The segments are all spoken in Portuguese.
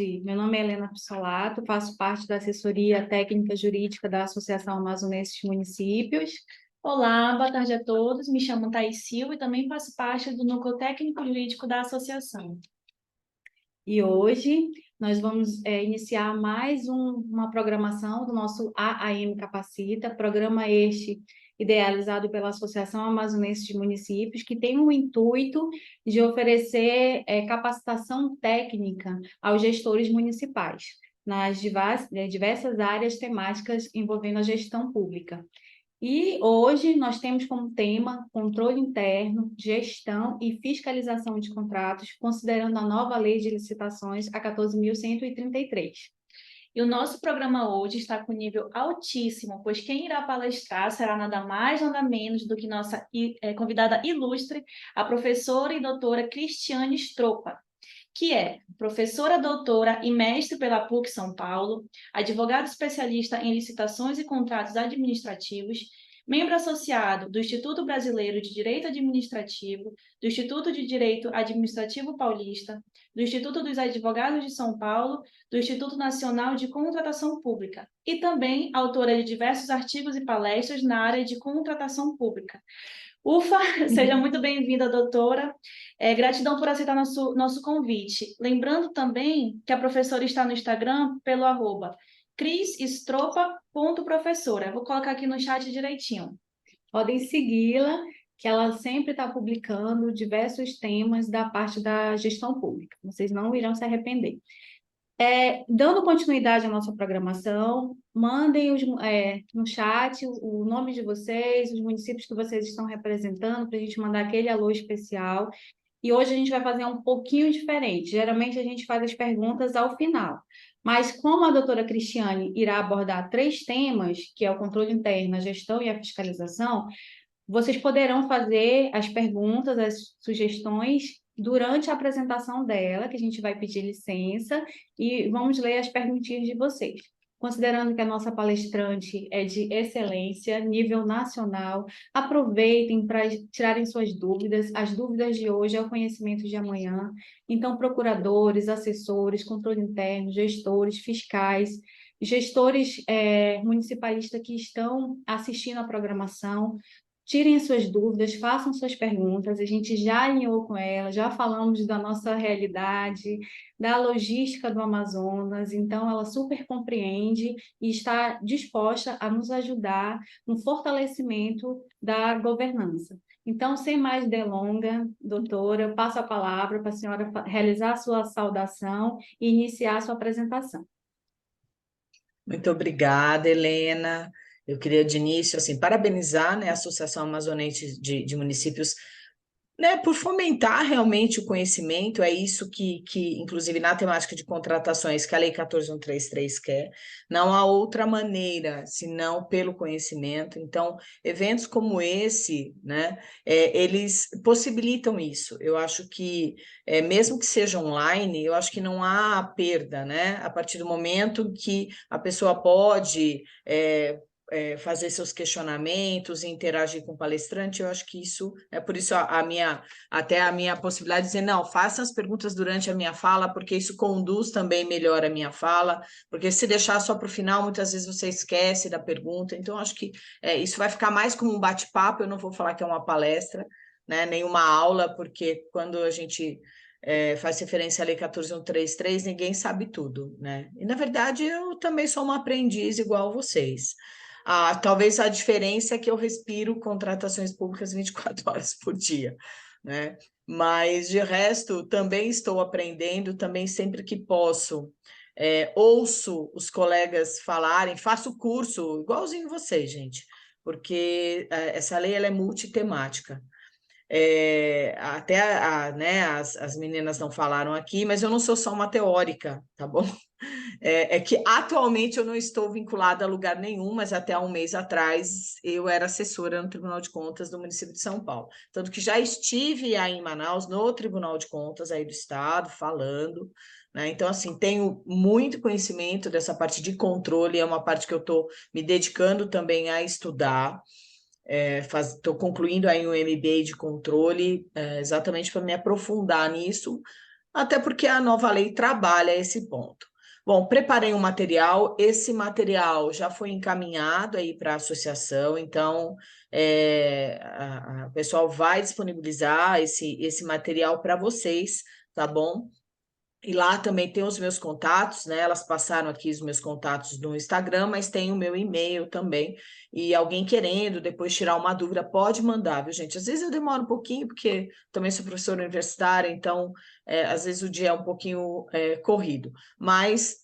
tarde. Meu nome é Helena Pissolato, faço parte da assessoria técnica jurídica da Associação Amazonense de Municípios. Olá, boa tarde a todos. Me chamo Thaís Silva e também faço parte do núcleo técnico jurídico da associação. E hoje nós vamos iniciar mais uma programação do nosso AAM Capacita, programa este idealizado pela Associação Amazonense de Municípios, que tem o intuito de oferecer capacitação técnica aos gestores municipais nas diversas áreas temáticas envolvendo a gestão pública. E hoje nós temos como tema controle interno, gestão e fiscalização de contratos, considerando a nova lei de licitações, a 14.133. E o nosso programa hoje está com nível altíssimo, pois quem irá palestrar será nada mais, nada menos do que nossa convidada ilustre, a professora e doutora Cristiane Stropa, que é professora doutora e mestre pela PUC São Paulo, advogada especialista em licitações e contratos administrativos, membro associado do Instituto Brasileiro de Direito Administrativo, do Instituto de Direito Administrativo Paulista, do Instituto dos Advogados de São Paulo, do Instituto Nacional de Contratação Pública e também autora de diversos artigos e palestras na área de contratação pública. Ufa, seja muito bem-vinda, doutora. Gratidão por aceitar nosso convite. Lembrando também que a professora está no Instagram pelo @crisestropa.professora. Vou colocar aqui no chat direitinho. Podem segui-la, que ela sempre está publicando diversos temas da parte da gestão pública. Vocês não irão se arrepender. Dando continuidade à nossa programação, mandem no chat o nome de vocês, os municípios que vocês estão representando, para a gente mandar aquele alô especial. E hoje a gente vai fazer um pouquinho diferente. Geralmente a gente faz as perguntas ao final. Mas como a doutora Cristiane irá abordar 3 temas, que é o controle interno, a gestão e a fiscalização, vocês poderão fazer as perguntas, as sugestões durante a apresentação dela, que a gente vai pedir licença, e vamos ler as perguntinhas de vocês. Considerando que a nossa palestrante é de excelência, nível nacional, aproveitem para tirarem suas dúvidas. As dúvidas de hoje é o conhecimento de amanhã. Então, procuradores, assessores, controle interno, gestores, fiscais, gestores municipalistas que estão assistindo a programação, tirem as suas dúvidas, façam suas perguntas, a gente já alinhou com ela, já falamos da nossa realidade, da logística do Amazonas, então ela super compreende e está disposta a nos ajudar no fortalecimento da governança. Então, sem mais delonga, doutora, eu passo a palavra para a senhora realizar a sua saudação e iniciar a sua apresentação. Muito obrigada, Helena. Eu queria, de início, assim, parabenizar, né, a Associação Amazonense de Municípios, né, por fomentar realmente o conhecimento. É isso que, inclusive, na temática de contratações, que a Lei 14.133 quer. Não há outra maneira, senão pelo conhecimento. Então, eventos como esse, né, eles possibilitam isso. Eu acho que, mesmo que seja online, eu acho que não há perda, né? A partir do momento que a pessoa pode fazer seus questionamentos, interagir com o palestrante, eu acho que isso é por isso até a minha possibilidade de dizer, não, façam as perguntas durante a minha fala, porque isso conduz também melhor a minha fala, porque se deixar só para o final, muitas vezes você esquece da pergunta, então acho que isso vai ficar mais como um bate-papo, eu não vou falar que é uma palestra, né, nem uma aula, porque quando a gente faz referência à Lei 14.133, ninguém sabe tudo, né? E, na verdade, eu também sou uma aprendiz igual vocês. Talvez a diferença é que eu respiro contratações públicas 24 horas por dia, né? Mas, de resto, também estou aprendendo, também sempre que posso. Ouço os colegas falarem, faço curso, igualzinho vocês, gente, porque essa lei ela é multitemática. Até né, as meninas não falaram aqui, mas eu não sou só uma teórica, tá bom? Que atualmente eu não estou vinculada a lugar nenhum, mas até há um mês atrás eu era assessora no Tribunal de Contas do município de São Paulo. Tanto que já estive aí em Manaus, no Tribunal de Contas aí do Estado, falando, né? Então, assim, tenho muito conhecimento dessa parte de controle, é uma parte que eu estou me dedicando também a estudar. Estou concluindo aí um MBA de controle, exatamente para me aprofundar nisso, até porque a nova lei trabalha esse ponto. Bom, preparei um material, esse material já foi encaminhado aí para a associação, então o pessoal vai disponibilizar esse material para vocês, tá bom? E lá também tem os meus contatos, né? Elas passaram aqui os meus contatos no Instagram, mas tem o meu e-mail também. E alguém querendo depois tirar uma dúvida, pode mandar, viu, gente? Às vezes eu demoro um pouquinho, porque também sou professora universitária, então às vezes o dia é um pouquinho corrido. Mas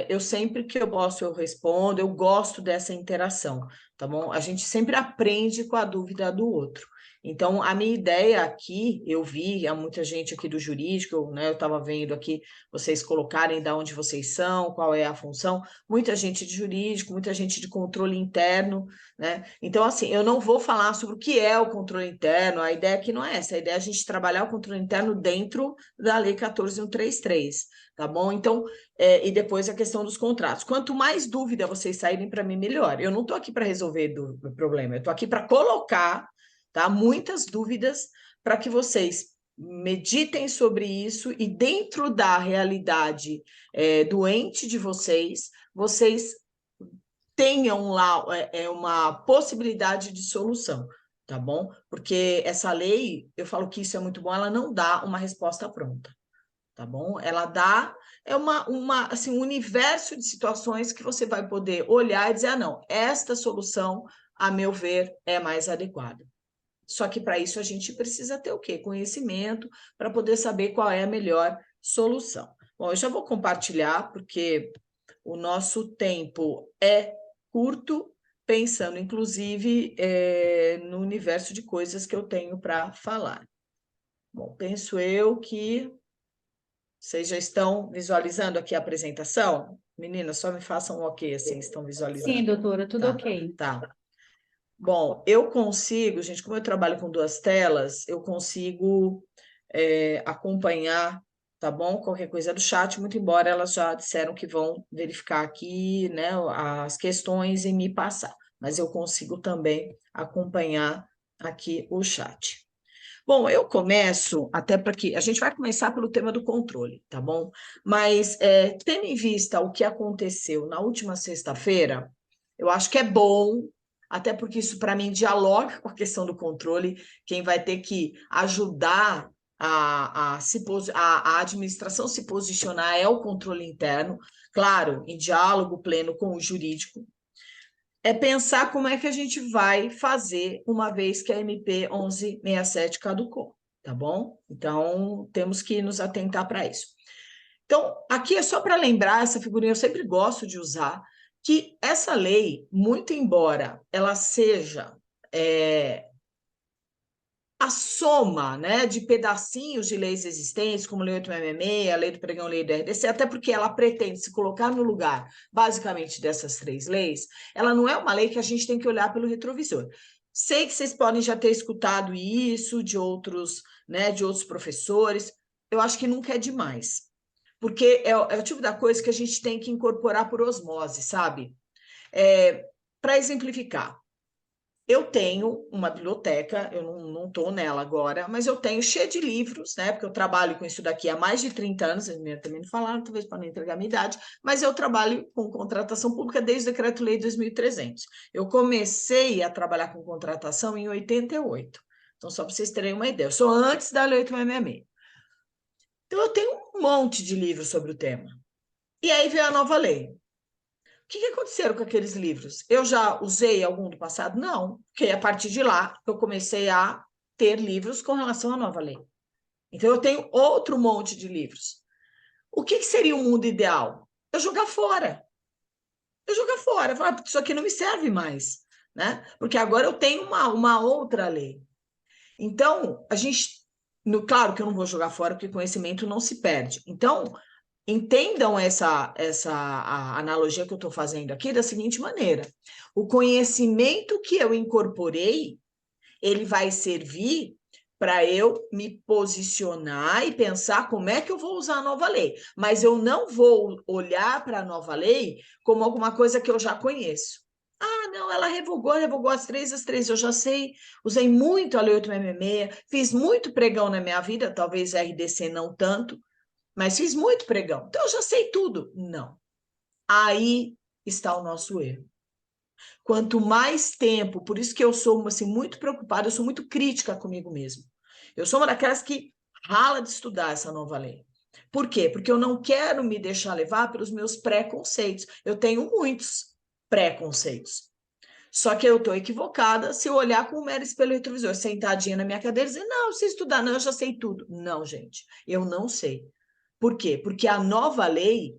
eu sempre que eu posso, eu respondo, eu gosto dessa interação, tá bom? A gente sempre aprende com a dúvida do outro. Então, a minha ideia aqui, eu vi, há muita gente aqui do jurídico, né? Eu estava vendo aqui vocês colocarem de onde vocês são, qual é a função, muita gente de jurídico, muita gente de controle interno, né? Então, assim, eu não vou falar sobre o que é o controle interno, a ideia aqui não é essa, a ideia é a gente trabalhar o controle interno dentro da Lei 14.133, tá bom? Então, e depois a questão dos contratos. Quanto mais dúvida vocês saírem, para mim, melhor. Eu não estou aqui para resolver o problema, eu estou aqui para colocar, tá? Muitas dúvidas para que vocês meditem sobre isso e dentro da realidade doente de vocês, vocês tenham lá uma possibilidade de solução, tá bom? Porque essa lei, eu falo que isso é muito bom, ela não dá uma resposta pronta, tá bom? Ela dá assim, um universo de situações que você vai poder olhar e dizer, não, esta solução, a meu ver, é mais adequada. Só que para isso a gente precisa ter o quê? Conhecimento para poder saber qual é a melhor solução. Bom, eu já vou compartilhar, porque o nosso tempo é curto, pensando, inclusive, no universo de coisas que eu tenho para falar. Bom, penso eu que vocês já estão visualizando aqui a apresentação? Meninas, só me façam um ok, assim, estão visualizando. Sim, doutora, tudo Tá, ok. tá. Bom, eu consigo, gente, como eu trabalho com 2 telas, eu consigo acompanhar, tá bom? Qualquer coisa do chat, muito embora elas já disseram que vão verificar aqui, né, as questões e me passar, mas eu consigo também acompanhar aqui o chat. Bom, eu começo até para que a gente vai começar pelo tema do controle, tá bom? Mas tendo em vista o que aconteceu na última sexta-feira, eu acho que é bom, até porque isso para mim dialoga com a questão do controle. Quem vai ter que ajudar a administração se posicionar é o controle interno, claro, em diálogo pleno com o jurídico. É pensar como é que a gente vai fazer uma vez que a MP 1167 caducou, tá bom? Então, temos que nos atentar para isso. Então, aqui é só para lembrar, essa figurinha eu sempre gosto de usar, que essa lei, muito embora ela seja a soma, né, de pedacinhos de leis existentes, como a Lei 866, a Lei do Pregão, a Lei do RDC, até porque ela pretende se colocar no lugar, basicamente, dessas 3 leis, ela não é uma lei que a gente tem que olhar pelo retrovisor. Sei que vocês podem já ter escutado isso de outros, né, de outros professores, eu acho que nunca é demais, porque é o tipo da coisa que a gente tem que incorporar por osmose, sabe? Para exemplificar, eu tenho uma biblioteca, eu não estou nela agora, mas eu tenho cheia de livros, né? Porque eu trabalho com isso daqui há mais de 30 anos, eles também não falaram, talvez para não entregar a minha idade, mas eu trabalho com contratação pública desde o Decreto-Lei 2300. Eu comecei a trabalhar com contratação em 88. Então, só para vocês terem uma ideia, eu sou antes da Lei 866. Então, eu tenho um monte de livros sobre o tema. E aí veio a nova lei. O que aconteceu com aqueles livros? Eu já usei algum do passado? Não, porque a partir de lá eu comecei a ter livros com relação à nova lei. Então eu tenho outro monte de livros. O que seria o mundo ideal? Eu jogar fora. Eu jogar fora. Falar, isso aqui não me serve mais, né? Porque agora eu tenho uma outra lei. Então, a gente... Claro que eu não vou jogar fora, porque conhecimento não se perde. Então, entendam essa a analogia que eu estou fazendo aqui da seguinte maneira: o conhecimento que eu incorporei, ele vai servir para eu me posicionar e pensar como é que eu vou usar a nova lei. Mas eu não vou olhar para a nova lei como alguma coisa que eu já conheço. Ah, não, ela revogou as 3, eu já sei, usei muito a Lei 866, fiz muito pregão na minha vida, talvez a RDC não tanto, mas fiz muito pregão, então eu já sei tudo. Não. Aí está o nosso erro. Quanto mais tempo, por isso que eu sou assim, muito preocupada, eu sou muito crítica comigo mesmo. Eu sou uma daquelas que rala de estudar essa nova lei. Por quê? Porque eu não quero me deixar levar pelos meus preconceitos. Eu tenho muitos preconceitos. Só que eu estou equivocada se eu olhar com um mero espelho retrovisor, sentadinha na minha cadeira e dizer, não, se estudar, não, eu já sei tudo. Não, gente, eu não sei. Por quê? Porque a nova lei,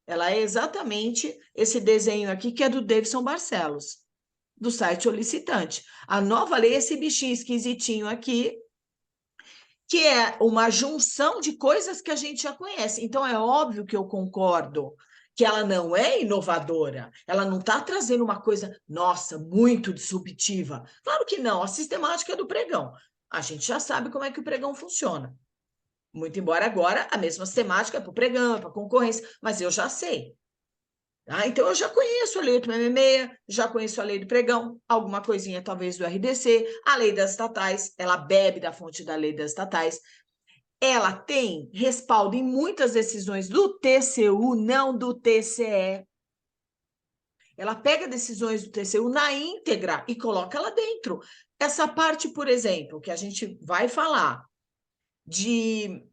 ela é exatamente esse desenho aqui, que é do Davidson Barcelos, do site O Licitante. A nova lei é esse bichinho esquisitinho aqui, que é uma junção de coisas que a gente já conhece. Então, é óbvio que eu concordo que ela não é inovadora, ela não está trazendo uma coisa, nossa, muito disruptiva. Claro que não, a sistemática é do pregão. A gente já sabe como é que o pregão funciona. Muito embora agora a mesma sistemática é para o pregão, para a concorrência, mas eu já sei. Tá? Então, eu já conheço a lei 866, já conheço a lei do pregão, alguma coisinha talvez do RDC, a lei das estatais, ela bebe da fonte da lei das estatais, ela tem respaldo em muitas decisões do TCU, não do TCE. Ela pega decisões do TCU na íntegra e coloca lá dentro. Essa parte, por exemplo, que a gente vai falar de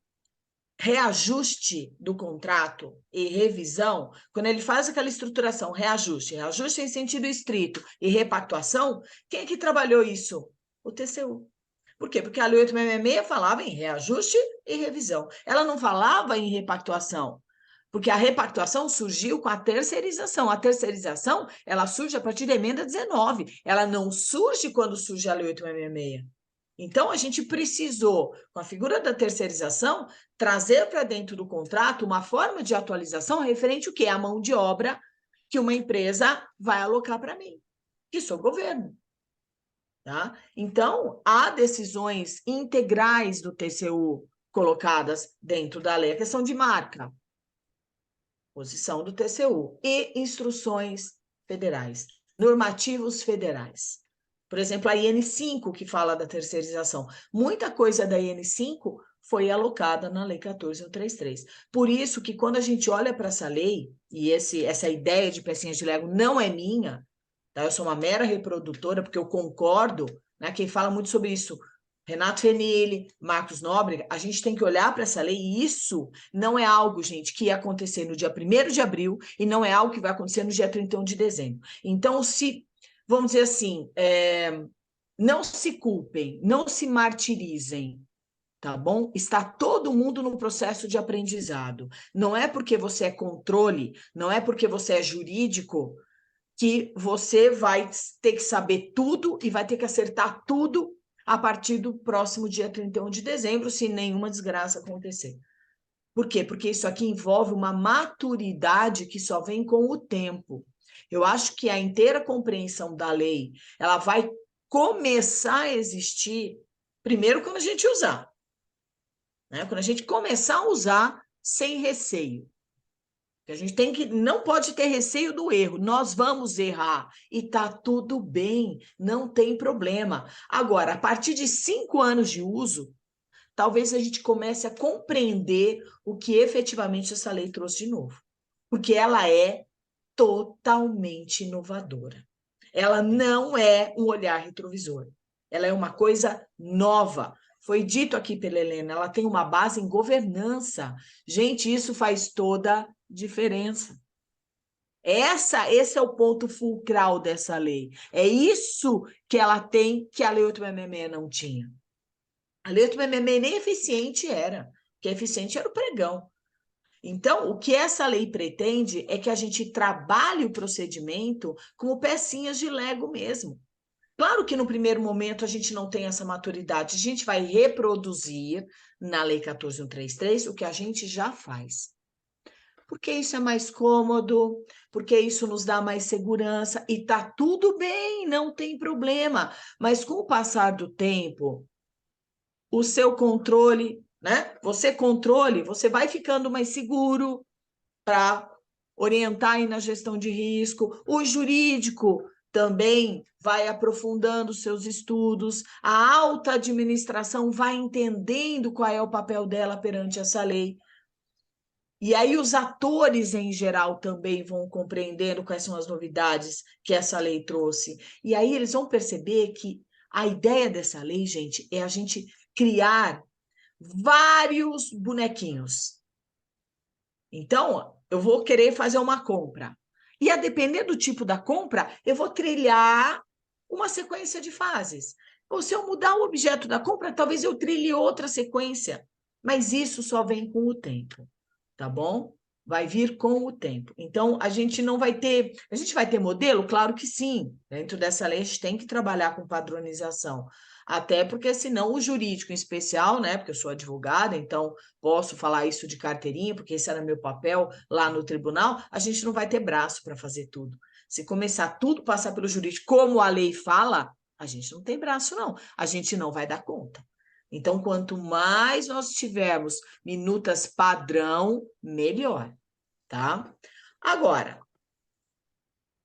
reajuste do contrato e revisão, quando ele faz aquela estruturação, reajuste em sentido estrito e repactuação, quem é que trabalhou isso? O TCU. Por quê? Porque a Lei 866 falava em reajuste e revisão. Ela não falava em repactuação, porque a repactuação surgiu com a terceirização. A terceirização, ela surge a partir da emenda 19. Ela não surge quando surge a Lei 866. Então, a gente precisou, com a figura da terceirização, trazer para dentro do contrato uma forma de atualização referente ao quê? A mão de obra que uma empresa vai alocar para mim, que sou governo. Tá? Então, há decisões integrais do TCU colocadas dentro da lei, a questão de marca, posição do TCU, e instruções federais, normativos federais. Por exemplo, a IN5, que fala da terceirização. Muita coisa da IN5 foi alocada na Lei 14.133. Por isso que quando a gente olha para essa lei, e essa ideia de pecinhas de Lego não é minha, tá? Eu sou uma mera reprodutora, porque eu concordo, né? Quem fala muito sobre isso, Renato Fenili, Marcos Nóbrega, a gente tem que olhar para essa lei, e isso não é algo, gente, que ia acontecer no dia 1º de abril e não é algo que vai acontecer no dia 31 de dezembro. Então, vamos dizer assim, não se culpem, não se martirizem, tá bom? Está todo mundo num processo de aprendizado. Não é porque você é controle, não é porque você é jurídico que você vai ter que saber tudo e vai ter que acertar tudo a partir do próximo dia 31 de dezembro, se nenhuma desgraça acontecer. Por quê? Porque isso aqui envolve uma maturidade que só vem com o tempo. Eu acho que a inteira compreensão da lei, ela vai começar a existir primeiro quando a gente usar. Né? Quando a gente começar a usar sem receio. A gente não pode ter receio do erro, nós vamos errar e tá tudo bem, não tem problema. Agora, a partir de 5 anos de uso, talvez a gente comece a compreender o que efetivamente essa lei trouxe de novo, porque ela é totalmente inovadora. Ela não é um olhar retrovisor, ela é uma coisa nova. Foi dito aqui pela Helena, ela tem uma base em governança. Gente, isso faz toda diferença. Esse é o ponto fulcral dessa lei. É isso que ela tem que a Lei 866 não tinha. A Lei 866 nem eficiente era, porque eficiente era o pregão. Então, o que essa lei pretende é que a gente trabalhe o procedimento como pecinhas de Lego mesmo. Claro que no primeiro momento a gente não tem essa maturidade, a gente vai reproduzir na Lei 14.133 o que a gente já faz. Porque isso é mais cômodo, porque isso nos dá mais segurança, e tá tudo bem, não tem problema. Mas com o passar do tempo, o seu controle, né? Você vai ficando mais seguro para orientar aí na gestão de risco. O jurídico também vai aprofundando seus estudos, a alta administração vai entendendo qual é o papel dela perante essa lei. E aí os atores, em geral, também vão compreendendo quais são as novidades que essa lei trouxe. E aí eles vão perceber que a ideia dessa lei, gente, é a gente criar vários bonequinhos. Então, eu vou querer fazer uma compra. E a depender do tipo da compra, eu vou trilhar uma sequência de fases. Ou se eu mudar o objeto da compra, talvez eu trilhe outra sequência. Mas isso só vem com o tempo, tá bom? Vai vir com o tempo. Então, a gente não vai ter... A gente vai ter modelo? Claro que sim. Dentro dessa lei, a gente tem que trabalhar com padronização. Até porque, senão, o jurídico em especial, né? Porque eu sou advogada, então posso falar isso de carteirinha, porque esse era meu papel lá no tribunal, a gente não vai ter braço para fazer tudo. Se começar tudo passar pelo jurídico, como a lei fala, a gente não tem braço, não. A gente não vai dar conta. Então, quanto mais nós tivermos minutas padrão, melhor, tá? Agora,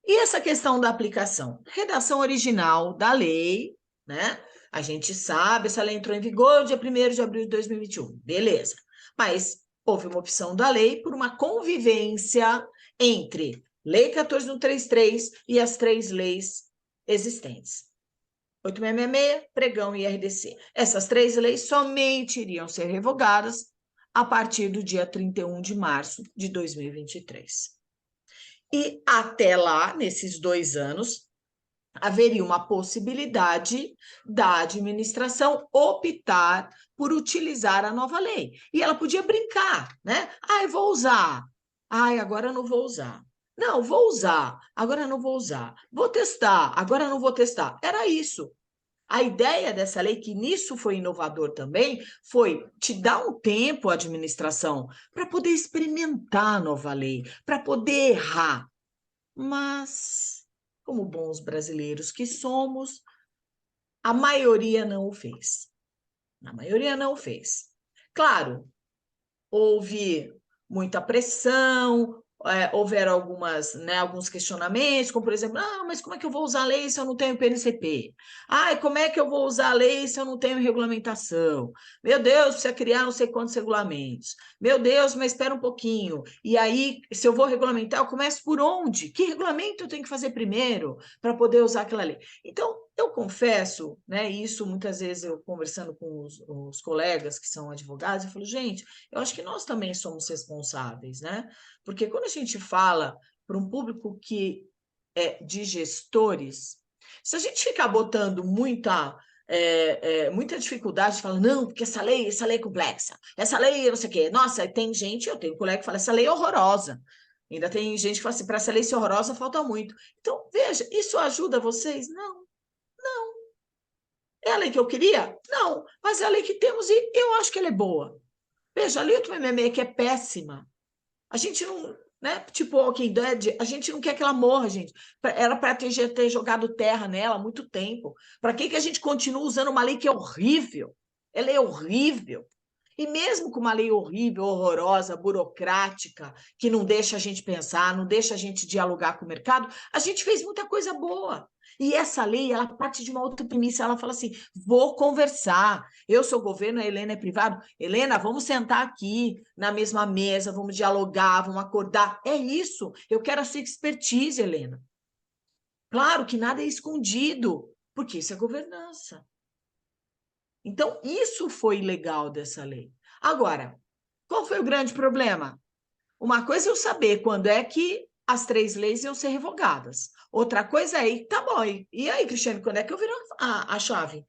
e essa questão da aplicação? Redação original da lei, né? A gente sabe, essa lei entrou em vigor dia 1º de abril de 2021, beleza. Mas houve uma opção da lei por uma convivência entre Lei 14.133 e as 3 leis existentes. 8666, Pregão e RDC. Essas 3 leis somente iriam ser revogadas a partir do dia 31 de março de 2023. E até lá, nesses 2 anos, haveria uma possibilidade da administração optar por utilizar a nova lei. E ela podia brincar, né? Eu vou usar. Agora eu não vou usar. Não, vou usar. Agora eu não vou usar. Vou testar. Agora eu não vou testar. Era isso. A ideia dessa lei, que nisso foi inovador também, foi te dar um tempo à administração para poder experimentar a nova lei, para poder errar. Mas, como bons brasileiros que somos, a maioria não o fez. A maioria não o fez. Claro, houve muita pressão, houveram alguns questionamentos, como por exemplo, mas como é que eu vou usar a lei se eu não tenho PNCP? Como é que eu vou usar a lei se eu não tenho regulamentação? Meu Deus, precisa criar não sei quantos regulamentos. Meu Deus, mas espera um pouquinho. E aí, se eu vou regulamentar, eu começo por onde? Que regulamento eu tenho que fazer primeiro para poder usar aquela lei? Então, eu confesso, né, isso muitas vezes eu conversando com os colegas que são advogados, eu falo, gente, eu acho que nós também somos responsáveis, né? Porque quando a gente fala para um público que é de gestores, se a gente ficar botando muita dificuldade, fala, não, porque essa lei é complexa, essa lei não sei o quê. Nossa, tem gente, eu tenho um colega que fala, essa lei é horrorosa. Ainda tem gente que fala assim, para essa lei ser horrorosa falta muito. Então, veja, isso ajuda vocês? Não. É a lei que eu queria? Não, mas é a lei que temos e eu acho que ela é boa. Veja, a lei do MMA que é péssima. A gente não, né? Tipo Walking Dead, a gente não quer que ela morra, gente. Era para ter jogado terra nela há muito tempo. Para que a gente continua usando uma lei que é horrível? Ela é horrível. E mesmo com uma lei horrível, horrorosa, burocrática, que não deixa a gente pensar, não deixa a gente dialogar com o mercado, a gente fez muita coisa boa. E essa lei, ela parte de uma outra premissa, ela fala assim, vou conversar, eu sou governo, a Helena é privado, Helena, vamos sentar aqui na mesma mesa, vamos dialogar, vamos acordar, é isso, eu quero a sua expertise, Helena. Claro que nada é escondido, porque isso é governança. Então, isso foi legal dessa lei. Agora, qual foi o grande problema? Uma coisa é eu saber quando é que as 3 leis iam ser revogadas. Outra coisa é, tá bom, e aí, Cristiane, quando é que eu viro a chave?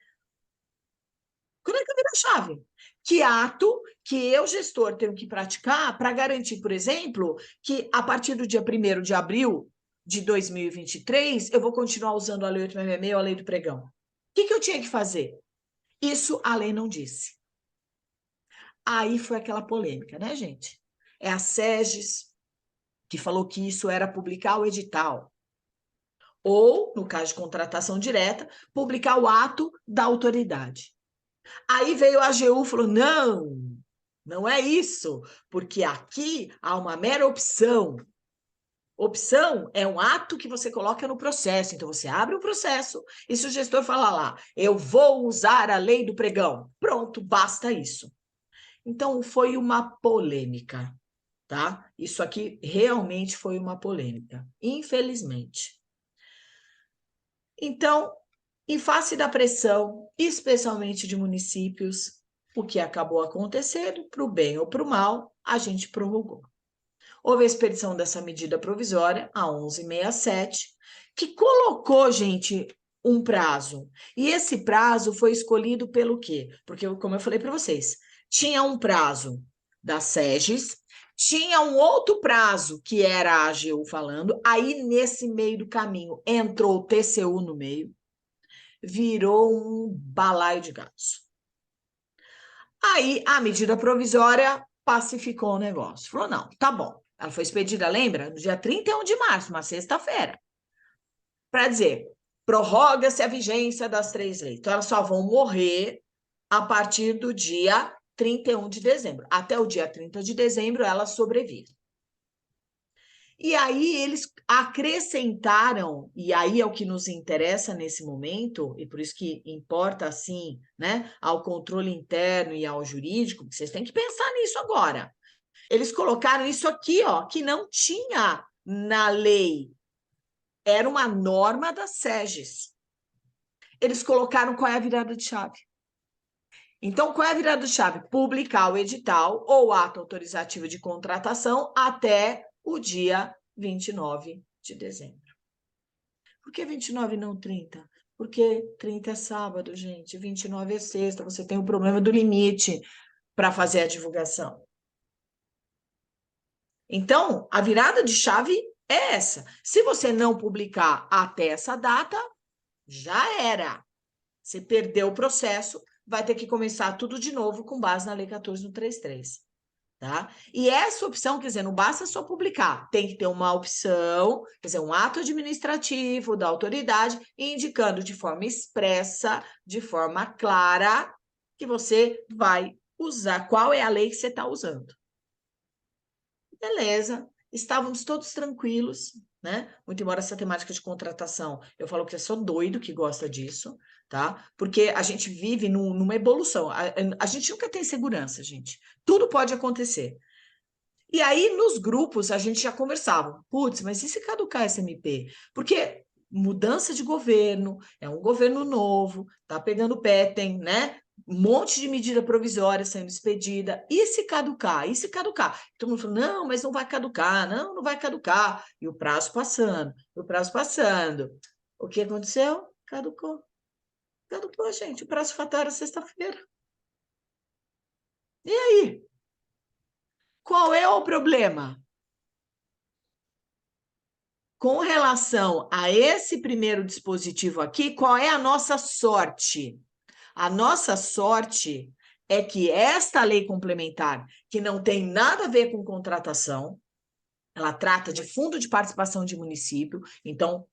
Quando é que eu viro a chave? Que ato que eu, gestor, tenho que praticar para garantir, por exemplo, que a partir do dia 1º de abril de 2023, eu vou continuar usando a Lei 866 ou a Lei do Pregão? O que eu tinha que fazer? Isso a lei não disse. Aí foi aquela polêmica, né, gente? É a SEGES que falou que isso era publicar o edital. Ou, no caso de contratação direta, publicar o ato da autoridade. Aí veio a AGU e falou, não é isso, porque aqui há uma mera opção. Opção é um ato que você coloca no processo. Então, você abre o processo e se o gestor falar lá, eu vou usar a lei do pregão, pronto, basta isso. Então, foi uma polêmica. tá? Isso aqui realmente foi uma polêmica, infelizmente. Então, em face da pressão, especialmente de municípios, o que acabou acontecendo, para o bem ou para o mal, a gente prorrogou. Houve a expedição dessa medida provisória, a 1167, que colocou, gente, um prazo. E esse prazo foi escolhido pelo quê? Porque, como eu falei para vocês, tinha um prazo da SEGES, tinha um outro prazo que era a AGU falando, aí nesse meio do caminho entrou o TCU no meio, virou um balaio de gatos. Aí a medida provisória pacificou o negócio. Falou, não, tá bom. Ela foi expedida, lembra? No dia 31 de março, uma sexta-feira. Para dizer, prorroga-se a vigência das 3 leis. Então, elas só vão morrer a partir do dia 31 de dezembro. Até o dia 30 de dezembro, elas sobrevivem. E aí eles acrescentaram, e aí é o que nos interessa nesse momento, e por isso que importa, assim, né, ao controle interno e ao jurídico, vocês têm que pensar nisso agora. Eles colocaram isso aqui, ó, que não tinha na lei. Era uma norma da SEGES. Eles colocaram qual é a virada de chave. Então, qual é a virada de chave? Publicar o edital ou ato autorizativo de contratação até o dia 29 de dezembro. Por que 29 e não 30? Porque 30 é sábado, gente, 29 é sexta, você tem o problema do limite para fazer a divulgação. Então, a virada de chave é essa. Se você não publicar até essa data, já era. Você perdeu o processo, vai ter que começar tudo de novo com base na Lei 14.133. Tá? E essa opção, quer dizer, não basta só publicar, tem que ter uma opção, quer dizer, um ato administrativo da autoridade indicando de forma expressa, de forma clara, que você vai usar, qual é a lei que você está usando. Beleza, estávamos todos tranquilos, né? Muito embora essa temática de contratação, eu falo que eu sou doido que gosta disso, tá? Porque a gente vive numa evolução, a gente nunca tem segurança, gente. Tudo pode acontecer. E aí, nos grupos, a gente já conversava, putz, mas e se caducar essa MP? Porque mudança de governo, é um governo novo, tá pegando pé, tem, né? Um monte de medida provisória sendo expedida. E se caducar? E se caducar? Todo mundo falou, não, mas não vai caducar, não, não vai caducar. E o prazo passando, o prazo passando. O que aconteceu? Caducou. Caducou, gente. O prazo fatal era sexta-feira. E aí? Qual é o problema? Com relação a esse primeiro dispositivo aqui, qual é a nossa sorte? A nossa sorte é que esta lei complementar, que não tem nada a ver com contratação, ela trata de fundo de participação de município, então,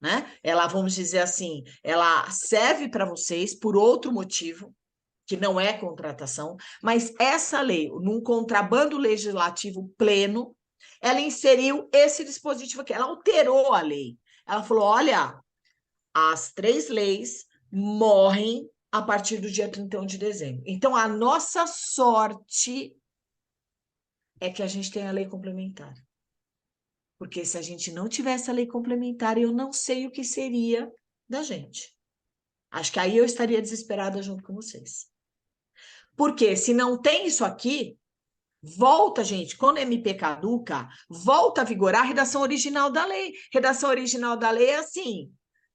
né, ela, vamos dizer assim, ela serve para vocês por outro motivo, que não é contratação, mas essa lei, num contrabando legislativo pleno, ela inseriu esse dispositivo aqui, ela alterou a lei. Ela falou, olha, as 3 leis morrem a partir do dia 31 de dezembro. Então, a nossa sorte é que a gente tem a lei complementar. Porque se a gente não tivesse a lei complementar, eu não sei o que seria da gente. Acho que aí eu estaria desesperada junto com vocês. Porque se não tem isso aqui, volta, gente, quando a MP caduca, volta a vigorar a redação original da lei. Redação original da lei é assim,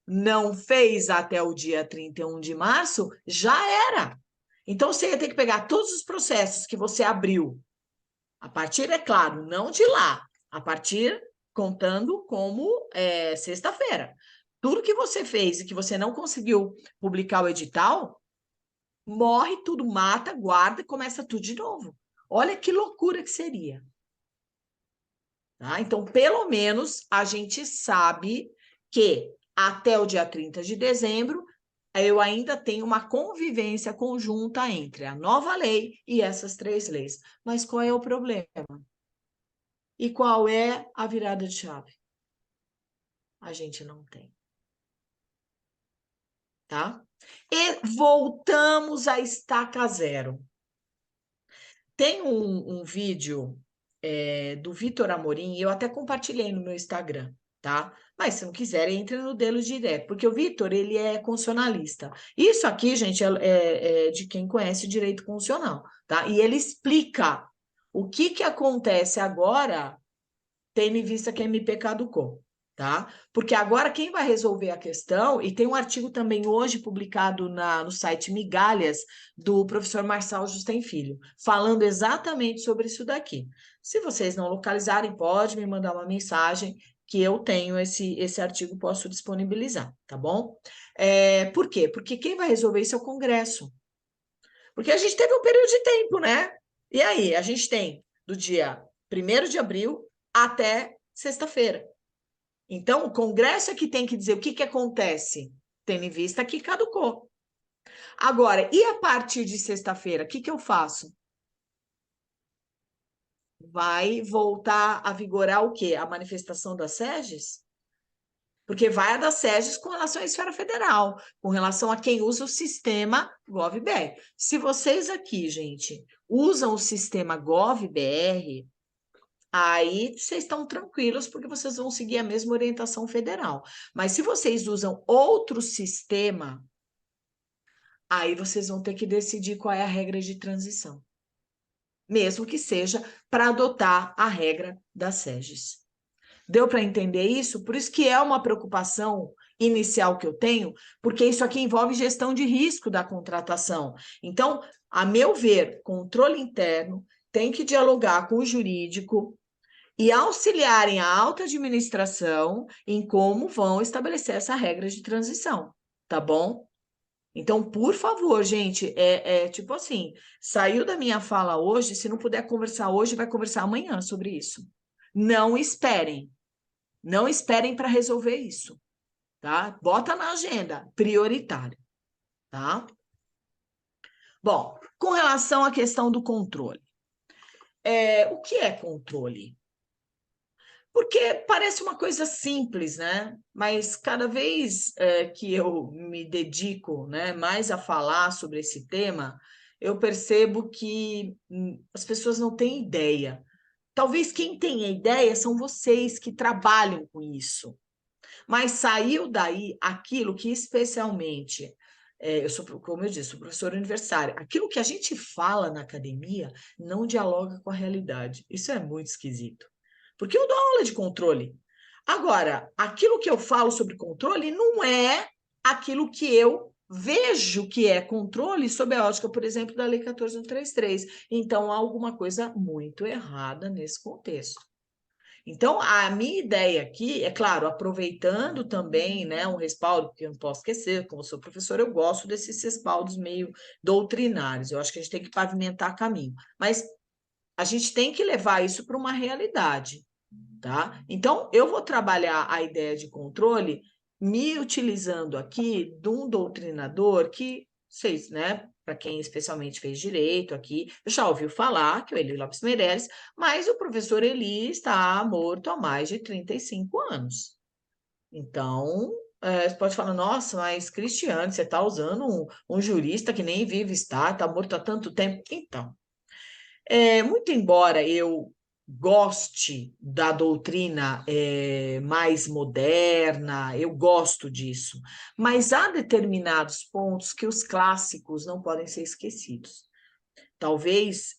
não fez até o dia 31 de março, já era. Então, você ia ter que pegar todos os processos que você abriu, a partir, é claro, não de lá, a partir, contando como sexta-feira. Tudo que você fez e que você não conseguiu publicar o edital, morre tudo, mata, guarda e começa tudo de novo. Olha que loucura que seria. Tá? Então, pelo menos, a gente sabe que até o dia 30 de dezembro, eu ainda tenho uma convivência conjunta entre a nova lei e essas 3 leis. Mas qual é o problema? E qual é a virada de chave? A gente não tem. Tá? E voltamos à estaca zero. Tem um vídeo do Vitor Amorim, eu até compartilhei no meu Instagram, tá? Mas se não quiser, entre no Delos direto, porque o Vitor, ele é constitucionalista. Isso aqui, gente, é de quem conhece direito constitucional, tá? E ele explica o que acontece agora, tendo em vista que a MP caducou, tá? Porque agora quem vai resolver a questão, e tem um artigo também hoje publicado no site Migalhas, do professor Marçal Justem Filho, falando exatamente sobre isso daqui. Se vocês não localizarem, pode me mandar uma mensagem que eu tenho esse artigo, posso disponibilizar, tá bom? Por quê? Porque quem vai resolver isso é o Congresso. Porque a gente teve um período de tempo, né? E aí, a gente tem do dia 1º de abril até sexta-feira. Então, o Congresso é que tem que dizer o que acontece, tendo em vista que caducou. Agora, e a partir de sexta-feira, o que eu faço? Vai voltar a vigorar o quê? A manifestação das SEGES? Porque vai a das SEGES com relação à esfera federal, com relação a quem usa o sistema GovBR. Se vocês aqui, gente, usam o sistema GovBR, aí vocês estão tranquilos, porque vocês vão seguir a mesma orientação federal. Mas se vocês usam outro sistema, aí vocês vão ter que decidir qual é a regra de transição. Mesmo que seja para adotar a regra das SEGES. Deu para entender isso? Por isso que é uma preocupação inicial que eu tenho, porque isso aqui envolve gestão de risco da contratação. Então, a meu ver, controle interno tem que dialogar com o jurídico e auxiliarem a alta administração em como vão estabelecer essa regra de transição, tá bom? Então, por favor, gente, tipo assim, saiu da minha fala hoje, se não puder conversar hoje, vai conversar amanhã sobre isso. Não esperem para resolver isso, tá? Bota na agenda, prioritário, tá? Bom, com relação à questão do controle. O que é controle? Porque parece uma coisa simples, né? Mas cada vez que eu me dedico, né, mais a falar sobre esse tema, eu percebo que as pessoas não têm ideia. Talvez quem tenha ideia são vocês que trabalham com isso. Mas saiu daí aquilo que especialmente, eu sou, como eu disse, sou professora universitária, aquilo que a gente fala na academia não dialoga com a realidade. Isso é muito esquisito. Porque eu dou aula de controle. Agora, aquilo que eu falo sobre controle não é aquilo que eu vejo que é controle sob a ótica, por exemplo, da Lei 14.133. Então, há alguma coisa muito errada nesse contexto. Então, a minha ideia aqui, é claro, aproveitando também, né, um respaldo, porque eu não posso esquecer, como sou professora, eu gosto desses respaldos meio doutrinários, eu acho que a gente tem que pavimentar caminho, mas a gente tem que levar isso para uma realidade, tá? Então, eu vou trabalhar a ideia de controle me utilizando aqui de um doutrinador que, vocês, né, para quem especialmente fez direito aqui, já ouviu falar, que é o Eli Lopes Meireles, mas o professor Eli está morto há mais de 35 anos. Então, você pode falar, nossa, mas Cristiane, você está usando um jurista que nem vive está morto há tanto tempo. Então, muito embora eu goste da doutrina mais moderna, eu gosto disso, mas há determinados pontos que os clássicos não podem ser esquecidos. Talvez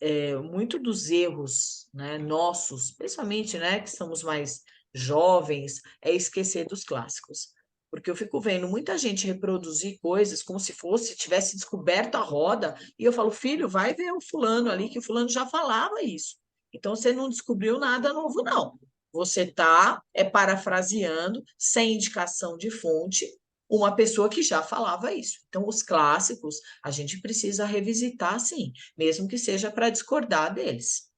muito dos erros, né, nossos, principalmente, né, que somos mais jovens, é esquecer dos clássicos. Porque eu fico vendo muita gente reproduzir coisas como se tivesse descoberto a roda, e eu falo, filho, vai ver o fulano ali, que o fulano já falava isso. Então, você não descobriu nada novo, não. Você está parafraseando, sem indicação de fonte, uma pessoa que já falava isso. Então, os clássicos, a gente precisa revisitar, sim, mesmo que seja para discordar deles.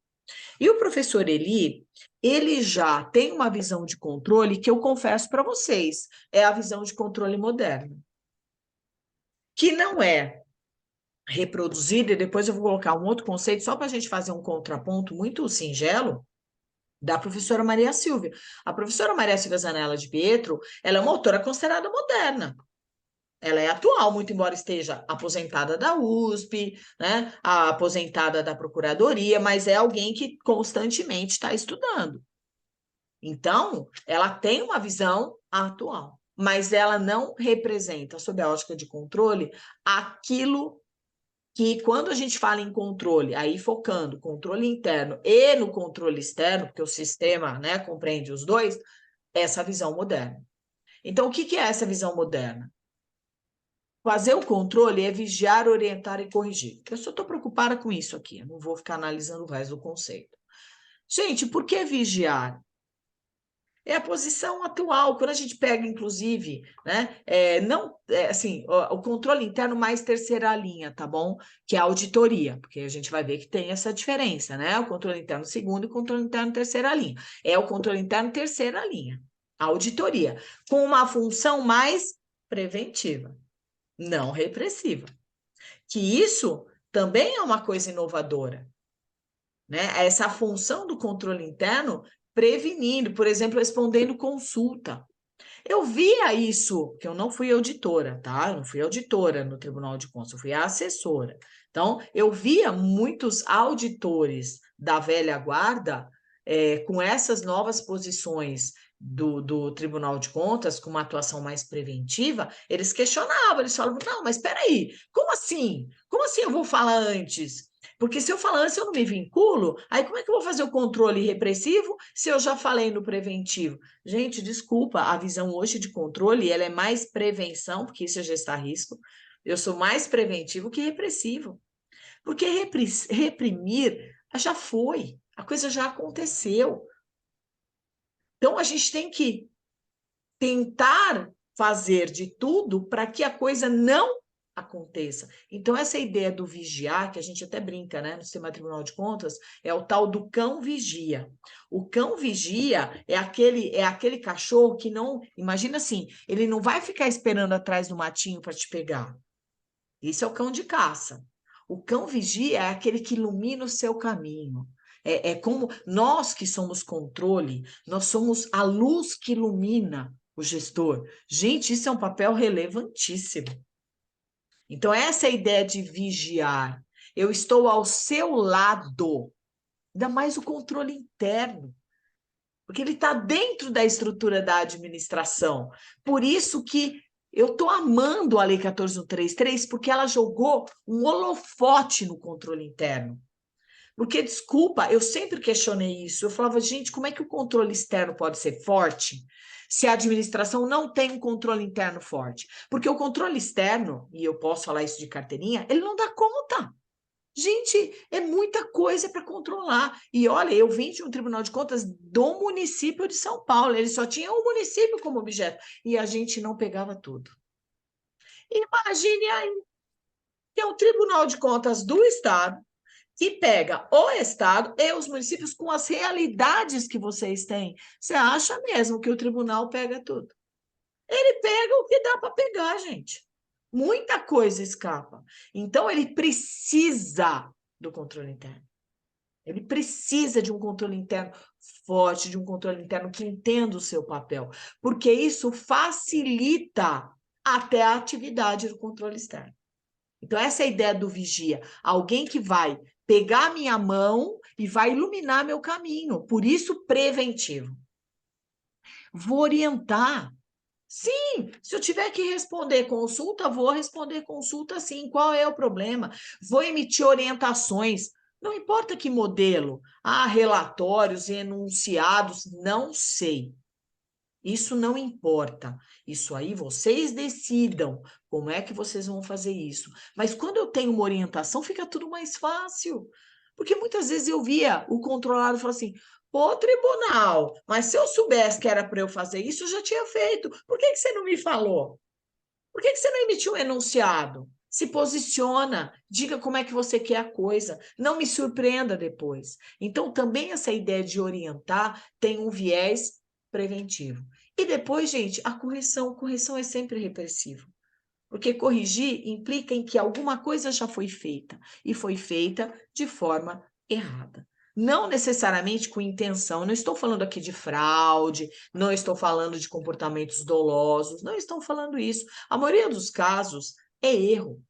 E o professor Eli, ele já tem uma visão de controle que eu confesso para vocês, é a visão de controle moderna, que não é reproduzida, e depois eu vou colocar um outro conceito, só para a gente fazer um contraponto muito singelo, da professora Maria Silvia. A professora Maria Silvia Zanella de Pietro, ela é uma autora considerada moderna. Ela é atual, muito embora esteja aposentada da USP, né, a aposentada da Procuradoria, mas é alguém que constantemente está estudando. Então, ela tem uma visão atual, mas ela não representa, sob a ótica de controle, aquilo que, quando a gente fala em controle, aí focando controle interno e no controle externo, porque o sistema, né, compreende os dois, essa visão moderna. Então, o que é essa visão moderna? Fazer o controle é vigiar, orientar e corrigir. Eu só estou preocupada com isso aqui, eu não vou ficar analisando o resto do conceito. Gente, por que vigiar? É a posição atual, quando a gente pega, inclusive, né, assim, o controle interno mais terceira linha, tá bom? Que é a auditoria, porque a gente vai ver que tem essa diferença, né? O controle interno segunda e o controle interno terceira linha. É o controle interno terceira linha, a auditoria, com uma função mais preventiva, não repressiva. Que isso também é uma coisa inovadora, né? Essa função do controle interno prevenindo, por exemplo, respondendo consulta. Eu via isso, que eu não fui auditora, tá? Eu não fui auditora no Tribunal de Contas, eu fui a assessora. Então, eu via muitos auditores da velha guarda com essas novas posições do Tribunal de Contas, com uma atuação mais preventiva, eles questionavam, eles falavam, não, mas espera aí, como assim? Como assim eu vou falar antes? Porque se eu falar antes, eu não me vinculo, aí como é que eu vou fazer o controle repressivo se eu já falei no preventivo? Gente, desculpa, a visão hoje de controle, ela é mais prevenção, porque isso é gestar risco. Eu sou mais preventivo que repressivo. Porque reprimir já foi, a coisa já aconteceu. Então, a gente tem que tentar fazer de tudo para que a coisa não aconteça. Então, essa ideia do vigiar, que a gente até brinca, né, no sistema Tribunal de Contas, é o tal do cão vigia. O cão vigia é aquele cachorro que não, imagina assim, ele não vai ficar esperando atrás do matinho para te pegar. Isso é o cão de caça. O cão vigia é aquele que ilumina o seu caminho. É como nós que somos controle, nós somos a luz que ilumina o gestor. Gente, isso é um papel relevantíssimo. Então, essa é a ideia de vigiar. Eu estou ao seu lado, ainda mais o controle interno, porque ele está dentro da estrutura da administração. Por isso que eu estou amando a Lei 14.133, porque ela jogou um holofote no controle interno. Porque, desculpa, eu sempre questionei isso. Eu falava, gente, como é que o controle externo pode ser forte se a administração não tem um controle interno forte? Porque o controle externo, e eu posso falar isso de carteirinha, ele não dá conta. Gente, é muita coisa para controlar. E olha, eu vim de um Tribunal de Contas do município de São Paulo. Ele só tinha um município como objeto. E a gente não pegava tudo. Imagine aí, que é o Tribunal de Contas do Estado, que pega o Estado e os municípios com as realidades que vocês têm. Você acha mesmo que o tribunal pega tudo? Ele pega o que dá para pegar, gente. Muita coisa escapa. Então, ele precisa do controle interno. Ele precisa de um controle interno forte, de um controle interno que entenda o seu papel, porque isso facilita até a atividade do controle externo. Então, essa é a ideia do vigia. Alguém que vai pegar a minha mão e vai iluminar meu caminho. Por isso, preventivo. Vou orientar. Sim, se eu tiver que responder consulta, vou responder consulta sim. Qual é o problema? Vou emitir orientações. Não importa que modelo. Relatórios, enunciados, não sei. Isso não importa. Isso aí vocês decidam como é que vocês vão fazer isso. Mas quando eu tenho uma orientação, fica tudo mais fácil. Porque muitas vezes eu via o controlado falar assim: pô, tribunal, mas se eu soubesse que era para eu fazer isso, eu já tinha feito. Por que você não me falou? Por que você não emitiu um enunciado? Se posiciona, diga como é que você quer a coisa, não me surpreenda depois. Então, também essa ideia de orientar tem um viés preventivo. E depois, gente, a correção é sempre repressiva. Porque corrigir implica em que alguma coisa já foi feita, e foi feita de forma errada. não necessariamente com intenção. Eu não estou falando aqui de fraude, não estou falando de comportamentos dolosos, não estou falando isso. A maioria dos casos é erro.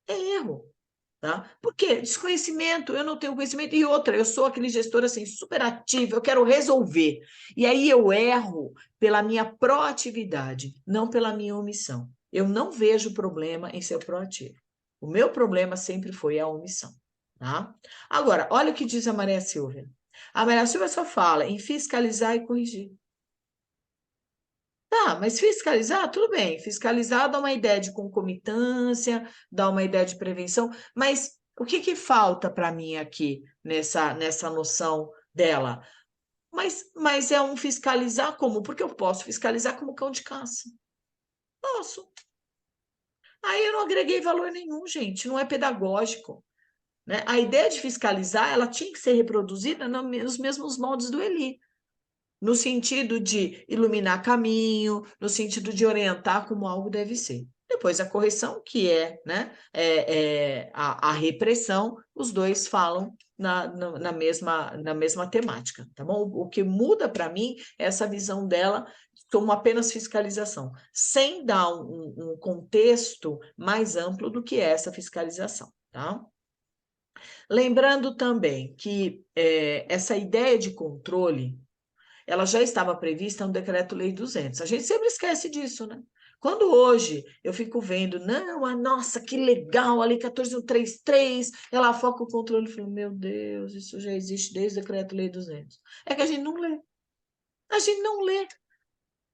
É erro. Tá? Por quê? Desconhecimento, eu não tenho conhecimento. E outra, eu sou aquele gestor assim, super ativo, eu quero resolver. E aí eu erro pela minha proatividade, não pela minha omissão. Eu não vejo problema em ser proativo. O meu problema sempre foi a omissão. Tá? Agora, olha o que diz a Maria Silvia. A Maria Silvia só fala em fiscalizar e corrigir. Tá, mas fiscalizar, tudo bem. Fiscalizar dá uma ideia de concomitância, dá uma ideia de prevenção, mas o que que falta para mim aqui nessa noção dela? Mas é um fiscalizar como? Porque eu posso fiscalizar como cão de caça. Posso. Aí eu não agreguei valor nenhum, gente, não é pedagógico, né? A ideia de fiscalizar, ela tinha que ser reproduzida nos mesmos moldes do Eli. No sentido de iluminar caminho, no sentido de orientar como algo deve ser. Depois a correção, que é, né, a repressão, os dois falam na mesma temática, tá bom? O que muda para mim é essa visão dela como apenas fiscalização, sem dar um contexto mais amplo do que é essa fiscalização, tá? Lembrando também que essa ideia de controle, ela já estava prevista no Decreto-Lei 200. A gente sempre esquece disso, né? Quando hoje eu fico vendo, não, nossa, que legal, a Lei 14.133, ela foca o controle, eu falo, meu Deus, isso já existe desde o Decreto-Lei 200. É que a gente não lê. A gente não lê.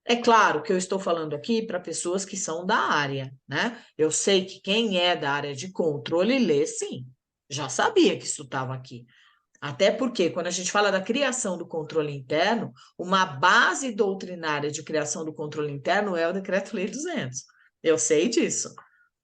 É claro que eu estou falando aqui para pessoas que são da área, né? Eu sei que quem é da área de controle lê, sim. Já sabia que isso estava aqui. Até porque, quando a gente fala da criação do controle interno, uma base doutrinária de criação do controle interno é o Decreto-Lei 200. Eu sei disso.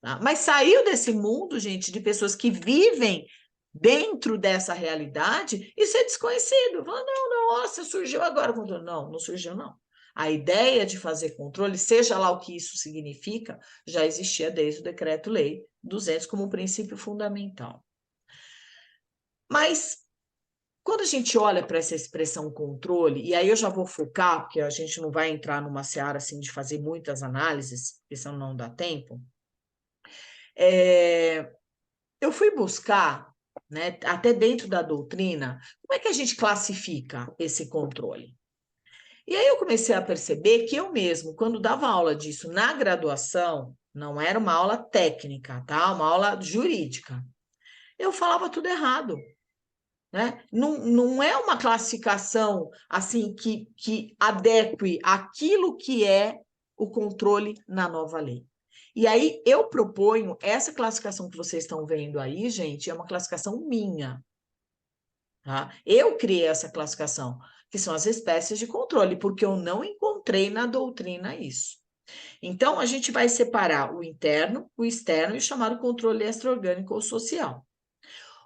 Tá? Mas saiu desse mundo, gente, de pessoas que vivem dentro dessa realidade, isso é desconhecido. Fala, não, nossa, surgiu agora o controle. Não, não surgiu, não. A ideia de fazer controle, seja lá o que isso significa, já existia desde o Decreto-Lei 200 como um princípio fundamental. Mas quando a gente olha para essa expressão controle, e aí eu já vou focar, porque a gente não vai entrar numa seara assim de fazer muitas análises, porque senão não dá tempo, eu fui buscar, né, até dentro da doutrina, como é que a gente classifica esse controle? E aí eu comecei a perceber que eu mesmo, quando dava aula disso na graduação, não era uma aula técnica, tá? Uma aula jurídica, eu falava tudo errado. Né? Não é uma classificação assim que adeque aquilo que é o controle na nova lei. E aí eu proponho essa classificação que vocês estão vendo aí, gente, é uma classificação minha. Tá? Eu criei essa classificação, que são as espécies de controle, porque eu não encontrei na doutrina isso. Então, a gente vai separar o interno, o externo e o chamado controle extra-orgânico ou social.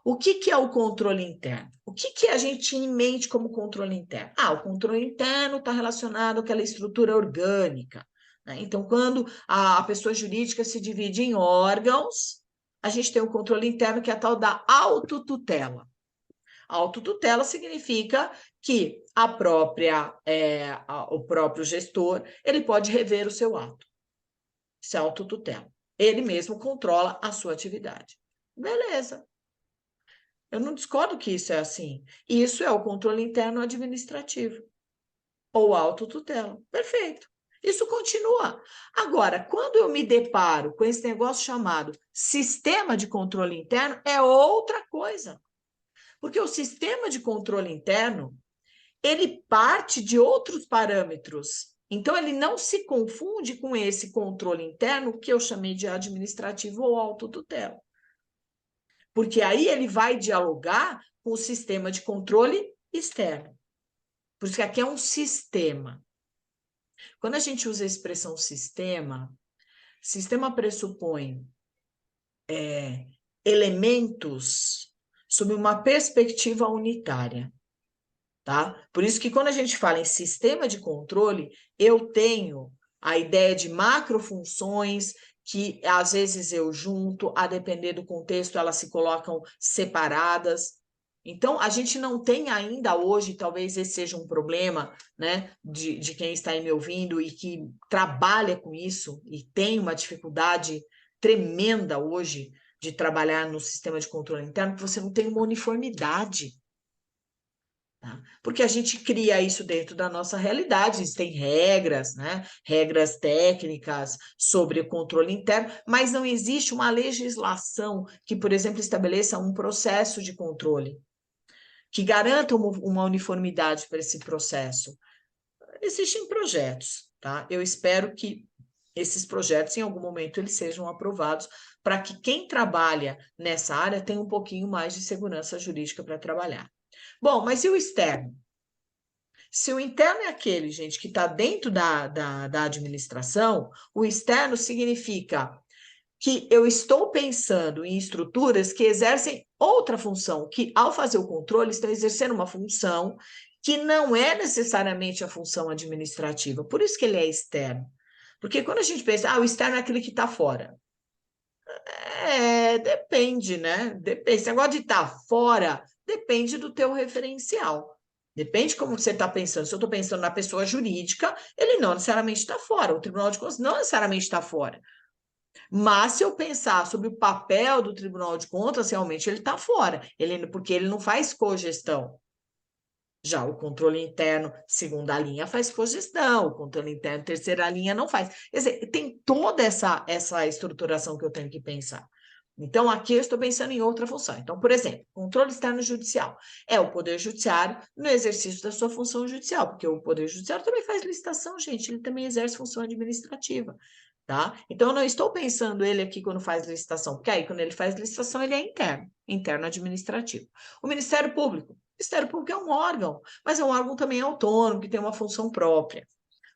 O que é o controle interno? O que a gente tinha em mente como controle interno? O controle interno está relacionado àquela estrutura orgânica, né? Então, quando a pessoa jurídica se divide em órgãos, a gente tem o controle interno, que é a tal da autotutela. A autotutela significa que o próprio gestor, ele pode rever o seu ato. Isso é autotutela. Ele mesmo controla a sua atividade. Beleza. Eu não discordo que isso é assim. Isso é o controle interno administrativo ou autotutela. Perfeito. Isso continua. Agora, quando eu me deparo com esse negócio chamado sistema de controle interno, é outra coisa. Porque o sistema de controle interno, ele parte de outros parâmetros. Então, ele não se confunde com esse controle interno que eu chamei de administrativo ou autotutela. Porque aí ele vai dialogar com o sistema de controle externo. Por isso que aqui é um sistema. Quando a gente usa a expressão sistema pressupõe elementos sob uma perspectiva unitária. Tá? Por isso que quando a gente fala em sistema de controle, eu tenho a ideia de macrofunções que às vezes eu junto, a depender do contexto, elas se colocam separadas. Então, a gente não tem ainda hoje, talvez esse seja um problema, né, de quem está aí me ouvindo e que trabalha com isso e tem uma dificuldade tremenda hoje de trabalhar no sistema de controle interno, que você não tem uma uniformidade. Tá? Porque a gente cria isso dentro da nossa realidade, existem regras, né? Regras técnicas sobre o controle interno, mas não existe uma legislação que, por exemplo, estabeleça um processo de controle, que garanta uma uniformidade para esse processo. Existem projetos, tá? Eu espero que esses projetos, em algum momento, eles sejam aprovados para que quem trabalha nessa área tenha um pouquinho mais de segurança jurídica para trabalhar. Bom, mas e o externo? Se o interno é aquele, gente, que está dentro da administração, o externo significa que eu estou pensando em estruturas que exercem outra função, que ao fazer o controle estão exercendo uma função que não é necessariamente a função administrativa. Por isso que ele é externo. Porque quando a gente pensa, o externo é aquele que está fora. Depende, né? Depende. Esse negócio de estar fora depende do teu referencial. Depende como você está pensando. Se eu estou pensando na pessoa jurídica, ele não necessariamente está fora. O Tribunal de Contas não necessariamente está fora. Mas se eu pensar sobre o papel do Tribunal de Contas, realmente ele está fora, porque ele não faz cogestão. Já o controle interno, segunda linha, faz cogestão, o controle interno, terceira linha, não faz. Quer dizer, tem toda essa estruturação que eu tenho que pensar. Então, aqui eu estou pensando em outra função. Então, por exemplo, controle externo judicial. É o Poder Judiciário no exercício da sua função judicial, porque o Poder Judiciário também faz licitação, gente, ele também exerce função administrativa. Tá? Então, eu não estou pensando ele aqui quando faz licitação, porque aí, quando ele faz licitação, ele é interno administrativo. O Ministério Público. O Ministério Público é um órgão, mas é um órgão também autônomo, que tem uma função própria.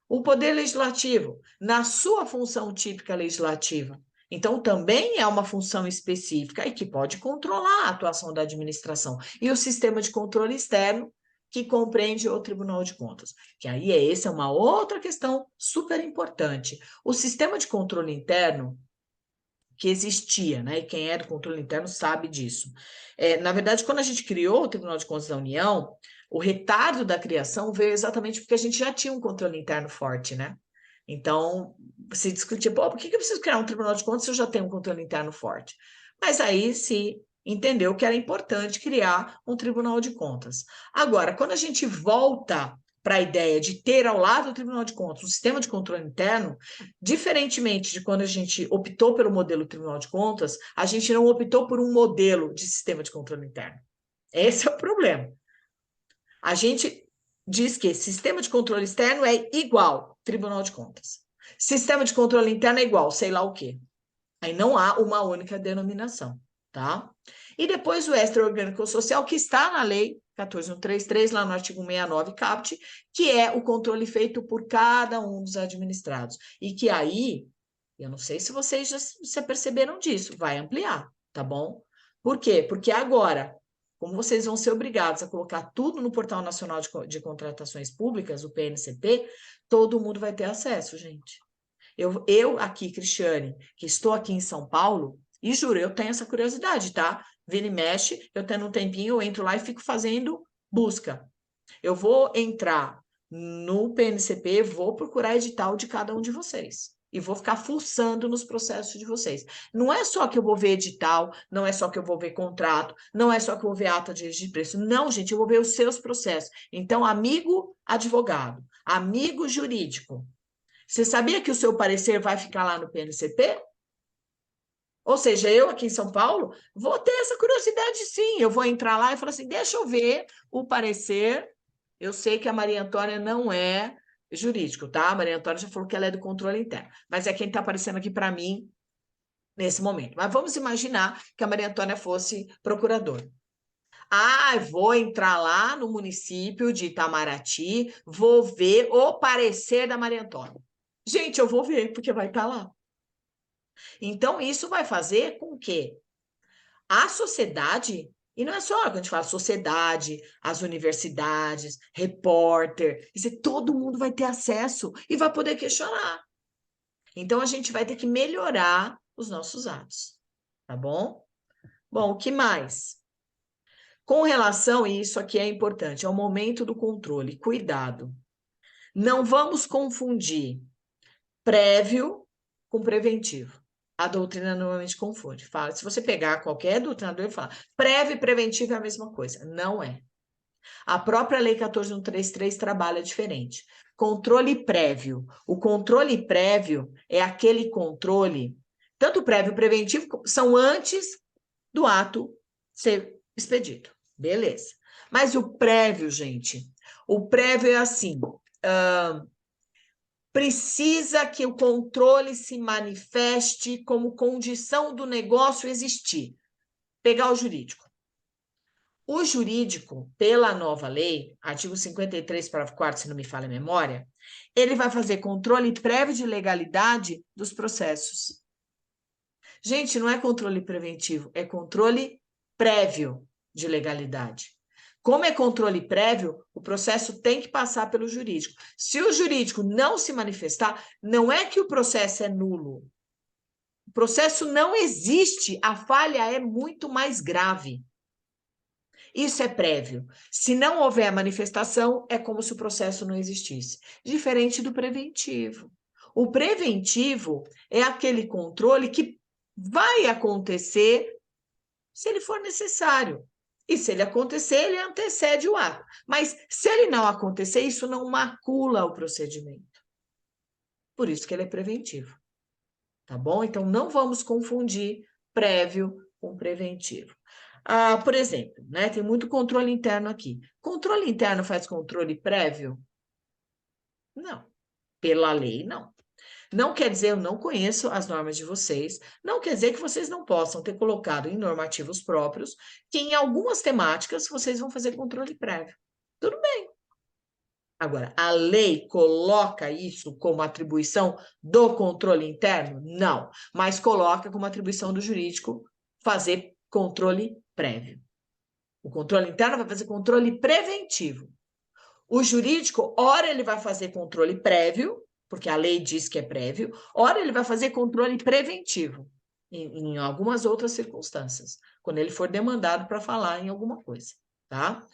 O Poder Legislativo, na sua função típica legislativa. Então, também é uma função específica e que pode controlar a atuação da administração. E o sistema de controle externo, que compreende o Tribunal de Contas. Que aí essa é uma outra questão super importante. O sistema de controle interno que existia, né? E quem é do controle interno sabe disso. Na verdade, quando a gente criou o Tribunal de Contas da União, o retardo da criação veio exatamente porque a gente já tinha um controle interno forte, né? Então, se discutia, por que eu preciso criar um Tribunal de Contas se eu já tenho um controle interno forte? Mas aí se entendeu que era importante criar um Tribunal de Contas. Agora, quando a gente volta para a ideia de ter ao lado do Tribunal de Contas um sistema de controle interno, diferentemente de quando a gente optou pelo modelo Tribunal de Contas, a gente não optou por um modelo de sistema de controle interno. Esse é o problema. A gente diz que sistema de controle externo é igual Tribunal de Contas. Sistema de controle interno é igual, sei lá o quê. Aí não há uma única denominação, tá? E depois o extra-orgânico social, que está na lei 14.133, lá no artigo 69 caput, que é o controle feito por cada um dos administrados. E que aí, eu não sei se vocês já se perceberam disso, vai ampliar, tá bom? Por quê? Porque agora, como vocês vão ser obrigados a colocar tudo no Portal Nacional de Contratações Públicas, o PNCP, todo mundo vai ter acesso, gente. Eu aqui, Cristiane, que estou aqui em São Paulo, e juro, eu tenho essa curiosidade, tá? Vira e mexe, eu tendo um tempinho, eu entro lá e fico fazendo busca. Eu vou entrar no PNCP, vou procurar edital de cada um de vocês. E vou ficar fuçando nos processos de vocês. Não é só que eu vou ver edital, não é só que eu vou ver contrato, não é só que eu vou ver ata de preço. Não, gente, eu vou ver os seus processos. Então, amigo advogado, amigo jurídico, você sabia que o seu parecer vai ficar lá no PNCP? Ou seja, eu aqui em São Paulo vou ter essa curiosidade, sim. Eu vou entrar lá e falar assim: deixa eu ver o parecer. Eu sei que a Maria Antônia não é jurídico, tá? A Maria Antônia já falou que ela é do controle interno, mas é quem está aparecendo aqui para mim nesse momento. Mas vamos imaginar que a Maria Antônia fosse procuradora. Vou entrar lá no município de Itamaraty, vou ver o parecer da Maria Antônia. Gente, eu vou ver, porque vai estar lá. Então, isso vai fazer com que a sociedade, e não é só quando a gente fala sociedade, as universidades, repórter, todo mundo vai ter acesso e vai poder questionar. Então, a gente vai ter que melhorar os nossos atos, tá bom? Bom, o que mais? Com relação, e isso aqui é importante, ao momento do controle, cuidado. Não vamos confundir prévio com preventivo. A doutrina normalmente confunde. Fala, se você pegar qualquer doutrinador e falar, prévio e preventivo é a mesma coisa. Não é. A própria Lei 14.133 trabalha diferente. Controle prévio. O controle prévio é aquele controle, tanto prévio e preventivo, são antes do ato ser expedido. Beleza. Mas o prévio, gente, o prévio é assim, precisa que o controle se manifeste como condição do negócio existir. Pegar o jurídico. O jurídico, pela nova lei, artigo 53, parágrafo 4º, se não me falha a memória, ele vai fazer controle prévio de legalidade dos processos. Gente, não é controle preventivo, é controle prévio de legalidade. Como é controle prévio, o processo tem que passar pelo jurídico. Se o jurídico não se manifestar, não é que o processo é nulo. O processo não existe, a falha é muito mais grave. Isso é prévio. Se não houver manifestação, é como se o processo não existisse. Diferente do preventivo. O preventivo é aquele controle que vai acontecer se ele for necessário. E se ele acontecer, ele antecede o ato. Mas se ele não acontecer, isso não macula o procedimento. Por isso que ele é preventivo. Tá bom? Então, não vamos confundir prévio com preventivo. Por exemplo, né, tem muito controle interno aqui. Controle interno faz controle prévio? Não. Pela lei, não. Não quer dizer, eu não conheço as normas de vocês, não quer dizer que vocês não possam ter colocado em normativos próprios que em algumas temáticas vocês vão fazer controle prévio. Tudo bem. Agora, a lei coloca isso como atribuição do controle interno? Não, mas coloca como atribuição do jurídico fazer controle prévio. O controle interno vai fazer controle preventivo. O jurídico, ora ele vai fazer controle prévio, porque a lei diz que é prévio, ora ele vai fazer controle preventivo, em algumas outras circunstâncias, quando ele for demandado para falar em alguma coisa, tá?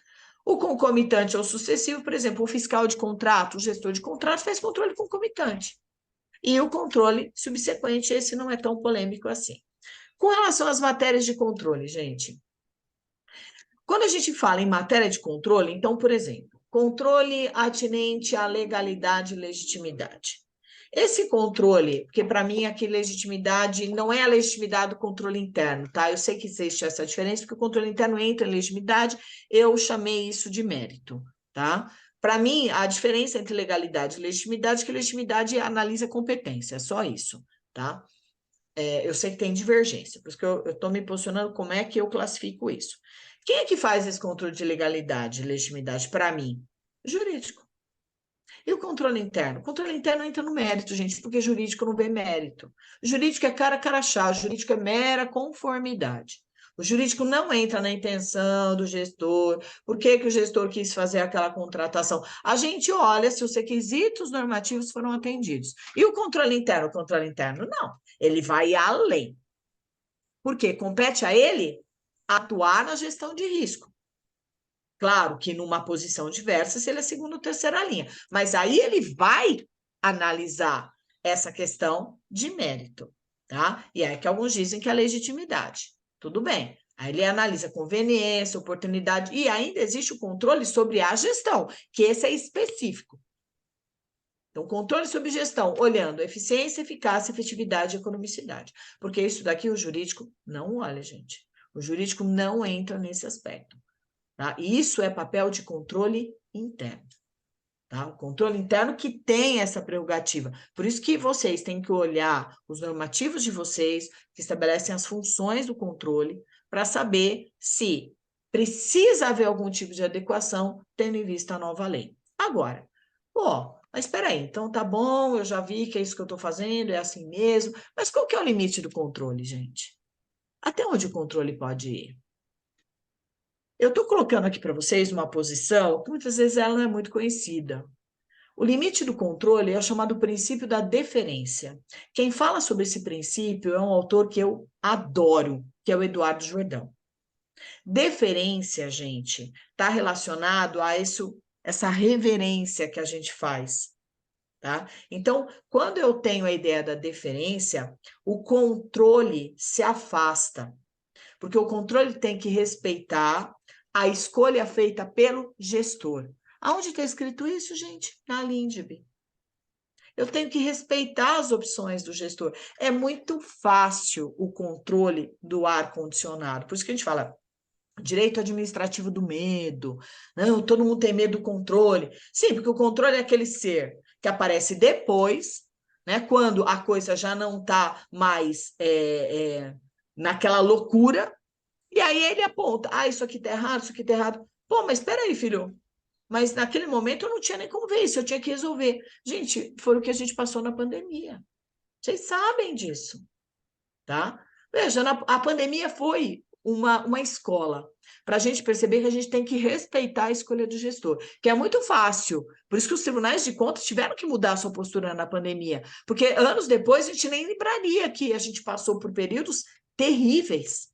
O concomitante ou sucessivo, por exemplo, o fiscal de contrato, o gestor de contrato faz controle concomitante. E o controle subsequente, esse não é tão polêmico assim. Com relação às matérias de controle, gente, quando a gente fala em matéria de controle, então, por exemplo, controle atinente à legalidade e legitimidade. Esse controle, porque para mim aqui legitimidade não é a legitimidade do controle interno, tá? Eu sei que existe essa diferença, porque o controle interno entra em legitimidade, eu chamei isso de mérito, tá? Para mim, a diferença entre legalidade e legitimidade é que legitimidade analisa competência, é só isso, tá? Eu sei que tem divergência, por isso que eu estou me posicionando como é que eu classifico isso. Quem é que faz esse controle de legalidade e legitimidade para mim? Jurídico. E o controle interno? O controle interno entra no mérito, gente, porque jurídico não vê mérito. O jurídico é cara a crachá, o jurídico é mera conformidade. O jurídico não entra na intenção do gestor, por que o gestor quis fazer aquela contratação. A gente olha se os requisitos normativos foram atendidos. E o controle interno? O controle interno, não. Ele vai além. Por quê? Compete a ele atuar na gestão de risco. Claro que numa posição diversa, se ele é segunda ou terceira linha. Mas aí ele vai analisar essa questão de mérito, tá? E é que alguns dizem que é a legitimidade. Tudo bem. Aí ele analisa conveniência, oportunidade, e ainda existe o controle sobre a gestão, que esse é específico. Então, controle sobre gestão, olhando eficiência, eficácia, efetividade e economicidade. Porque isso daqui o jurídico não olha, gente. O jurídico não entra nesse aspecto. Tá? E isso é papel de controle interno. Tá? O controle interno que tem essa prerrogativa. Por isso que vocês têm que olhar os normativos de vocês, que estabelecem as funções do controle, para saber se precisa haver algum tipo de adequação, tendo em vista a nova lei. Agora, mas espera aí, então tá bom, eu já vi que é isso que eu estou fazendo, é assim mesmo, mas qual que é o limite do controle, gente? Até onde o controle pode ir? Eu estou colocando aqui para vocês uma posição que muitas vezes ela não é muito conhecida. O limite do controle é o chamado princípio da deferência. Quem fala sobre esse princípio é um autor que eu adoro, que é o Eduardo Jordão. Deferência, gente, está relacionado a essa reverência que a gente faz, tá? Então, quando eu tenho a ideia da deferência, o controle se afasta, porque o controle tem que respeitar a escolha feita pelo gestor. Aonde está escrito isso, gente? Na LINDB. Eu tenho que respeitar as opções do gestor. É muito fácil o controle do ar-condicionado. Por isso que a gente fala direito administrativo do medo. Não, todo mundo tem medo do controle. Sim, porque o controle é aquele ser que aparece depois, né, quando a coisa já não está mais naquela loucura, e aí ele aponta, isso aqui está errado, isso aqui está errado. Pô, mas espera aí, filho. Mas naquele momento eu não tinha nem como ver isso, eu tinha que resolver. Gente, foi o que a gente passou na pandemia. Vocês sabem disso, tá? Veja, a pandemia foi uma escola para a gente perceber que a gente tem que respeitar a escolha do gestor, que é muito fácil. Por isso que os tribunais de contas tiveram que mudar a sua postura na pandemia, porque anos depois a gente nem lembraria que a gente passou por períodos terríveis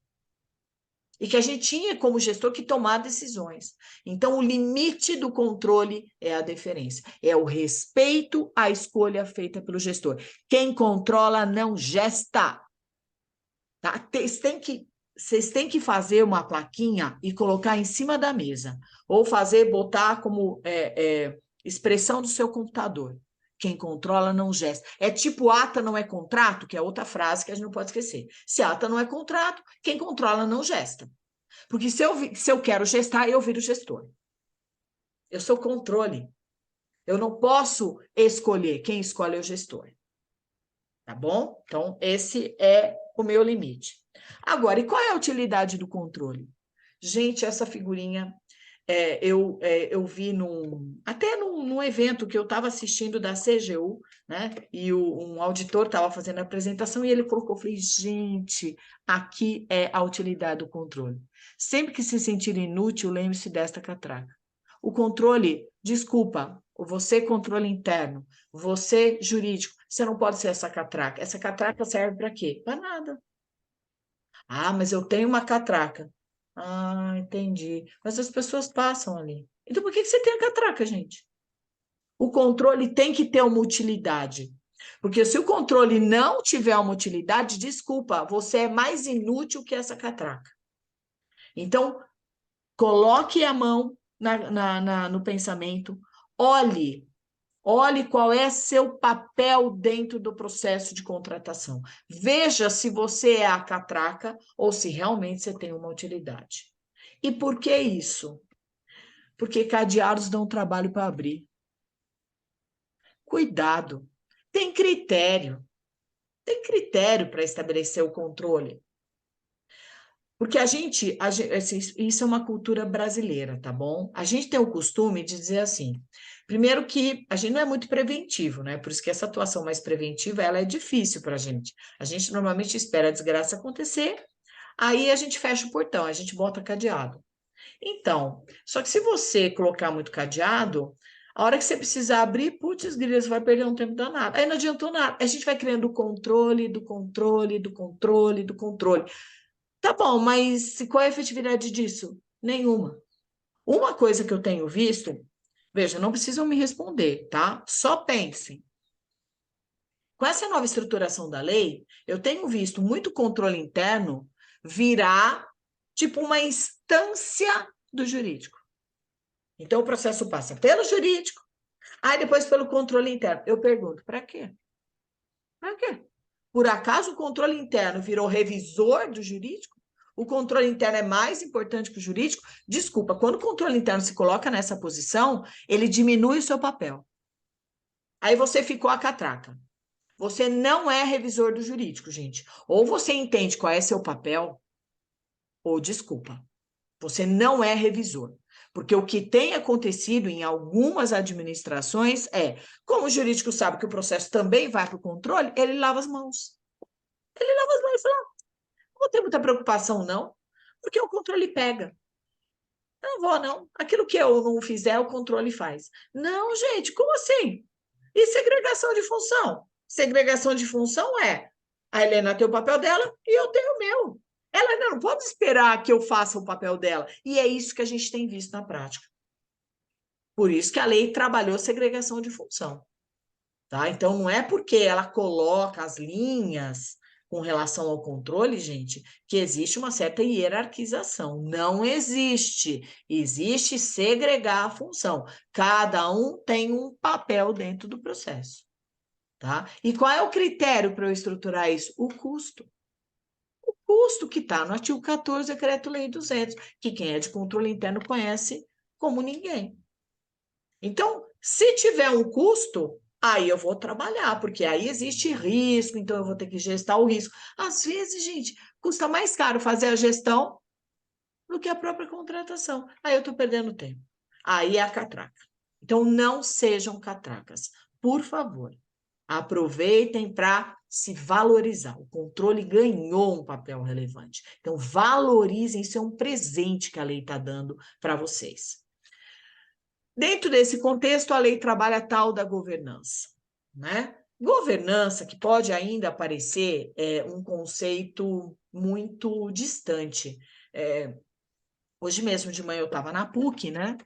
e que a gente tinha como gestor que tomar decisões. Então, o limite do controle é a deferência, é o respeito à escolha feita pelo gestor. Quem controla não gesta. Tá? Vocês têm que fazer uma plaquinha e colocar em cima da mesa, ou botar como expressão do seu computador. Quem controla não gesta. É tipo ata não é contrato, que é outra frase que a gente não pode esquecer. Se ata não é contrato, quem controla não gesta. Porque se eu quero gestar, eu viro gestor. Eu sou controle. Eu não posso escolher. Quem escolhe é o gestor. Tá bom? Então, esse é o meu limite. Agora, e qual é a utilidade do controle? Gente, essa figurinha eu vi até num evento que eu estava assistindo da CGU, né? E um auditor estava fazendo a apresentação e ele colocou, eu falei, gente, aqui é a utilidade do controle. Sempre que se sentir inútil, lembre-se desta catraca. O controle, desculpa, você controle interno, você jurídico, você não pode ser essa catraca. Essa catraca serve para quê? Para nada. Mas eu tenho uma catraca. Entendi. Mas as pessoas passam ali. Então, por que você tem a catraca, gente? O controle tem que ter uma utilidade. Porque se o controle não tiver uma utilidade, desculpa, você é mais inútil que essa catraca. Então, coloque a mão no pensamento, olhe qual é seu papel dentro do processo de contratação. Veja se você é a catraca ou se realmente você tem uma utilidade. E por que isso? Porque cadeados dão trabalho para abrir. Cuidado. Tem critério. Tem critério para estabelecer o controle. Porque isso é uma cultura brasileira, tá bom? A gente tem o costume de dizer assim, primeiro que a gente não é muito preventivo, né? Por isso que essa atuação mais preventiva, ela é difícil para a gente. A gente normalmente espera a desgraça acontecer, aí a gente fecha o portão, a gente bota cadeado. Então, só que se você colocar muito cadeado, a hora que você precisar abrir, putz, grila, você vai perder um tempo danado. Aí não adiantou nada. A gente vai criando o controle, do controle, do controle, do controle. Tá bom, mas qual é a efetividade disso? Nenhuma. Uma coisa que eu tenho visto, veja, não precisam me responder, tá? Só pensem. Com essa nova estruturação da lei, eu tenho visto muito controle interno virar tipo uma instância do jurídico. Então, o processo passa pelo jurídico, aí depois pelo controle interno. Eu pergunto, para quê? Para quê? Por acaso o controle interno virou revisor do jurídico? O controle interno é mais importante que o jurídico? Desculpa, quando o controle interno se coloca nessa posição, ele diminui o seu papel. Aí você ficou a catraca. Você não é revisor do jurídico, gente. Ou você entende qual é seu papel, ou desculpa, você não é revisor. Porque o que tem acontecido em algumas administrações é, como o jurídico sabe que o processo também vai para o controle, ele lava as mãos. Ele lava as mãos e fala, não vou ter muita preocupação, não, porque o controle pega. Eu não vou, não. Aquilo que eu não fizer, o controle faz. Não, gente, como assim? E segregação de função? Segregação de função é a Helena tem o papel dela e eu tenho o meu. Ela não pode esperar que eu faça o papel dela. E é isso que a gente tem visto na prática. Por isso que a lei trabalhou segregação de função. Tá? Então, não é porque ela coloca as linhas com relação ao controle, gente, que existe uma certa hierarquização. Não existe. Existe segregar a função. Cada um tem um papel dentro do processo. Tá? E qual é o critério para eu estruturar isso? O custo. O custo que está no artigo 14, Decreto-Lei 200, que quem é de controle interno conhece como ninguém. Então, se tiver um custo, aí eu vou trabalhar, porque aí existe risco, então eu vou ter que gestar o risco. Às vezes, gente, custa mais caro fazer a gestão do que a própria contratação. Aí eu estou perdendo tempo. Aí é a catraca. Então, não sejam catracas. Por favor, aproveitem para se valorizar. O controle ganhou um papel relevante. Então, valorizem, isso é um presente que a lei está dando para vocês. Dentro desse contexto, a lei trabalha a tal da governança, né? Governança, que pode ainda parecer um conceito muito distante. Hoje mesmo de manhã eu estava na PUC, né?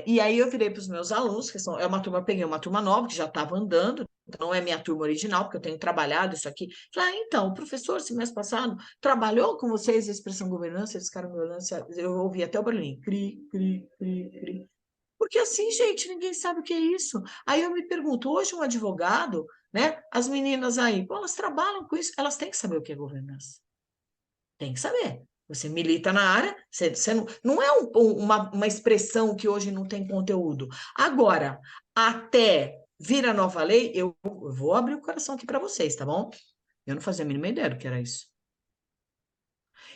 E aí eu virei para os meus alunos, que são, peguei uma turma nova que já estava andando, então não é minha turma original, porque eu tenho trabalhado isso aqui. Falei, então, o professor, esse mês passado, trabalhou com vocês a expressão governança, eles ficaram me olhando, eu ouvi até o barulhinho, cri, cri, cri, cri. Porque assim, gente, ninguém sabe o que é isso. Aí eu me pergunto, hoje um advogado, né? As meninas aí, pô, elas trabalham com isso, elas têm que saber o que é governança. Tem que saber. Você milita na área, você não é uma expressão que hoje não tem conteúdo. Agora, até vir a nova lei, eu vou abrir o coração aqui para vocês, tá bom? Eu não fazia a mínima ideia do que era isso.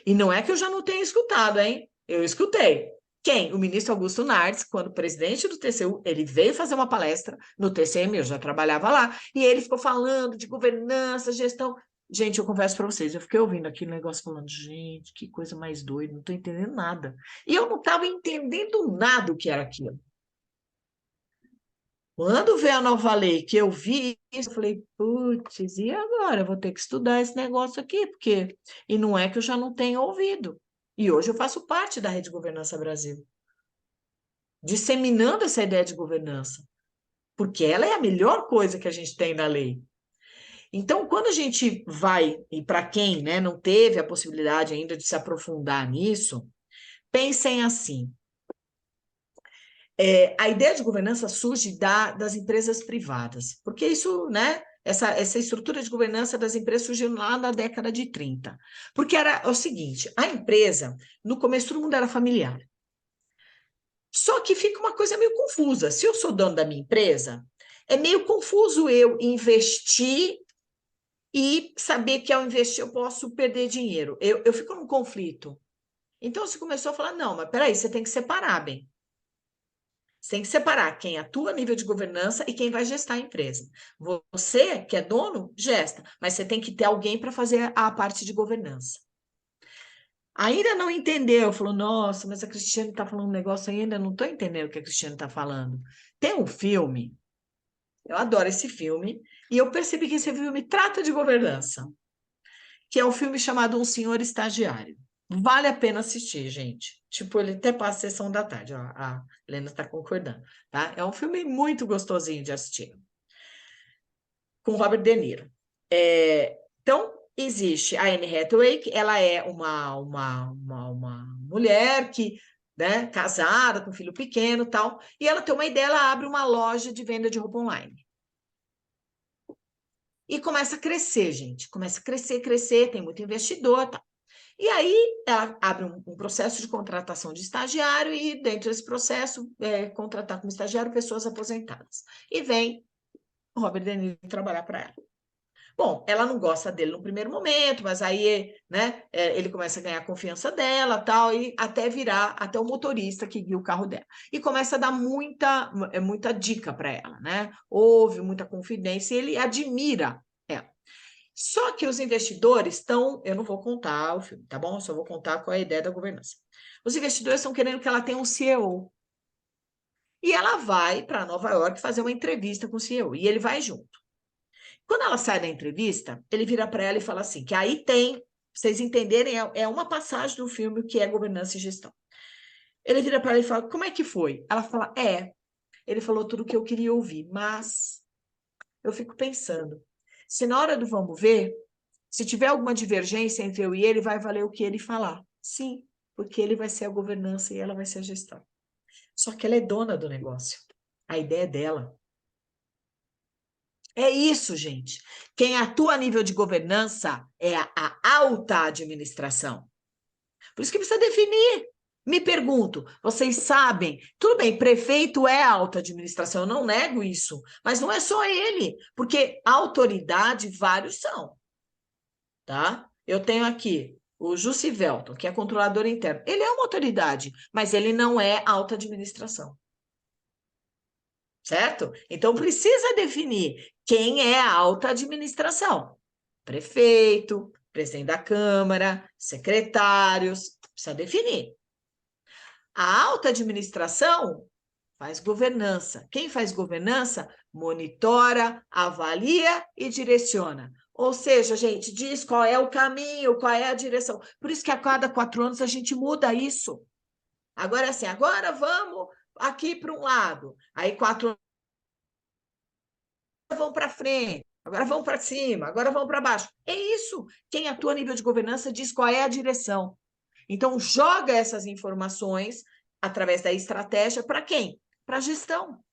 E não é que eu já não tenha escutado, hein? Eu escutei. Quem? O ministro Augusto Nardes, quando presidente do TCU, ele veio fazer uma palestra no TCM, eu já trabalhava lá, e ele ficou falando de governança, gestão. Gente, eu confesso para vocês, eu fiquei ouvindo aquele negócio falando, gente, que coisa mais doida, não estou entendendo nada. E eu não estava entendendo nada o que era aquilo. Quando veio a nova lei, que eu vi isso, eu falei, putz, e agora? Eu vou ter que estudar esse negócio aqui, porque... E não é que eu já não tenha ouvido. E hoje eu faço parte da Rede Governança Brasil, disseminando essa ideia de governança, porque ela é a melhor coisa que a gente tem na lei. Então, quando a gente vai, e para quem, né, não teve a possibilidade ainda de se aprofundar nisso, pensem assim, a ideia de governança surge das empresas privadas, porque isso, né, essa estrutura de governança das empresas surgiu lá na década de 30. Porque era o seguinte, a empresa, no começo, todo mundo era familiar. Só que fica uma coisa meio confusa. Se eu sou dono da minha empresa, é meio confuso eu investir e saber que ao investir eu posso perder dinheiro. Eu fico num conflito. Então, você começou a falar, não, mas peraí, você tem que separar, bem. Você tem que separar quem atua a nível de governança e quem vai gestar a empresa. Você, que é dono, gesta, mas você tem que ter alguém para fazer a parte de governança. Ainda não entendeu, falou, nossa, mas a Cristiane está falando um negócio ainda, não estou entendendo o que a Cristiane está falando. Tem um filme, eu adoro esse filme, e eu percebi que esse filme trata de governança, que é um filme chamado Um Senhor Estagiário. Vale a pena assistir, gente. Tipo, ele até passa a sessão da tarde, ó, a Helena está concordando, tá? É um filme muito gostosinho de assistir, com Robert De Niro. Então, existe a Anne Hathaway, que ela é uma mulher que, né, casada, com filho pequeno e tal, e ela tem uma ideia, ela abre uma loja de venda de roupa online. E começa a crescer, gente, começa a crescer, tem muito investidor, tal. E aí ela abre um processo de contratação de estagiário e dentro desse processo contratar como estagiário pessoas aposentadas. E vem o Robert De Niro trabalhar para ela. Bom, ela não gosta dele no primeiro momento, mas aí, né, ele começa a ganhar a confiança dela, tal, e até virar até o motorista que guia o carro dela. E começa a dar muita dica para ela, né? Ouve muita confidência e ele admira ela. Só que os investidores estão, eu não vou contar o filme, tá bom? Eu só vou contar qual é a ideia da governança. Os investidores estão querendo que ela tenha um CEO. E ela vai para Nova York fazer uma entrevista com o CEO, e ele vai junto. Quando ela sai da entrevista, ele vira para ela e fala assim, que aí tem vocês entenderem, é uma passagem do filme que é governança e gestão. Ele vira para ela e fala, como é que foi? Ela fala, ele falou tudo o que eu queria ouvir, mas eu fico pensando, se na hora do vamos ver, se tiver alguma divergência entre eu e ele, vai valer o que ele falar. Sim, porque ele vai ser a governança e ela vai ser a gestão. Só que ela é dona do negócio. A ideia é dela. É isso, gente. Quem atua a nível de governança é a alta administração. Por isso que precisa definir. Me pergunto, vocês sabem, tudo bem, prefeito é alta administração, eu não nego isso, mas não é só ele, porque autoridade vários são, tá? Eu tenho aqui o Jussivelton, que é controlador interno. Ele é uma autoridade, mas ele não é alta administração. Certo? Então precisa definir quem é a alta administração. Prefeito, presidente da Câmara, secretários, precisa definir. A alta administração faz governança. Quem faz governança monitora, avalia e direciona. Ou seja, gente, diz qual é o caminho, qual é a direção. Por isso que a cada 4 anos a gente muda isso. Agora, assim, agora vamos aqui para um lado. Aí 4 anos vão para frente, agora vão para cima, agora vão para baixo. É isso. Quem atua a nível de governança diz qual é a direção. Então, joga essas informações através da estratégia para quem? Para a gestão.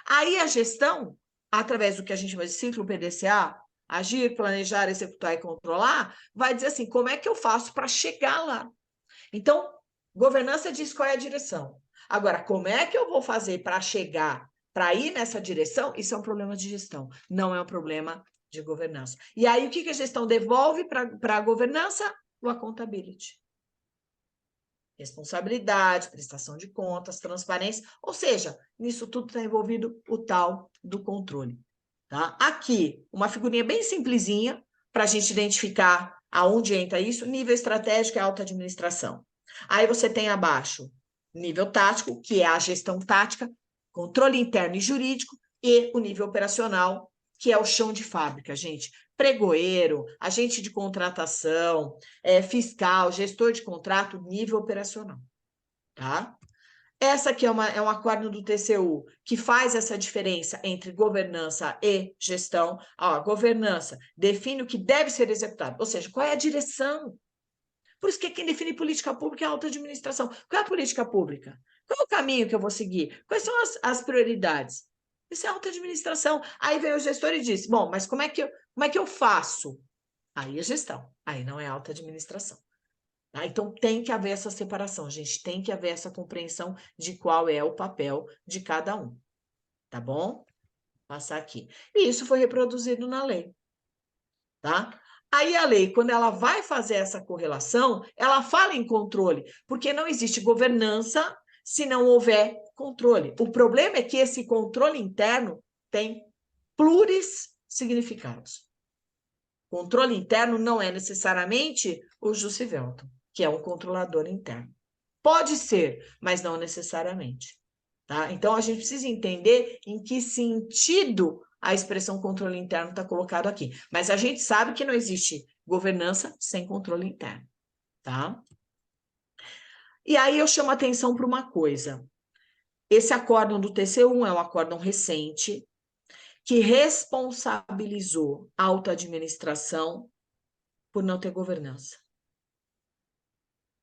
Aí a gestão, através do que a gente chama de ciclo PDCA, agir, planejar, executar e controlar, vai dizer assim, como é que eu faço para chegar lá? Então, governança diz qual é a direção. Agora, como é que eu vou fazer para chegar, para ir nessa direção? Isso é um problema de gestão, não é um problema de governança. E aí, o que a gestão devolve para a governança? O accountability. Responsabilidade, prestação de contas, transparência, ou seja, nisso tudo está envolvido o tal do controle. Tá? Aqui, uma figurinha bem simplesinha para a gente identificar aonde entra isso, nível estratégico e alta administração. Aí você tem abaixo nível tático, que é a gestão tática, controle interno e jurídico, e o nível operacional, que é o chão de fábrica, gente. Pregoeiro, agente de contratação, fiscal, gestor de contrato, nível operacional, tá? Essa aqui é um acórdão do TCU que faz essa diferença entre governança e gestão. Ó, governança define o que deve ser executado, ou seja, qual é a direção. Por isso que quem define política pública é a alta administração. Qual é a política pública? Qual é o caminho que eu vou seguir? Quais são as prioridades? Isso é alta administração. Aí vem o gestor e diz, bom, mas como é que eu faço? Aí é gestão, aí não é alta administração. Tá? Então tem que haver essa separação, gente, tem que haver essa compreensão de qual é o papel de cada um. Tá bom? Vou passar aqui. E isso foi reproduzido na lei. Tá? Aí a lei, quando ela vai fazer essa correlação, ela fala em controle, porque não existe governança se não houver controle. O problema é que esse controle interno tem pluris significados. Controle interno não é necessariamente o Jussivelton, que é um controlador interno. Pode ser, mas não necessariamente. Tá? Então, a gente precisa entender em que sentido a expressão controle interno está colocado aqui. Mas a gente sabe que não existe governança sem controle interno. Tá? E aí eu chamo a atenção para uma coisa. Esse acórdão do TCU é um acórdão recente que responsabilizou a auto-administração por não ter governança.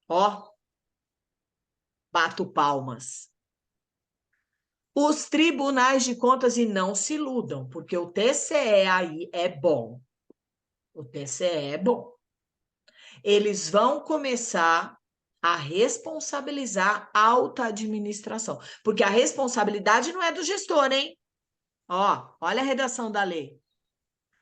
Ó, bato palmas. Os tribunais de contas, e não se iludam, porque o TCE aí é bom. O TCE é bom. Eles vão começar a responsabilizar a alta administração, porque a responsabilidade não é do gestor, hein? Ó, olha a redação da lei.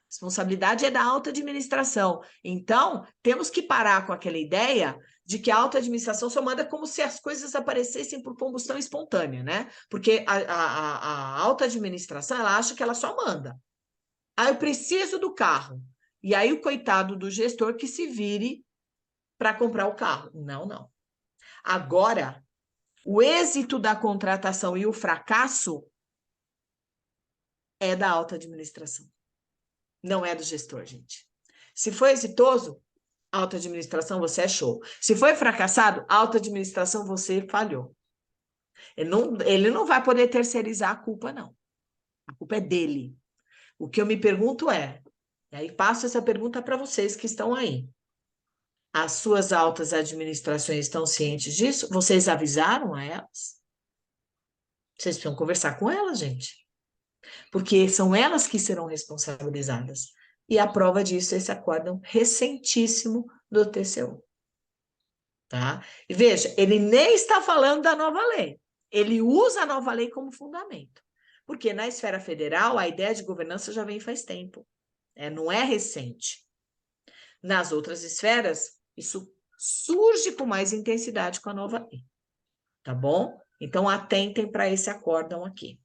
Responsabilidade é da alta administração. Então, temos que parar com aquela ideia de que a alta administração só manda como se as coisas aparecessem por combustão espontânea, né? Porque a alta administração, ela acha que ela só manda. Ah, eu preciso do carro. E aí o coitado do gestor que se vire para comprar o carro. Não, não. Agora, o êxito da contratação e o fracasso é da alta administração. Não é do gestor, gente. Se foi exitoso, alta administração, você é show. Se foi fracassado, alta administração, você falhou. Ele não vai poder terceirizar a culpa, não. A culpa é dele. O que eu me pergunto e aí passo essa pergunta para vocês que estão aí. As suas altas administrações estão cientes disso? Vocês avisaram a elas? Vocês precisam conversar com elas, gente. Porque são elas que serão responsabilizadas. E a prova disso é esse acórdão recentíssimo do TCU. Tá? E veja, ele nem está falando da nova lei. Ele usa a nova lei como fundamento. Porque na esfera federal, a ideia de governança já vem faz tempo. Não é recente. Nas outras esferas, isso surge com mais intensidade com a nova lei. Tá bom? Então, atentem para esse acórdão aqui.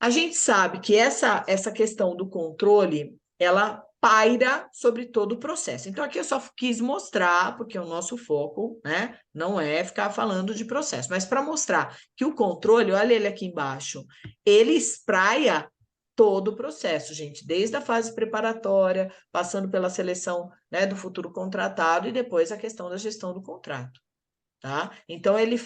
A gente sabe que essa questão do controle, ela paira sobre todo o processo. Então, aqui eu só quis mostrar, porque o nosso foco, né, não é ficar falando de processo, mas para mostrar que o controle, olha ele aqui embaixo, ele espraia todo o processo, gente, desde a fase preparatória, passando pela seleção, né, do futuro contratado e depois a questão da gestão do contrato, tá? Então, ele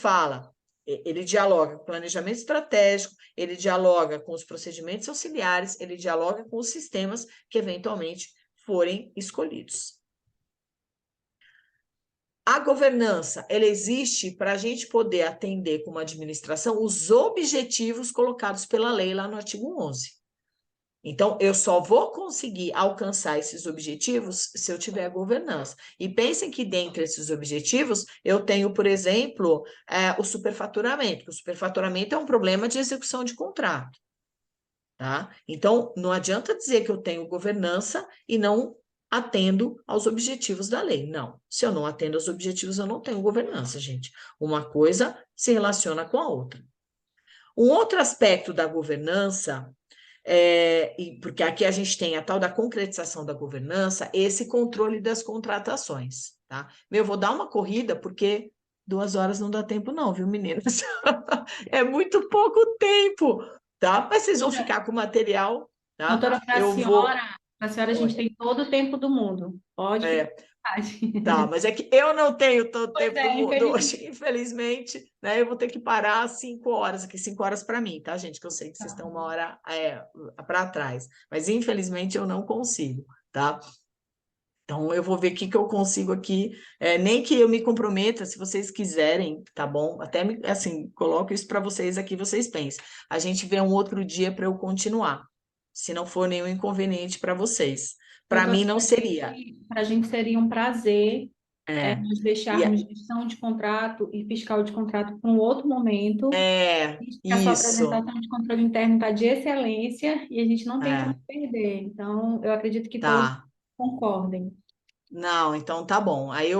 dialoga com o planejamento estratégico, ele dialoga com os procedimentos auxiliares, ele dialoga com os sistemas que eventualmente forem escolhidos. A governança, ela existe para a gente poder atender como administração os objetivos colocados pela lei lá no artigo 11. Então, eu só vou conseguir alcançar esses objetivos se eu tiver governança. E pensem que, dentre esses objetivos, eu tenho, por exemplo, o superfaturamento. O superfaturamento é um problema de execução de contrato. Tá? Então, não adianta dizer que eu tenho governança e não atendo aos objetivos da lei. Não. Se eu não atendo aos objetivos, eu não tenho governança, gente. Uma coisa se relaciona com a outra. Um outro aspecto da governança porque aqui a gente tem a tal da concretização da governança, esse controle das contratações, tá? Eu vou dar uma corrida, porque 2 horas não dá tempo não, viu, meninas? É muito pouco tempo, tá? Mas vocês vão ficar com o material, tá? Doutora, para a senhora a gente Oi. tem todo o tempo do mundo. Pode ficar à vontade. Tá, mas é que eu não tenho todo o Pois tempo é, do mundo infelizmente. hoje, infelizmente, né? Eu vou ter que parar às 5 horas, aqui 5 horas para mim, tá, gente? Que eu sei que vocês estão uma hora para trás, mas infelizmente eu não consigo, tá? Então eu vou ver o que eu consigo aqui, nem que eu me comprometa, se vocês quiserem, tá bom? Até assim, coloco isso para vocês aqui, vocês pensem. A gente vê um outro dia para eu continuar, se não for nenhum inconveniente para vocês. Para Doutora, mim não seria. para a gente seria um prazer É, nós e deixarmos gestão de contrato e fiscal de contrato para um outro momento. Visto que a sua isso. apresentação de controle interno está de excelência e a gente não tem como É, perder. Então, eu acredito que todos tá. concordem. Não, então tá bom. Aí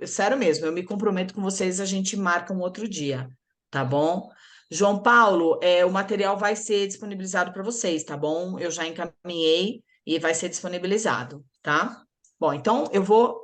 sério mesmo, eu me comprometo com vocês, a gente marca um outro dia, tá bom? João Paulo, o material vai ser disponibilizado para vocês, tá bom? Eu já encaminhei e vai ser disponibilizado, tá? Bom, então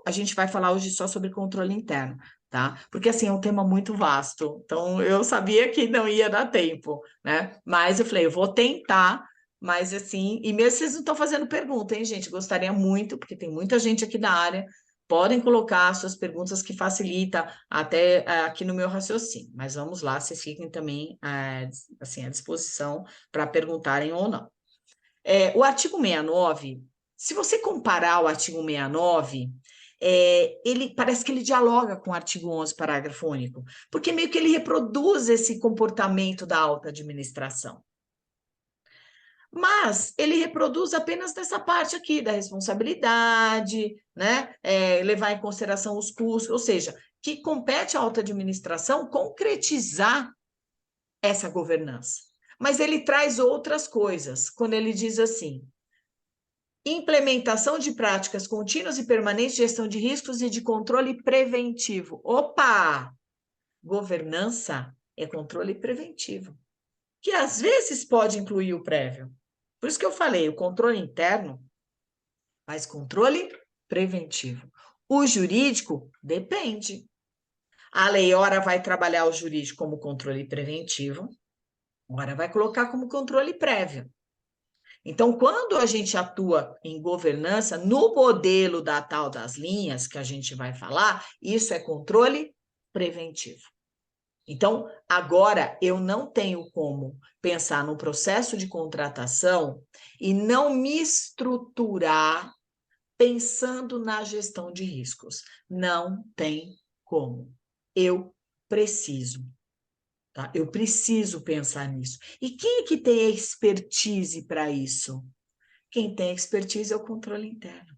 a gente vai falar hoje só sobre controle interno, tá? Porque assim é um tema muito vasto. Então eu sabia que não ia dar tempo, né? Mas eu falei, eu vou tentar. Mas assim, e mesmo vocês não estão fazendo pergunta, hein, gente? Gostaria muito, porque tem muita gente aqui da área, podem colocar suas perguntas que facilita até aqui no meu raciocínio. Mas vamos lá, vocês fiquem também assim, à disposição para perguntarem ou não. O artigo 69, se você comparar o artigo 69, ele parece que ele dialoga com o artigo 11, parágrafo único, porque meio que ele reproduz esse comportamento da alta administração. Mas ele reproduz apenas nessa parte aqui da responsabilidade, né? Levar em consideração os custos, ou seja, que compete à alta administração concretizar essa governança. Mas ele traz outras coisas, quando ele diz assim: implementação de práticas contínuas e permanentes de gestão de riscos e de controle preventivo. Opa! Governança é controle preventivo, que às vezes pode incluir o prévio. Por isso que eu falei, o controle interno, mas controle preventivo. O jurídico depende. A lei, ora, vai trabalhar o jurídico como controle preventivo, ora, vai colocar como controle prévio. Então, quando a gente atua em governança, no modelo da tal das linhas, que a gente vai falar, isso é controle preventivo. Então, agora eu não tenho como pensar no processo de contratação e não me estruturar pensando na gestão de riscos. Não tem como. Eu preciso. Tá? Eu preciso pensar nisso. E quem é que tem expertise para isso? Quem tem expertise é o controle interno.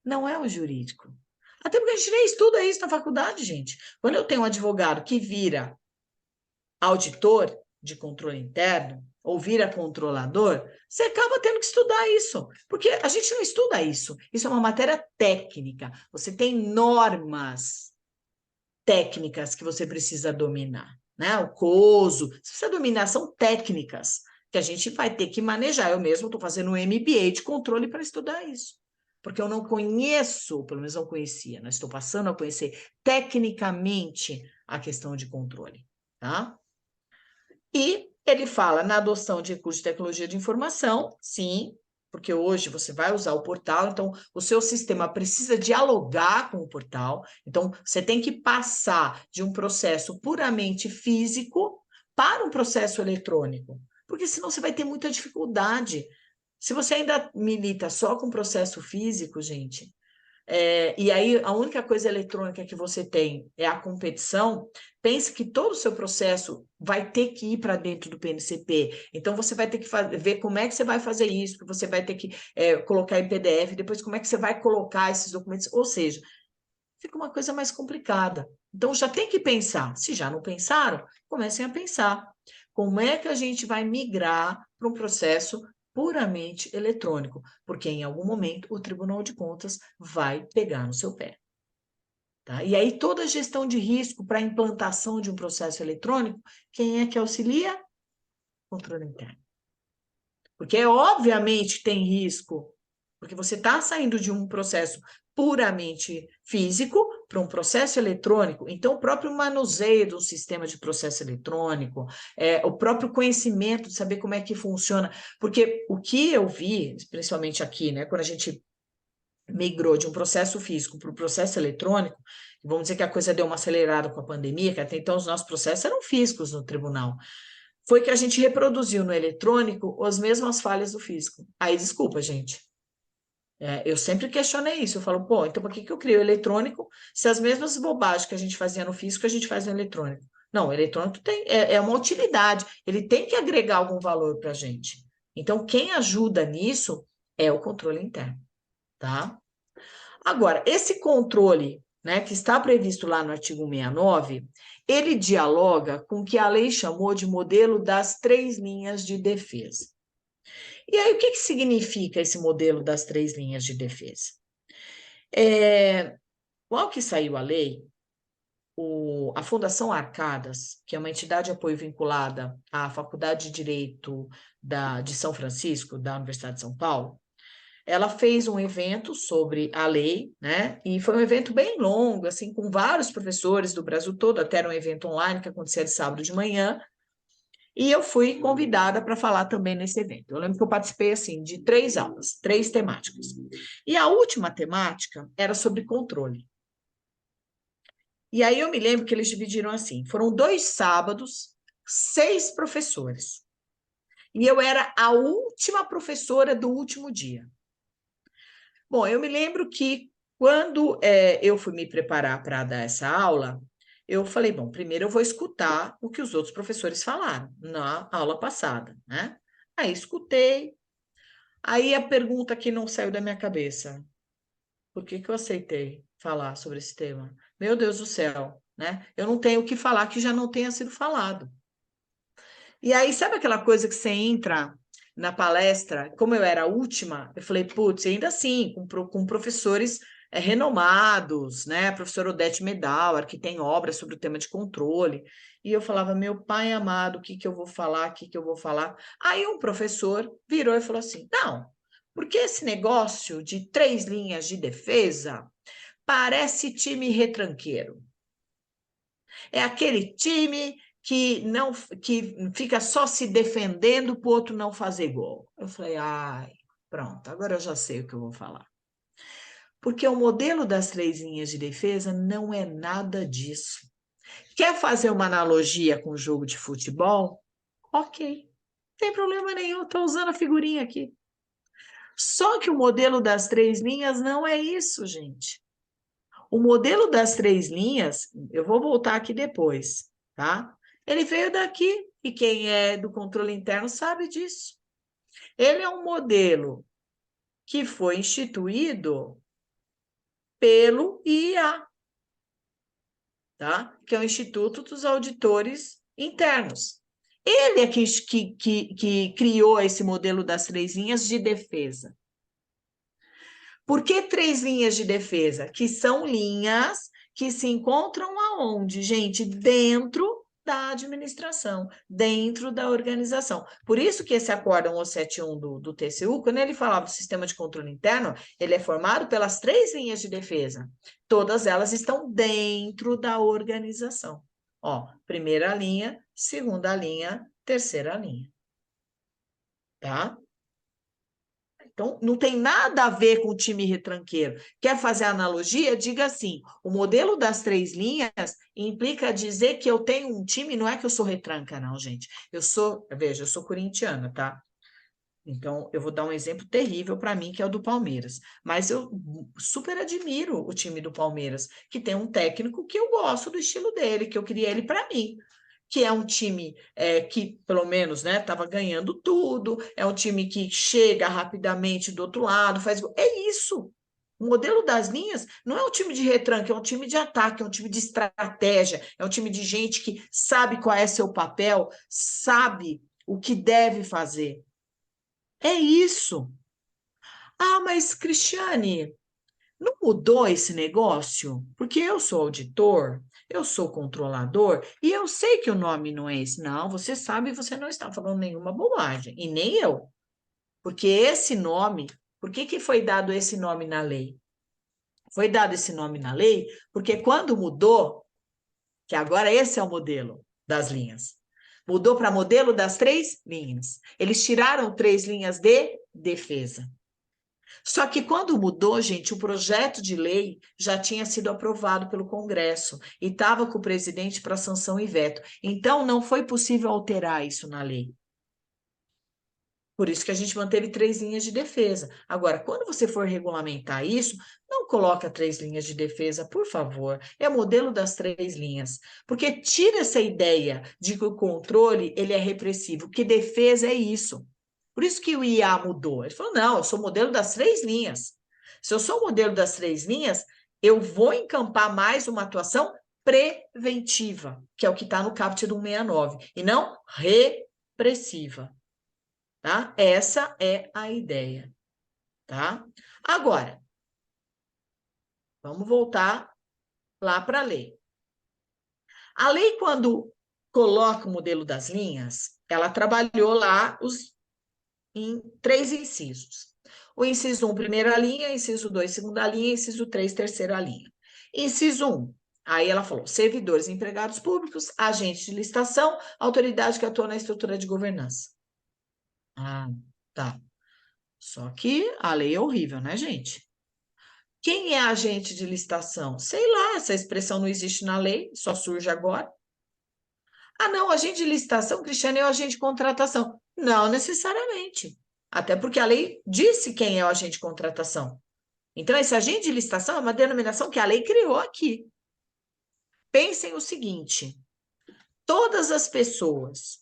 Não é o jurídico. Até porque a gente nem estuda isso na faculdade, gente. Quando eu tenho um advogado que vira auditor de controle interno, ou vira controlador, você acaba tendo que estudar isso, porque a gente não estuda isso. Isso é uma matéria técnica. Você tem normas técnicas que você precisa dominar, né? O COSO, você precisa dominar, são técnicas que a gente vai ter que manejar. Eu mesmo estou fazendo um MBA de controle para estudar isso, porque eu não conheço, pelo menos não conhecia, não estou passando a conhecer tecnicamente a questão de controle, tá? E ele fala na adoção de recursos de tecnologia de informação, sim, porque hoje você vai usar o portal, então o seu sistema precisa dialogar com o portal, então você tem que passar de um processo puramente físico para um processo eletrônico, porque senão você vai ter muita dificuldade. Se você ainda milita só com processo físico, gente, e aí a única coisa eletrônica que você tem é a competição, pense que todo o seu processo vai ter que ir para dentro do PNCP. Então, você vai ter que ver como é que você vai fazer isso, que você vai ter que colocar em PDF, depois como é que você vai colocar esses documentos, ou seja, fica uma coisa mais complicada. Então, já tem que pensar. Se já não pensaram, comecem a pensar. Como é que a gente vai migrar para um processo puramente eletrônico? Porque em algum momento o Tribunal de Contas vai pegar no seu pé. Tá? E aí toda a gestão de risco para a implantação de um processo eletrônico, quem é que auxilia? Controle interno. Porque obviamente tem risco, porque você está saindo de um processo puramente físico para um processo eletrônico. Então, o próprio manuseio do sistema de processo eletrônico, o próprio conhecimento de saber como é que funciona. Porque o que eu vi, principalmente aqui, né, quando a gente migrou de um processo físico para o processo eletrônico, vamos dizer que a coisa deu uma acelerada com a pandemia, que até então os nossos processos eram físicos no tribunal, foi que a gente reproduziu no eletrônico as mesmas falhas do físico. Aí, desculpa, gente. Eu sempre questionei isso. Eu falo, pô, então por que eu criei o eletrônico se as mesmas bobagens que a gente fazia no físico, a gente faz no eletrônico? Não, o eletrônico é uma utilidade, ele tem que agregar algum valor para a gente. Então, quem ajuda nisso é o controle interno, tá? Agora, esse controle, né, que está previsto lá no artigo 69, ele dialoga com o que a lei chamou de modelo das 3 linhas de defesa. E aí, o que significa esse modelo das 3 linhas de defesa? Logo que saiu a lei, a Fundação Arcadas, que é uma entidade de apoio vinculada à Faculdade de Direito de São Francisco, da Universidade de São Paulo, ela fez um evento sobre a lei, né? E foi um evento bem longo, assim, com vários professores do Brasil todo, até era um evento online que acontecia de sábado de manhã, e eu fui convidada para falar também nesse evento. Eu lembro que eu participei, assim, de 3 aulas, 3 temáticas. E a última temática era sobre controle. E aí eu me lembro que eles dividiram assim, foram 2 sábados, 6 professores. E eu era a última professora do último dia. Bom, eu me lembro que quando eu fui me preparar para dar essa aula, eu falei, bom, primeiro eu vou escutar o que os outros professores falaram na aula passada, né? Aí escutei, aí a pergunta que não saiu da minha cabeça, por que eu aceitei falar sobre esse tema? Meu Deus do céu, né? Eu não tenho o que falar que já não tenha sido falado. E aí, sabe aquela coisa que você entra na palestra, como eu era a última, eu falei, putz, ainda assim, com professores renomados, né? A professora Odete Medauer, que tem obras sobre o tema de controle. E eu falava, meu pai amado, o que eu vou falar, o que eu vou falar? Aí um professor virou e falou assim, não, porque esse negócio de 3 linhas de defesa parece time retranqueiro. É aquele time que fica só se defendendo para o outro não fazer gol. Eu falei, ai, pronto, agora eu já sei o que eu vou falar. Porque o modelo das 3 linhas de defesa não é nada disso. Quer fazer uma analogia com o jogo de futebol? Ok, não tem problema nenhum, estou usando a figurinha aqui. Só que o modelo das 3 linhas não é isso, gente. O modelo das 3 linhas, eu vou voltar aqui depois, tá? Ele veio daqui, e quem é do controle interno sabe disso. Ele é um modelo que foi instituído pelo IIA, tá? Que é o Instituto dos Auditores Internos. Ele é que criou esse modelo das 3 linhas de defesa. Por que 3 linhas de defesa? Que são linhas que se encontram aonde, gente? Dentro da administração, dentro da organização. Por isso que esse acórdão 171 do TCU, quando ele falava do sistema de controle interno, ele é formado pelas 3 linhas de defesa. Todas elas estão dentro da organização. Ó, primeira linha, segunda linha, terceira linha. Tá? Então, não tem nada a ver com o time retranqueiro. Quer fazer analogia? Diga assim, o modelo das 3 linhas implica dizer que eu tenho um time, não é que eu sou retranca, não, gente. Veja, eu sou corintiana, tá? Então, eu vou dar um exemplo terrível para mim, que é o do Palmeiras. Mas eu super admiro o time do Palmeiras, que tem um técnico que eu gosto do estilo dele, que eu queria ele para mim. Que é um time que, pelo menos, né, estava ganhando tudo, é um time que chega rapidamente do outro lado, faz gol. É isso. O modelo das linhas não é um time de retranque, é um time de ataque, é um time de estratégia, é um time de gente que sabe qual é seu papel, sabe o que deve fazer. É isso. Ah, mas, Cristiane, não mudou esse negócio? Porque eu sou auditor, eu sou controlador, e eu sei que o nome não é esse. Não, você sabe, você não está falando nenhuma bobagem, e nem eu. Porque esse nome, por que foi dado esse nome na lei? Foi dado esse nome na lei porque quando mudou, que agora esse é o modelo das linhas, mudou para modelo das 3 linhas. Eles tiraram 3 linhas de defesa. Só que quando mudou, gente, o projeto de lei já tinha sido aprovado pelo Congresso e estava com o presidente para sanção e veto. Então, não foi possível alterar isso na lei. Por isso que a gente manteve 3 linhas de defesa. Agora, quando você for regulamentar isso, não coloca 3 linhas de defesa, por favor. É o modelo das 3 linhas. Porque tira essa ideia de que o controle ele é repressivo, que defesa é isso. Por isso que o IA mudou. Ele falou, não, eu sou o modelo das 3 linhas. Se eu sou o modelo das 3 linhas, eu vou encampar mais uma atuação preventiva, que é o que está no caput do 169, e não repressiva. Tá? Essa é a ideia, tá? Agora, vamos voltar lá para a lei. A lei, quando coloca o modelo das linhas, ela trabalhou lá em 3 incisos. O inciso 1, primeira linha, inciso 2, segunda linha, inciso 3, terceira linha. Inciso 1, aí ela falou, servidores e empregados públicos, agentes de licitação, autoridade que atua na estrutura de governança. Ah, tá. Só que a lei é horrível, né, gente? Quem é agente de licitação? Sei lá, essa expressão não existe na lei, só surge agora. Ah, não, agente de licitação, Cristiane, é o agente de contratação. Não necessariamente. Até porque a lei disse quem é o agente de contratação. Então, esse agente de licitação é uma denominação que a lei criou aqui. Pensem o seguinte: todas as pessoas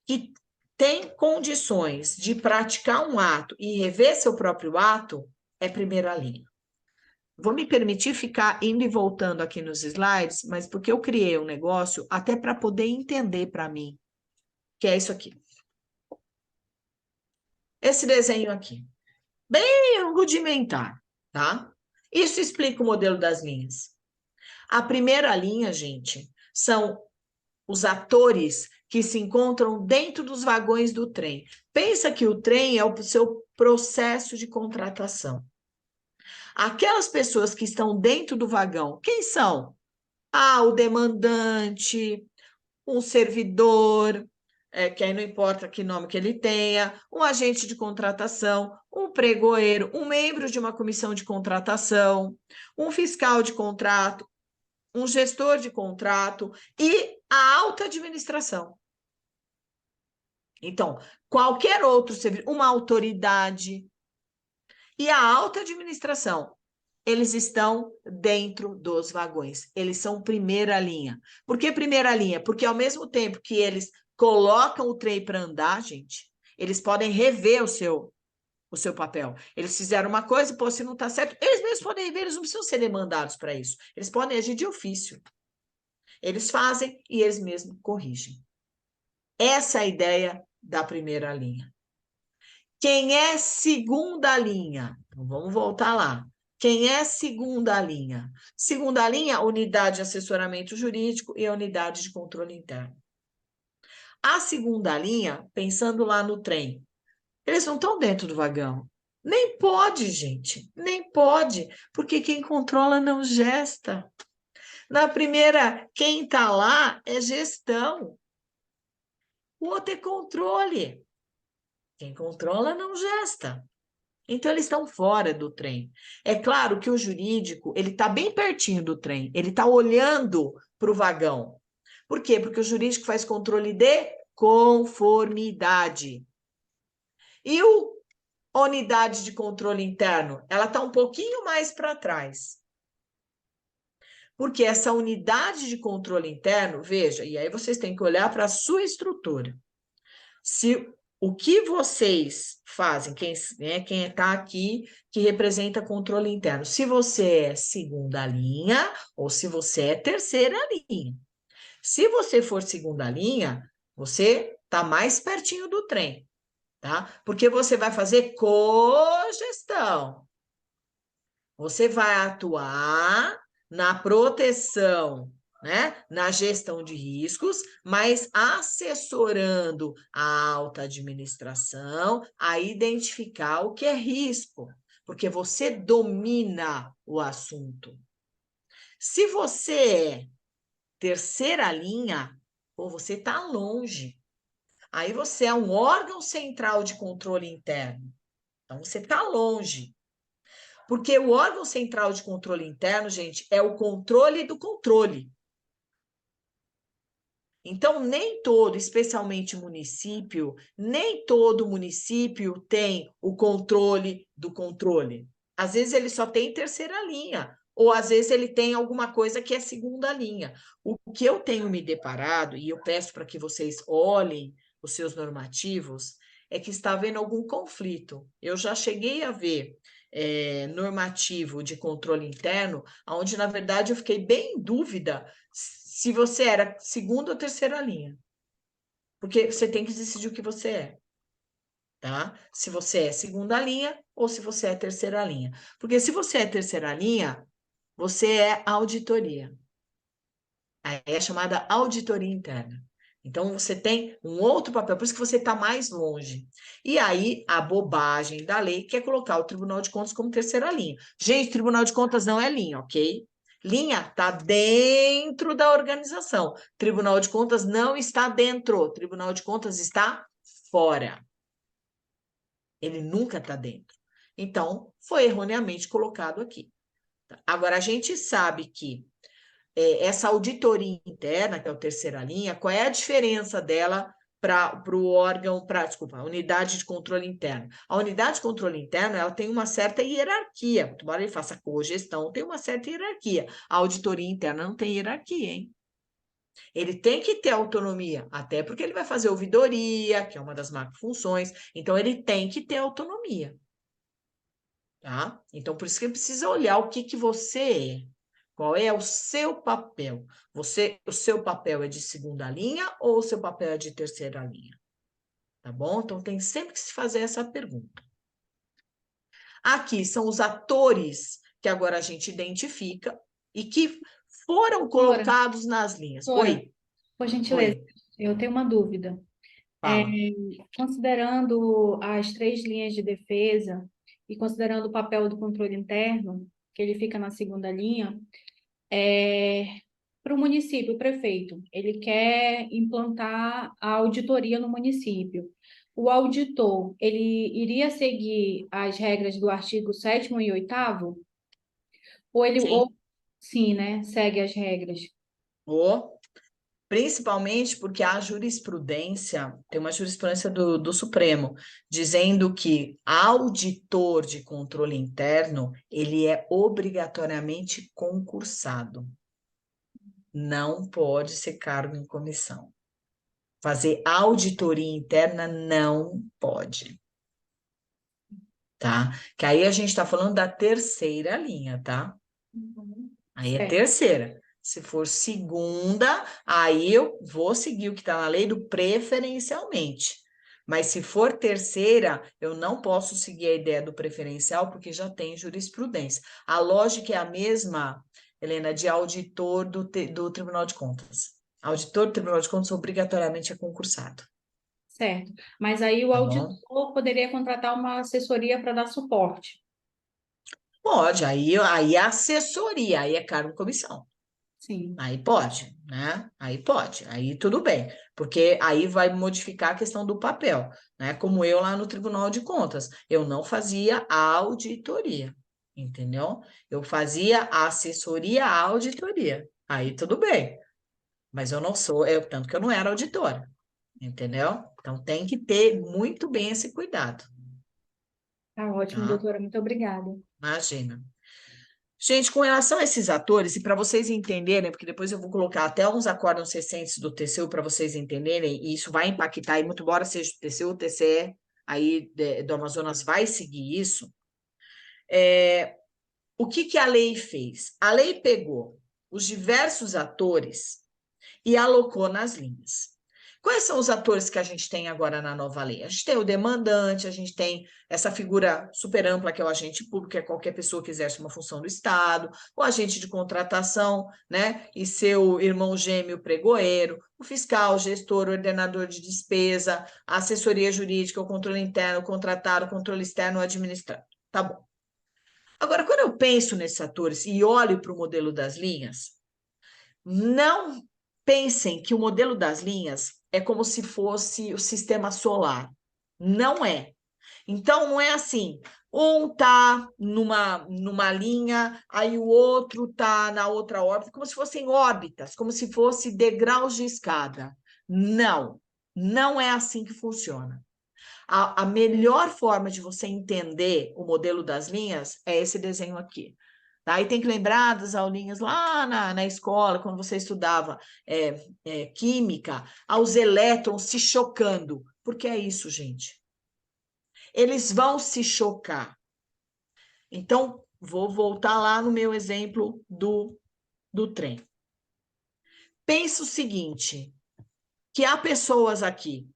que têm condições de praticar um ato e rever seu próprio ato, é primeira linha. Vou me permitir ficar indo e voltando aqui nos slides, mas porque eu criei um negócio até para poder entender para mim, que é isso aqui. Esse desenho aqui, bem rudimentar, tá? Isso explica o modelo das linhas. A primeira linha, gente, são os atores que se encontram dentro dos vagões do trem. Pensa que o trem é o seu processo de contratação. Aquelas pessoas que estão dentro do vagão, quem são? Ah, o demandante, um servidor, que aí não importa que nome que ele tenha, um agente de contratação, um pregoeiro, um membro de uma comissão de contratação, um fiscal de contrato, um gestor de contrato e a alta administração. Então, qualquer outro serviço, uma autoridade e a alta administração, eles estão dentro dos vagões. Eles são primeira linha. Por que primeira linha? Porque ao mesmo tempo que eles colocam o trem para andar, gente, eles podem rever o seu papel. Eles fizeram uma coisa, pô, se não está certo, eles mesmos podem rever, eles não precisam ser demandados para isso. Eles podem agir de ofício. Eles fazem e eles mesmos corrigem. Essa é a ideia da primeira linha. Quem é segunda linha? Então, vamos voltar lá. Quem é segunda linha? Segunda linha, unidade de assessoramento jurídico e a unidade de controle interno. A segunda linha, pensando lá no trem, eles não estão dentro do vagão. Nem pode, gente, nem pode, porque quem controla não gesta. Na primeira, quem está lá é gestão. O outro é controle. Quem controla não gesta. Então, eles estão fora do trem. É claro que o jurídico, ele está bem pertinho do trem, ele está olhando para o vagão. Por quê? Porque o jurídico faz controle de conformidade. E a unidade de controle interno, ela está um pouquinho mais para trás. Porque essa unidade de controle interno, veja, e aí vocês têm que olhar para a sua estrutura. Se o que vocês fazem, quem está aqui, que representa controle interno, se você é segunda linha ou se você é terceira linha. Se você for segunda linha, você está mais pertinho do trem, tá? Porque você vai fazer cogestão. Você vai atuar na proteção, né? Na gestão de riscos, mas assessorando a alta administração a identificar o que é risco, porque você domina o assunto. Se você é terceira linha, ou você está longe, aí você é um órgão central de controle interno. Então, você está longe. Porque o órgão central de controle interno, gente, é o controle do controle. Então, nem todo, especialmente município, nem todo município tem o controle do controle. Às vezes ele só tem terceira linha, ou às vezes ele tem alguma coisa que é segunda linha. O que eu tenho me deparado, e eu peço para que vocês olhem os seus normativos, é que está havendo algum conflito. Eu já cheguei a ver normativo de controle interno, onde, na verdade, eu fiquei bem em dúvida se você era segunda ou terceira linha. Porque você tem que decidir o que você é, tá? Se você é segunda linha ou se você é terceira linha. Porque se você é terceira linha, você é auditoria. Aí é chamada auditoria interna. Então, você tem um outro papel, por isso que você está mais longe. E aí, a bobagem da lei quer colocar o Tribunal de Contas como terceira linha. Gente, Tribunal de Contas não é linha, ok? Linha está dentro da organização. Tribunal de Contas não está dentro. Tribunal de Contas está fora. Ele nunca está dentro. Então, foi erroneamente colocado aqui. Agora, a gente sabe que essa auditoria interna, que é a terceira linha, qual é a diferença dela para o órgão, desculpa, a unidade de controle interno? A unidade de controle interno, ela tem uma certa hierarquia, embora ele faça cogestão, tem uma certa hierarquia. A auditoria interna não tem hierarquia, hein? Ele tem que ter autonomia, até porque ele vai fazer ouvidoria, que é uma das macrofunções, então ele tem que ter autonomia. Tá? Então, por isso que precisa olhar o que você é. Qual é o seu papel? O seu papel é de segunda linha ou o seu papel é de terceira linha? Tá bom? Então, tem sempre que se fazer essa pergunta. Aqui são os atores que agora a gente identifica e que foram colocados nas linhas. Oi? Por gentileza, Oi, eu tenho uma dúvida. fala. Considerando as 3 linhas de defesa e considerando o papel do controle interno, que ele fica na segunda linha, Para o município, o prefeito, ele quer implantar a auditoria no município. O auditor, ele iria seguir as regras do artigo 7º e 8º? Ou Sim. sim, né? Segue as regras. Ou, principalmente porque há jurisprudência, tem uma jurisprudência do Supremo, dizendo que auditor de controle interno, ele é obrigatoriamente concursado. Não pode ser cargo em comissão. Fazer auditoria interna não pode, tá? Que aí a gente está falando da terceira linha, tá? Aí é Certo. terceira. Se for segunda, aí eu vou seguir o que está na lei do preferencialmente. Mas se for terceira, eu não posso seguir a ideia do preferencial, porque já tem jurisprudência. A lógica é a mesma, Helena, de auditor do Tribunal de Contas. Auditor do Tribunal de Contas obrigatoriamente é concursado, Certo. Mas aí o tá bom? auditor poderia contratar uma assessoria para dar suporte. Pode, aí é assessoria, aí é cargo comissão. Sim. Aí pode, né? Aí pode, aí tudo bem, porque aí vai modificar a questão do papel, né? Como eu lá no Tribunal de Contas, eu não fazia a auditoria, entendeu? Eu fazia a assessoria à auditoria, aí tudo bem, mas eu não sou, tanto que eu não era auditora, entendeu? Então tem que ter muito bem esse cuidado, Tá ótimo, tá? doutora. Muito obrigada. Imagina. Gente, com relação a esses atores, e para vocês entenderem, porque depois eu vou colocar até uns acórdãos recentes do TCU para vocês entenderem, e isso vai impactar, e muito embora seja o TCU, o TCE aí do Amazonas vai seguir isso. O que que a lei fez? A lei pegou os diversos atores e alocou nas linhas. Quais são os atores que a gente tem agora na nova lei? A gente tem o demandante, a gente tem essa figura super ampla que é o agente público, que é qualquer pessoa que exerce uma função do Estado, o agente de contratação, né, e seu irmão gêmeo pregoeiro, o fiscal, o gestor, o ordenador de despesa, a assessoria jurídica, o controle interno, o contratado, o controle externo, o administrado. Tá bom. Agora, quando eu penso nesses atores e olho para o modelo das linhas, não pensem que o modelo das linhas é como se fosse o sistema solar. Não é. Então, não é assim. Um está numa linha, aí o outro está na outra órbita, como se fossem órbitas, como se fosse degraus de escada. Não, não é assim que funciona. A melhor forma de você entender o modelo das linhas é esse desenho aqui. Tá? E tem que lembrar das aulinhas lá na escola, quando você estudava química, aos elétrons se chocando. Porque é isso, gente. Eles vão se chocar. Então, vou voltar lá no meu exemplo do trem. Pensa o seguinte, que há pessoas aqui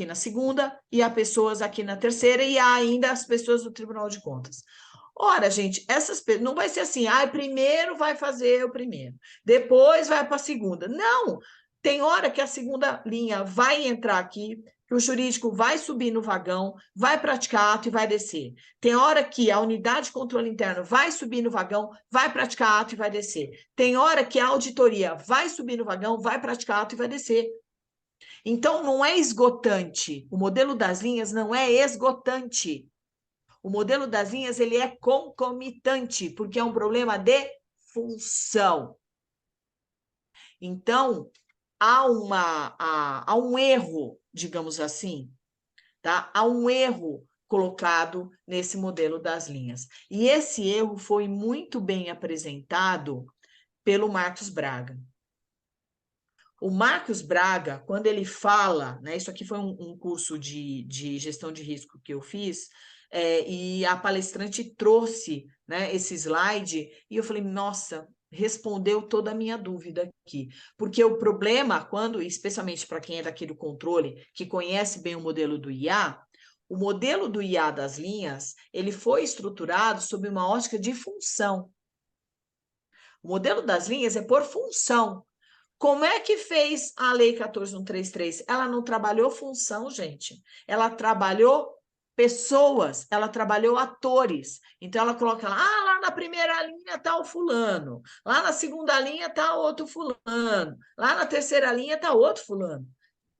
na segunda e há pessoas aqui na terceira e há ainda as pessoas do Tribunal de Contas. Ora, gente, não vai ser assim, primeiro vai fazer o primeiro, depois vai para a segunda. Não, tem hora que a segunda linha vai entrar aqui, que o jurídico vai subir no vagão, vai praticar ato e vai descer. Tem hora que a unidade de controle interno vai subir no vagão, vai praticar ato e vai descer. Tem hora que a auditoria vai subir no vagão, vai praticar ato e vai descer. Então, não é esgotante. O modelo das linhas não é esgotante. O modelo das linhas ele é concomitante, porque é um problema de função. Então, há um erro, digamos assim, tá? Há um erro colocado nesse modelo das linhas. E esse erro foi muito bem apresentado pelo Marcos Braga. O Marcos Braga, quando ele fala, né, isso aqui foi um curso de gestão de risco que eu fiz, e a palestrante trouxe, né, esse slide, e eu falei, nossa, respondeu toda a minha dúvida aqui. Porque o problema, especialmente para quem é daqui do controle, que conhece bem o modelo do IA, o modelo do IA das linhas, ele foi estruturado sob uma ótica de função. O modelo das linhas é por função. Como é que fez a Lei 14.133? Ela não trabalhou função, gente. Ela trabalhou Pessoas, ela trabalhou atores. Então, ela coloca lá, lá na primeira linha está o fulano, lá na segunda linha está outro fulano, lá na terceira linha está outro fulano.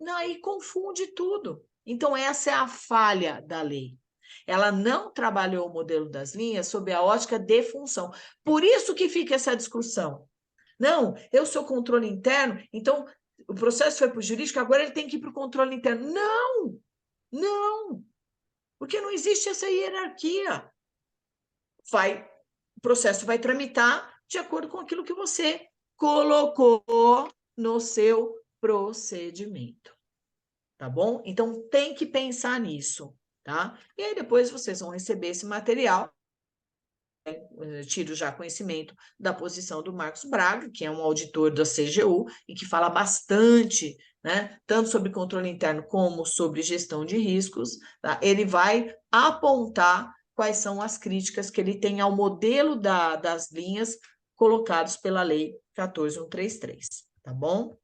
Não, aí confunde tudo. Então, essa é a falha da lei. Ela não trabalhou o modelo das linhas sob a ótica de função. Por isso que fica essa discussão. Não, eu sou controle interno, então o processo foi para o jurídico, agora ele tem que ir para o controle interno. Não, não, porque não existe essa hierarquia. O processo vai tramitar de acordo com aquilo que você colocou no seu procedimento. Tá bom? Então, tem que pensar nisso, tá? E aí depois vocês vão receber esse material. Eu tiro já conhecimento da posição do Marcos Braga, que é um auditor da CGU e que fala bastante, né, tanto sobre controle interno como sobre gestão de riscos, tá? Ele vai apontar quais são as críticas que ele tem ao modelo das linhas colocados pela Lei 14.133, tá bom?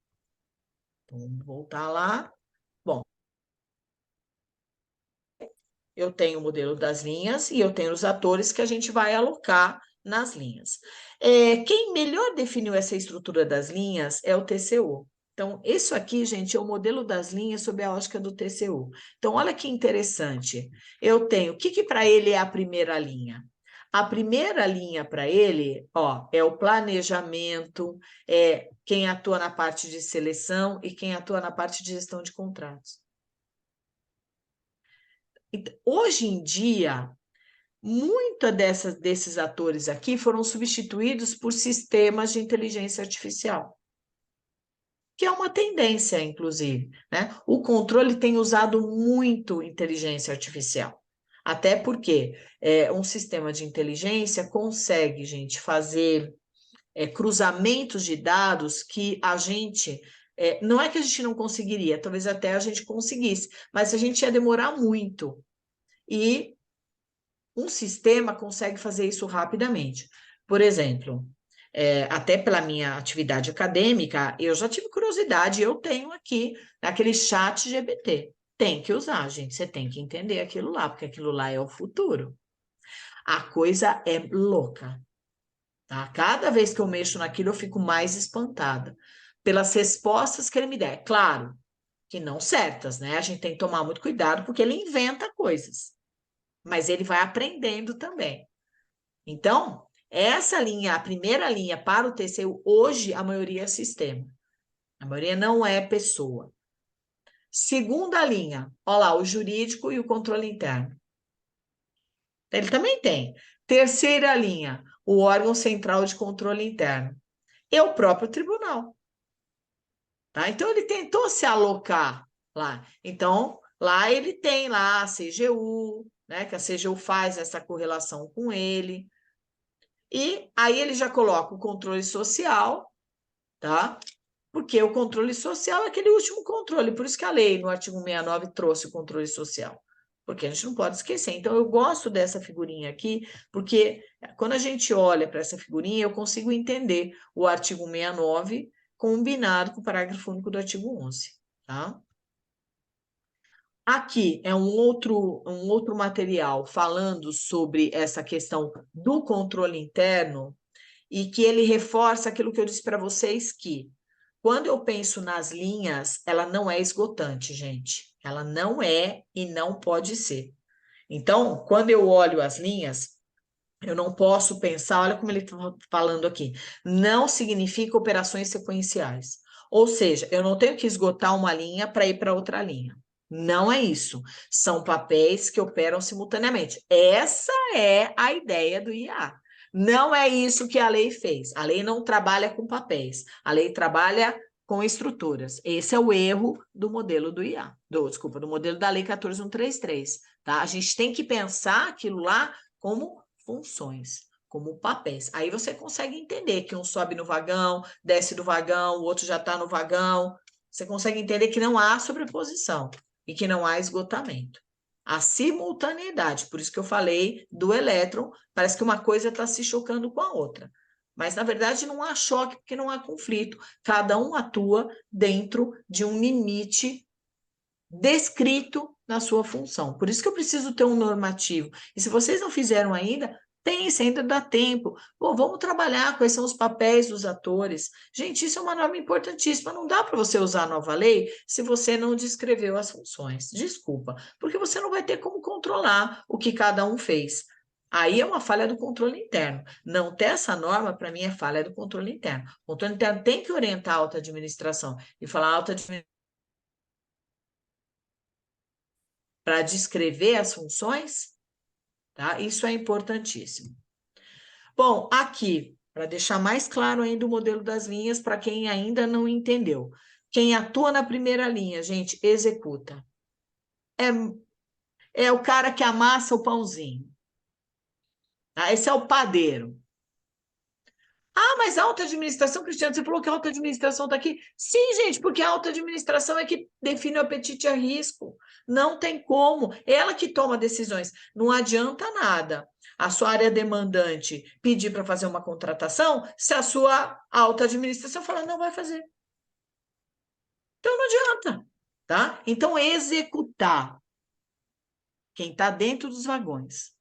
Então, vamos voltar lá. Bom, eu tenho o modelo das linhas e eu tenho os atores que a gente vai alocar nas linhas. Quem melhor definiu essa estrutura das linhas é o TCU. Então, isso aqui, gente, é o modelo das linhas sob a ótica do TCU. Então, olha que interessante. Eu tenho, o que para ele é a primeira linha? A primeira linha para ele, ó, é o planejamento, é quem atua na parte de seleção e quem atua na parte de gestão de contratos. Hoje em dia, muitos desses atores aqui foram substituídos por sistemas de inteligência artificial, que é uma tendência, inclusive, né? O controle tem usado muito inteligência artificial, até porque um sistema de inteligência consegue, gente, fazer cruzamentos de dados que a gente... não é que a gente não conseguiria, talvez até a gente conseguisse, mas a gente ia demorar muito. E um sistema consegue fazer isso rapidamente. Por exemplo, até pela minha atividade acadêmica, eu já tive curiosidade, eu tenho aqui aquele chat GPT. Tem que usar, gente, você tem que entender aquilo lá, porque aquilo lá é o futuro. A coisa é louca, tá? Cada vez que eu mexo naquilo, eu fico mais espantada pelas respostas que ele me dá. É claro que não certas, né? A gente tem que tomar muito cuidado, porque ele inventa coisas, mas ele vai aprendendo também. Então, essa linha, a primeira linha para o TCU, hoje a maioria é sistema. A maioria não é pessoa. Segunda linha, olha lá, o jurídico e o controle interno. Ele também tem. Terceira linha, o órgão central de controle interno. E o próprio tribunal. Tá? Então, ele tentou se alocar lá. Então, lá ele tem lá a CGU, né, que a CGU faz essa correlação com ele. E aí ele já coloca o controle social, tá? Porque o controle social é aquele último controle, por isso que a lei, no artigo 69, trouxe o controle social, porque a gente não pode esquecer. Então, eu gosto dessa figurinha aqui, porque quando a gente olha para essa figurinha, eu consigo entender o artigo 69 combinado com o parágrafo único do artigo 11, tá? Aqui é um outro material falando sobre essa questão do controle interno e que ele reforça aquilo que eu disse para vocês, que quando eu penso nas linhas, ela não é esgotante, gente. Ela não é e não pode ser. Então, quando eu olho as linhas, eu não posso pensar, olha como ele está falando aqui, não significa operações sequenciais. Ou seja, eu não tenho que esgotar uma linha para ir para outra linha. Não é isso. São papéis que operam simultaneamente. Essa é a ideia do IA. Não é isso que a lei fez. A lei não trabalha com papéis. A lei trabalha com estruturas. Esse é o erro do modelo do IA. Desculpa, do modelo da lei 14.133. Tá? A gente tem que pensar aquilo lá como funções, como papéis. Aí você consegue entender que um sobe no vagão, desce do vagão, o outro já está no vagão. Você consegue entender que não há sobreposição e que não há esgotamento. A simultaneidade, por isso que eu falei do elétron, parece que uma coisa está se chocando com a outra. Mas, na verdade, não há choque, porque não há conflito. Cada um atua dentro de um limite descrito na sua função. Por isso que eu preciso ter um normativo. E se vocês não fizeram ainda, pensem, ainda dá tempo. Pô, vamos trabalhar quais são os papéis dos atores. Gente, isso é uma norma importantíssima. Não dá para você usar a nova lei se você não descreveu as funções. Desculpa, porque você não vai ter como controlar o que cada um fez. Aí é uma falha do controle interno. Não ter essa norma, para mim, é falha do controle interno. O controle interno tem que orientar a alta administração e falar alta administração para descrever as funções, tá? Isso é importantíssimo. Bom, aqui, para deixar mais claro ainda o modelo das linhas, para quem ainda não entendeu. Quem atua na primeira linha, gente, executa. É o cara que amassa o pãozinho. Tá? Esse é o padeiro. Ah, mas a alta administração, Cristiano, você falou que a alta administração está aqui. Sim, gente, porque a alta administração é que define o apetite a risco. Não tem como. Ela que toma decisões. Não adianta nada a sua área demandante pedir para fazer uma contratação se a sua alta administração falar não vai fazer. Então não adianta, tá? Então executar quem está dentro dos vagões.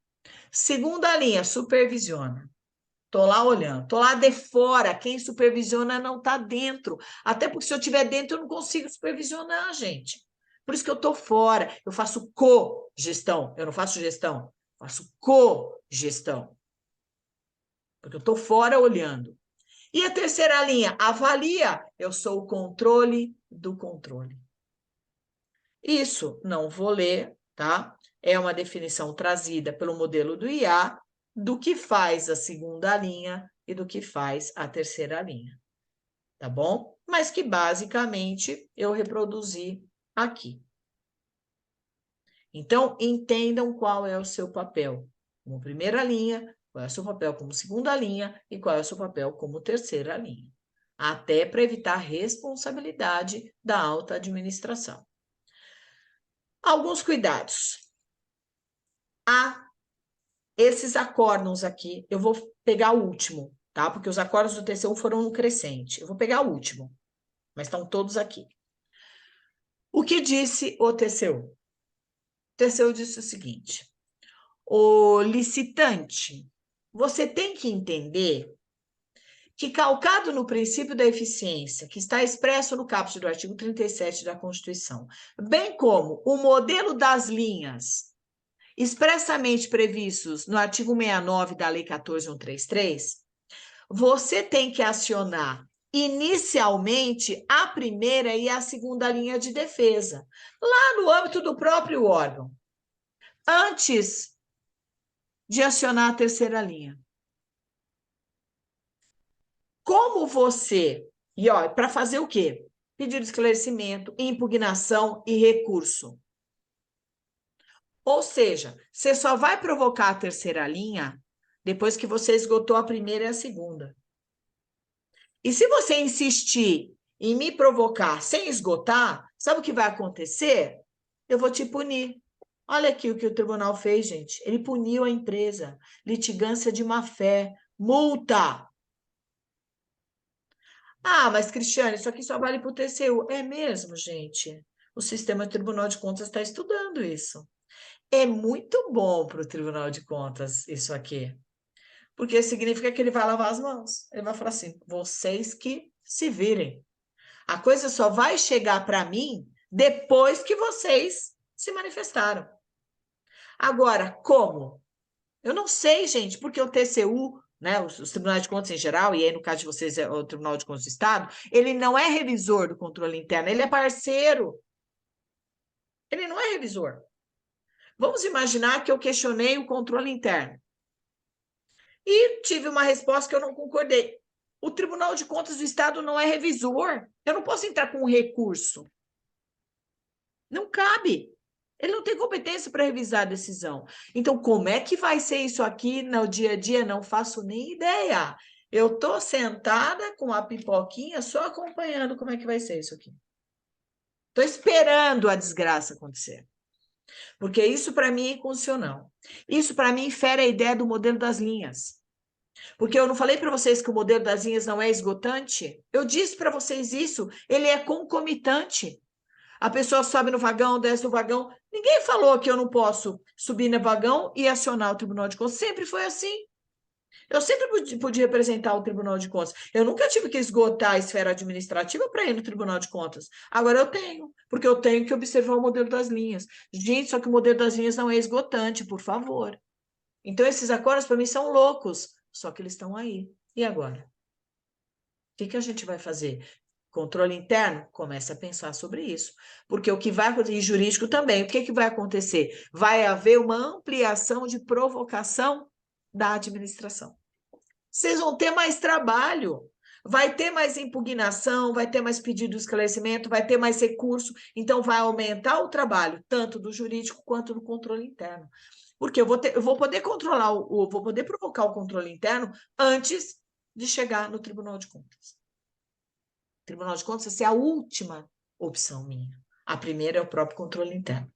Segunda linha, supervisiona. Estou lá olhando, estou lá de fora, quem supervisiona não está dentro. Até porque se eu estiver dentro, eu não consigo supervisionar, gente. Por isso que eu estou fora, eu faço co-gestão, eu não faço gestão, faço co-gestão. Porque eu estou fora olhando. E a terceira linha, avalia, eu sou o controle do controle. Isso não vou ler, tá? É uma definição trazida pelo modelo do IA, do que faz a segunda linha e do que faz a terceira linha, tá bom? Mas que basicamente eu reproduzi aqui. Então, entendam qual é o seu papel como primeira linha, qual é o seu papel como segunda linha e qual é o seu papel como terceira linha. Até para evitar a responsabilidade da alta administração. Alguns cuidados. Esses acórdons aqui, eu vou pegar o último, tá? Porque os acórdons do TCU foram no crescente. Eu vou pegar o último, mas estão todos aqui. O que disse o TCU? O TCU disse o seguinte: o licitante, você tem que entender que, calcado no princípio da eficiência, que está expresso no caput do artigo 37 da Constituição, bem como o modelo das linhas expressamente previstos no artigo 69 da Lei 14.133, você tem que acionar inicialmente a primeira e a segunda linha de defesa, lá no âmbito do próprio órgão, antes de acionar a terceira linha. Como você... E, ó, para fazer o quê? Pedido de esclarecimento, impugnação e recurso. Ou seja, você só vai provocar a terceira linha depois que você esgotou a primeira e a segunda. E se você insistir em me provocar sem esgotar, sabe o que vai acontecer? Eu vou te punir. Olha aqui o que o tribunal fez, gente. Ele puniu a empresa. Litigância de má-fé. Multa. Ah, mas, Cristiane, isso aqui só vale para o TCU. É mesmo, gente. O sistema Tribunal de Contas está estudando isso. É muito bom para o Tribunal de Contas isso aqui, porque significa que ele vai lavar as mãos. Ele vai falar assim, vocês que se virem. A coisa só vai chegar para mim depois que vocês se manifestaram. Agora, como? Eu não sei, gente, porque o TCU, né, os tribunais de contas em geral, e aí no caso de vocês é o Tribunal de Contas do Estado, ele não é revisor do controle interno, ele é parceiro. Ele não é revisor. Vamos imaginar que eu questionei o controle interno e tive uma resposta que eu não concordei. O Tribunal de Contas do Estado não é revisor. Eu não posso entrar com um recurso. Não cabe. Ele não tem competência para revisar a decisão. Então, como é que vai ser isso aqui no dia a dia? Não faço nem ideia. Eu estou sentada com a pipoquinha só acompanhando como é que vai ser isso aqui. Estou esperando a desgraça acontecer. Porque isso, para mim, é inconstitucional. Isso, para mim, fere a ideia do modelo das linhas. Porque eu não falei para vocês que o modelo das linhas não é esgotante? Eu disse para vocês isso. Ele é concomitante. A pessoa sobe no vagão, desce no vagão, Ninguém falou que eu não posso subir no vagão e acionar o Tribunal de Contas. Sempre foi assim. Eu sempre pude representar o Tribunal de Contas. Eu nunca tive que esgotar a esfera administrativa para ir no Tribunal de Contas. Agora eu tenho, porque eu tenho que observar o modelo das linhas. Gente, só que o modelo das linhas não é esgotante, por favor. Então, esses acordos, para mim, são loucos, só que eles estão aí. E agora? O que a gente vai fazer? Controle interno? Começa a pensar sobre isso. Porque o que vai acontecer, e jurídico também, o que vai acontecer? Vai haver uma ampliação de provocação da administração. Vocês vão ter mais trabalho, vai ter mais impugnação, vai ter mais pedido de esclarecimento, vai ter mais recurso, então vai aumentar o trabalho, tanto do jurídico quanto do controle interno. Porque eu vou poder controlar, vou poder provocar o controle interno antes de chegar no Tribunal de Contas. O Tribunal de Contas vai ser a última opção minha. A primeira é o próprio controle interno.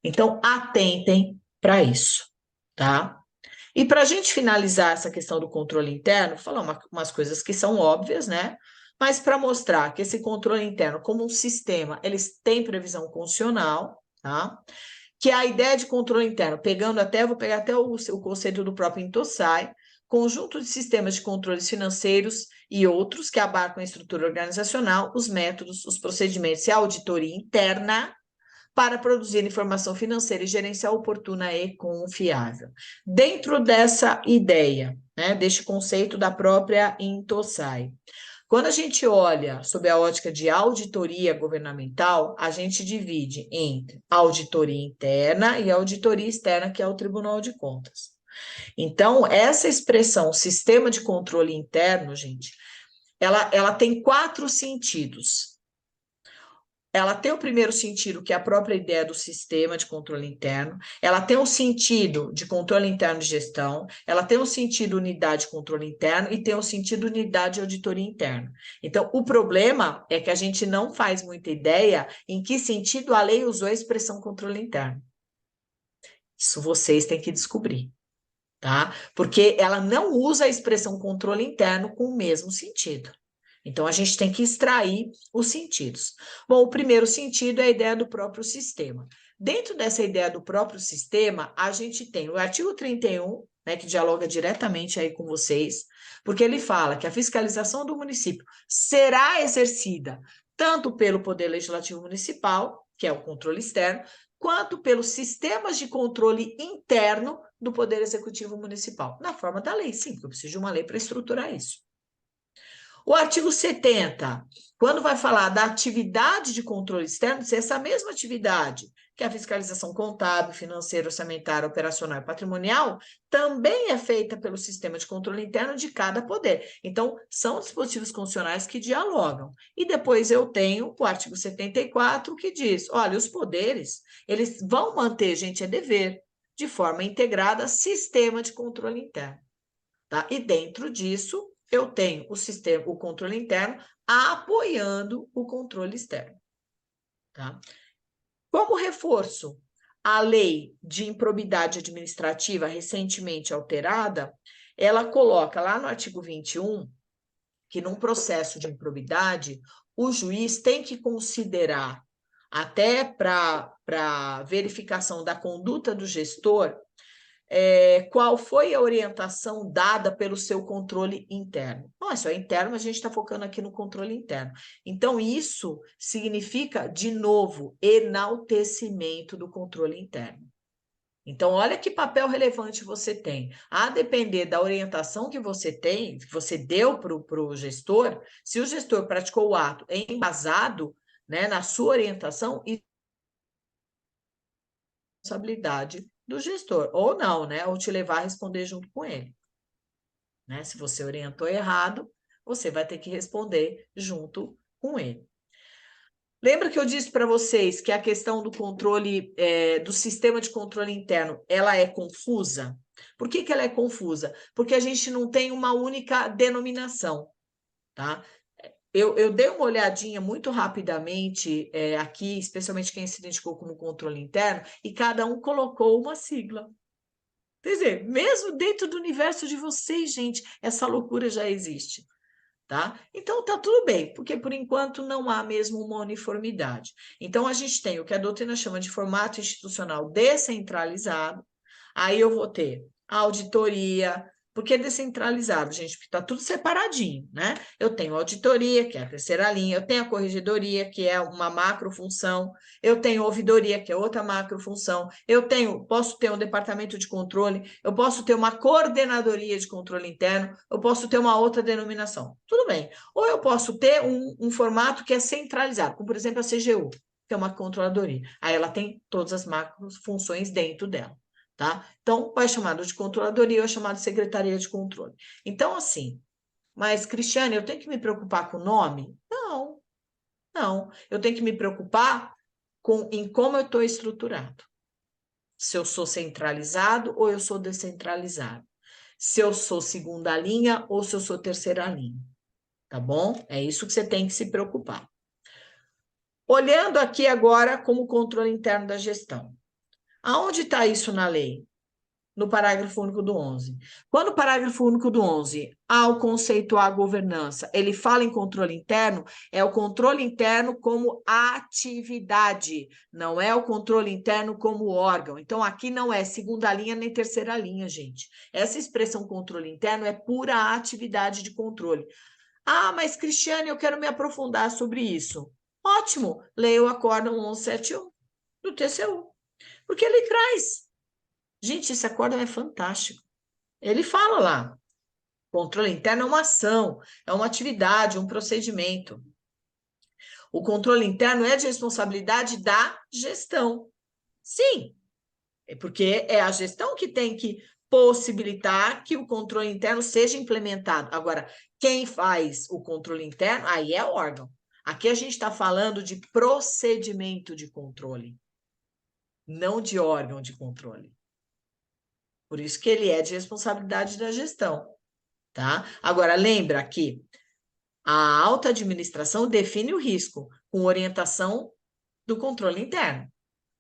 Então, atentem para isso, tá? E para a gente finalizar essa questão do controle interno, falar umas coisas que são óbvias, né? Mas para mostrar que esse controle interno, como um sistema, eles têm previsão constitucional, tá? Que a ideia de controle interno, vou pegar até o conceito do próprio Intosai, conjunto de sistemas de controles financeiros e outros que abarcam a estrutura organizacional, os métodos, os procedimentos e a auditoria interna para produzir informação financeira e gerencial oportuna e confiável. Dentro dessa ideia, né, deste conceito da própria Intosai, quando a gente olha sob a ótica de auditoria governamental, a gente divide entre auditoria interna e auditoria externa, que é o Tribunal de Contas. Então, essa expressão, sistema de controle interno, gente, ela tem 4 sentidos. Ela tem o primeiro sentido, que é a própria ideia do sistema de controle interno, ela tem um sentido de controle interno de gestão, ela tem um sentido unidade de controle interno e tem um sentido unidade de auditoria interna. Então, o problema é que a gente não faz muita ideia em que sentido a lei usou a expressão controle interno. Isso vocês têm que descobrir, tá? Porque ela não usa a expressão controle interno com o mesmo sentido. Então, a gente tem que extrair os sentidos. Bom, o primeiro sentido é a ideia do próprio sistema. Dentro dessa ideia do próprio sistema, a gente tem o artigo 31, né, que dialoga diretamente aí com vocês, porque ele fala que a fiscalização do município será exercida tanto pelo Poder Legislativo Municipal, que é o controle externo, quanto pelos sistemas de controle interno do Poder Executivo Municipal, na forma da lei, sim, porque eu preciso de uma lei para estruturar isso. O artigo 70, quando vai falar da atividade de controle externo, se essa mesma atividade, que é a fiscalização contábil, financeira, orçamentária, operacional e patrimonial, também é feita pelo sistema de controle interno de cada poder. Então, são dispositivos constitucionais que dialogam. E depois eu tenho o artigo 74, que diz, olha, os poderes, eles vão manter, gente, é dever, de forma integrada, sistema de controle interno. Tá? E dentro disso, eu tenho o controle interno apoiando o controle externo. Tá? Como reforço, a lei de improbidade administrativa recentemente alterada, ela coloca lá no artigo 21 que num processo de improbidade, o juiz tem que considerar, até para verificação da conduta do gestor, qual foi a orientação dada pelo seu controle interno. Não é só interno, mas a gente está focando aqui no controle interno. Então, isso significa, de novo, enaltecimento do controle interno. Então, olha que papel relevante você tem. A depender da orientação que você tem, que você deu para o gestor, se o gestor praticou o ato embasado, né, na sua orientação, e responsabilidade do gestor, ou não, né? Ou te levar a responder junto com ele. Né? Se você orientou errado, você vai ter que responder junto com ele. Lembra que eu disse para vocês que a questão do controle, do sistema de controle interno, ela é confusa? Por que ela é confusa? Porque a gente não tem uma única denominação, tá? Eu dei uma olhadinha muito rapidamente aqui, especialmente quem se identificou como controle interno, e cada um colocou uma sigla. Quer dizer, mesmo dentro do universo de vocês, gente, essa loucura já existe. tá? Então, tá tudo bem, porque por enquanto não há mesmo uma uniformidade. Então, a gente tem o que a doutrina chama de formato institucional descentralizado, aí eu vou ter a auditoria. Por que descentralizado, gente? Porque está tudo separadinho, né? Eu tenho a auditoria, que é a terceira linha, eu tenho a corregedoria, que é uma macrofunção, eu tenho a ouvidoria, que é outra macrofunção, posso ter um departamento de controle, eu posso ter uma coordenadoria de controle interno, eu posso ter uma outra denominação. Tudo bem. Ou eu posso ter um formato que é centralizado, como, por exemplo, a CGU, que é uma controladoria. Aí ela tem todas as macrofunções dentro dela. Tá? Então, vai chamado de controladoria ou é chamado de secretaria de controle. Então, assim, mas, Cristiane, eu tenho que me preocupar com o nome? Não, não. Eu tenho que me preocupar em como eu estou estruturado. Se eu sou centralizado ou eu sou descentralizado. Se eu sou segunda linha ou se eu sou terceira linha. Tá bom? É isso que você tem que se preocupar. Olhando aqui agora como controle interno da gestão. Aonde está isso na lei? No parágrafo único do 11. Quando o parágrafo único do 11, ao conceituar a governança, ele fala em controle interno, é o controle interno como atividade, não é o controle interno como órgão. Então, aqui não é segunda linha nem terceira linha, gente. Essa expressão controle interno é pura atividade de controle. Ah, mas, Cristiane, eu quero me aprofundar sobre isso. Ótimo, leia o acórdão 1171 do TCU, porque ele traz. Gente, esse acórdão é fantástico. Ele fala lá, controle interno é uma ação, é uma atividade, um procedimento. O controle interno é de responsabilidade da gestão. Sim, é porque é a gestão que tem que possibilitar que o controle interno seja implementado. Agora, quem faz o controle interno, aí é o órgão. Aqui a gente está falando de procedimento de controle, não de órgão de controle. Por isso que ele é de responsabilidade da gestão, tá? Agora, lembra que a alta administração define o risco com orientação do controle interno.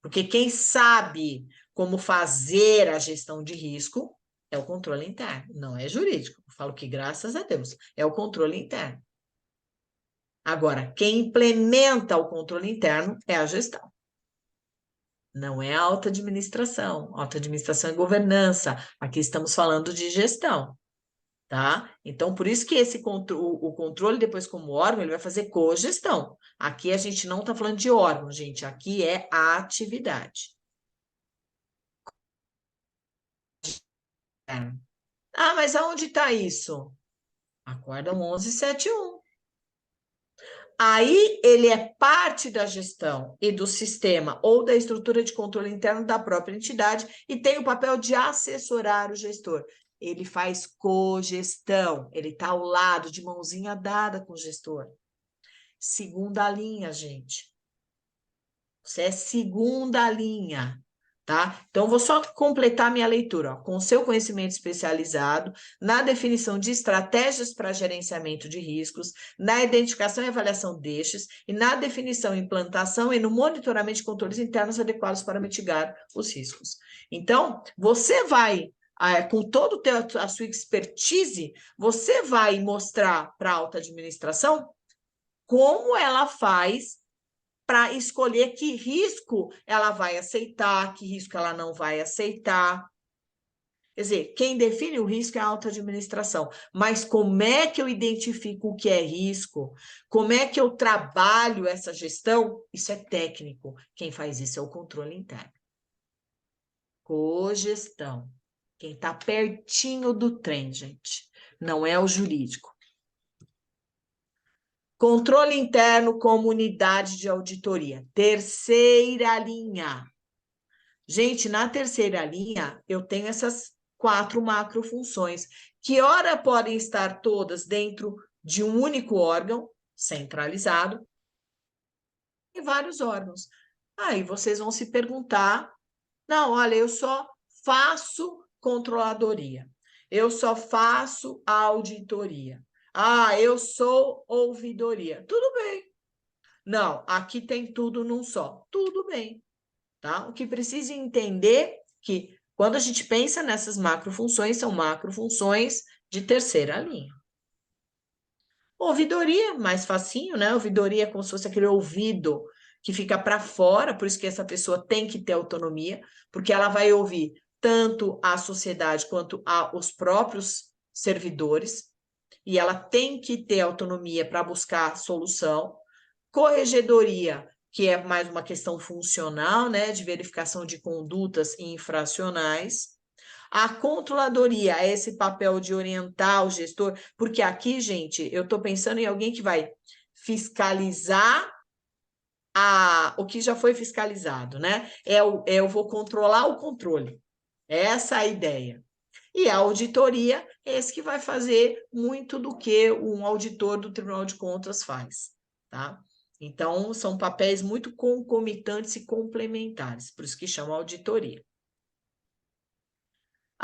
Porque quem sabe como fazer a gestão de risco é o controle interno, não é jurídico. Eu falo que, graças a Deus, é o controle interno. Agora, quem implementa o controle interno é a gestão. Não é a alta administração. Alta administração é governança. Aqui estamos falando de gestão, tá? Então, por isso que o controle, depois como órgão, ele vai fazer cogestão. Aqui a gente não está falando de órgão, gente. Aqui é a atividade. Ah, mas aonde está isso? Acórdão 1171. Aí ele é parte da gestão e do sistema ou da estrutura de controle interno da própria entidade e tem o papel de assessorar o gestor. Ele faz cogestão, ele está ao lado, de mãozinha dada com o gestor. Segunda linha, gente. Você é segunda linha, tá? Então, vou só completar minha leitura, ó. Com seu conhecimento especializado na definição de estratégias para gerenciamento de riscos, na identificação e avaliação destes, e na definição, implantação e no monitoramento de controles internos adequados para mitigar os riscos. Então, você vai, com toda a sua expertise, você vai mostrar para a alta administração como ela faz para escolher que risco ela vai aceitar, que risco ela não vai aceitar. Quer dizer, quem define o risco é a alta administração. Mas como é que eu identifico o que é risco? Como é que eu trabalho essa gestão? Isso é técnico. Quem faz isso é o controle interno. Cogestão. Quem está pertinho do trem, gente. Não é o jurídico. Controle interno como unidade de auditoria. Terceira linha. Gente, na terceira linha, eu tenho essas 4 macrofunções, que ora podem estar todas dentro de um único órgão centralizado e vários órgãos. Aí vocês vão se perguntar, não, olha, eu só faço controladoria, eu só faço auditoria. Ah, eu sou ouvidoria. Tudo bem. Não, aqui tem tudo num só. Tudo bem. Tá? O que precisa entender que quando a gente pensa nessas macrofunções, são macrofunções de terceira linha. Ouvidoria, mais facinho, né? Ouvidoria é como se fosse aquele ouvido que fica para fora, por isso que essa pessoa tem que ter autonomia, porque ela vai ouvir tanto a sociedade quanto os próprios servidores, e ela tem que ter autonomia para buscar solução. Corregedoria, que é mais uma questão funcional, né, de verificação de condutas infracionais. A controladoria é esse papel de orientar o gestor, porque aqui, gente, eu estou pensando em alguém que vai fiscalizar o que já foi fiscalizado, né? Eu vou controlar o controle. Essa é a ideia. E a auditoria é esse que vai fazer muito do que um auditor do Tribunal de Contas faz, tá? Então, são papéis muito concomitantes e complementares, por isso que chama auditoria.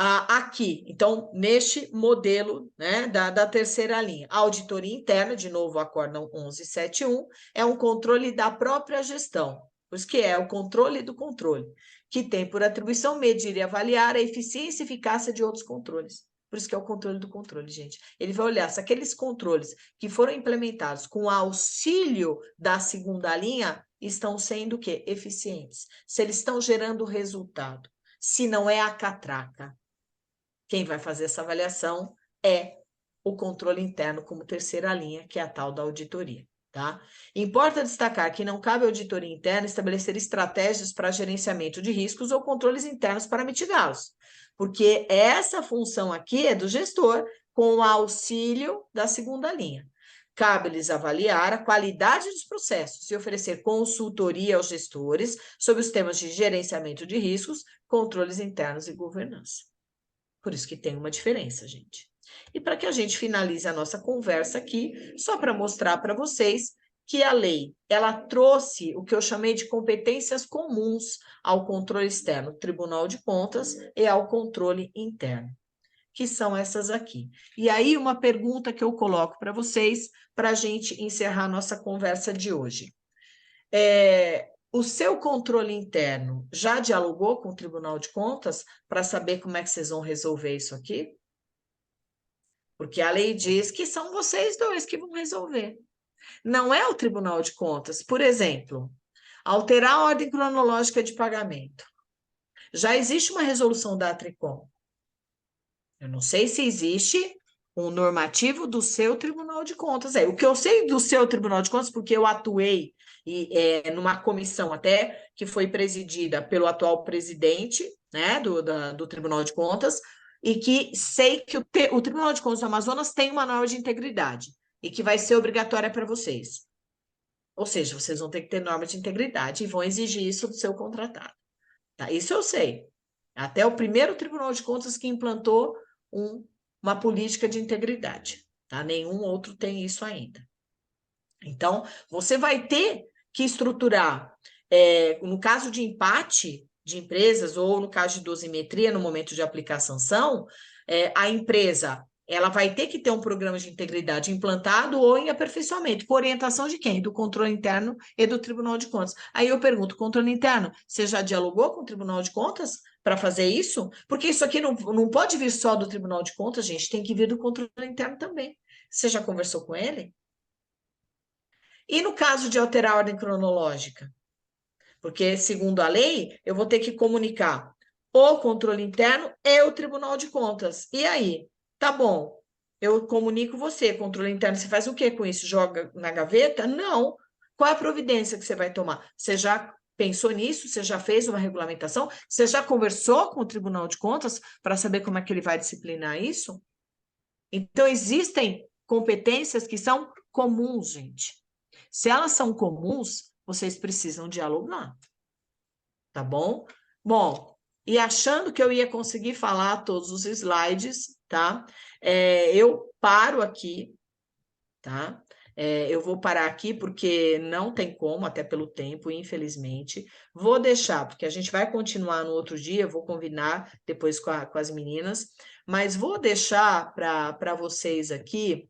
Aqui, então, neste modelo, né, da terceira linha, a auditoria interna, de novo, o acórdão 1171, é um controle da própria gestão, por isso que é o controle do controle, que tem por atribuição medir e avaliar a eficiência e eficácia de outros controles. Por isso que é o controle do controle, gente. Ele vai olhar se aqueles controles que foram implementados com auxílio da segunda linha estão sendo o quê? Eficientes. Se eles estão gerando resultado. Se não é a catraca. Quem vai fazer essa avaliação é o controle interno como terceira linha, que é a tal da auditoria, tá? Importa destacar que não cabe à auditoria interna estabelecer estratégias para gerenciamento de riscos ou controles internos para mitigá-los, porque essa função aqui é do gestor com o auxílio da segunda linha. Cabe-lhes avaliar a qualidade dos processos e oferecer consultoria aos gestores sobre os temas de gerenciamento de riscos, controles internos e governança. Por isso que tem uma diferença, gente. E para que a gente finalize a nossa conversa aqui, só para mostrar para vocês que a lei, ela trouxe o que eu chamei de competências comuns ao controle externo, Tribunal de Contas, e ao controle interno, que são essas aqui. E aí, uma pergunta que eu coloco para vocês, para a gente encerrar a nossa conversa de hoje. O seu controle interno já dialogou com o Tribunal de Contas para saber como é que vocês vão resolver isso aqui? Porque a lei diz que são vocês dois que vão resolver. Não é o Tribunal de Contas. Por exemplo, alterar a ordem cronológica de pagamento. Já existe uma resolução da Atricom. Eu não sei se existe um normativo do seu Tribunal de Contas. O que eu sei do seu Tribunal de Contas, porque eu atuei numa comissão até que foi presidida pelo atual presidente, né, do Tribunal de Contas, e que sei que o Tribunal de Contas do Amazonas tem uma norma de integridade e que vai ser obrigatória para vocês. Ou seja, vocês vão ter que ter norma de integridade e vão exigir isso do seu contratado. Tá? Isso eu sei. Até o primeiro Tribunal de Contas que implantou uma política de integridade. Tá? Nenhum outro tem isso ainda. Então, você vai ter que estruturar, no caso de empate de empresas ou no caso de dosimetria, no momento de aplicar a sanção, a empresa ela vai ter que ter um programa de integridade implantado ou em aperfeiçoamento, por orientação de quem? Do controle interno e do Tribunal de Contas. Aí eu pergunto, controle interno, você já dialogou com o Tribunal de Contas para fazer isso? Porque isso aqui não pode vir só do Tribunal de Contas, gente, tem que vir do controle interno também. Você já conversou com ele? E no caso de alterar a ordem cronológica? Porque, segundo a lei, eu vou ter que comunicar o controle interno e o Tribunal de Contas. E aí? Tá bom, eu comunico você, controle interno, você faz o que com isso? Joga na gaveta? Não. Qual é a providência que você vai tomar? Você já pensou nisso? Você já fez uma regulamentação? Você já conversou com o Tribunal de Contas para saber como é que ele vai disciplinar isso? Então, existem competências que são comuns, gente. Se elas são comuns, vocês precisam dialogar. Tá bom? Bom, e achando que eu ia conseguir falar todos os slides, tá? Eu paro aqui, tá? Eu vou parar aqui porque não tem como, até pelo tempo, infelizmente. Vou deixar, porque a gente vai continuar no outro dia, eu vou combinar depois com as meninas, mas vou deixar para vocês aqui.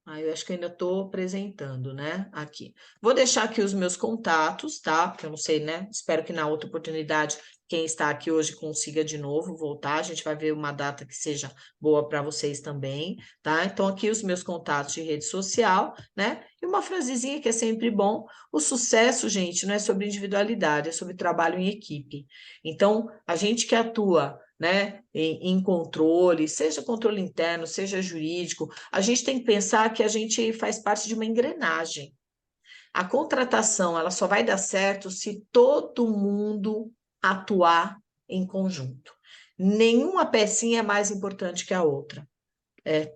Eu acho que ainda estou apresentando, né? Aqui. Vou deixar aqui os meus contatos, tá? Porque eu não sei, né? Espero que na outra oportunidade quem está aqui hoje consiga de novo voltar. A gente vai ver uma data que seja boa para vocês também, tá? Então, aqui os meus contatos de rede social, né? E uma frasezinha que é sempre bom: o sucesso, gente, não é sobre individualidade, é sobre trabalho em equipe. Então, a gente que atua, né, em controle, seja controle interno, seja jurídico, a gente tem que pensar que a gente faz parte de uma engrenagem. A contratação, ela só vai dar certo se todo mundo atuar em conjunto. Nenhuma pecinha é mais importante que a outra.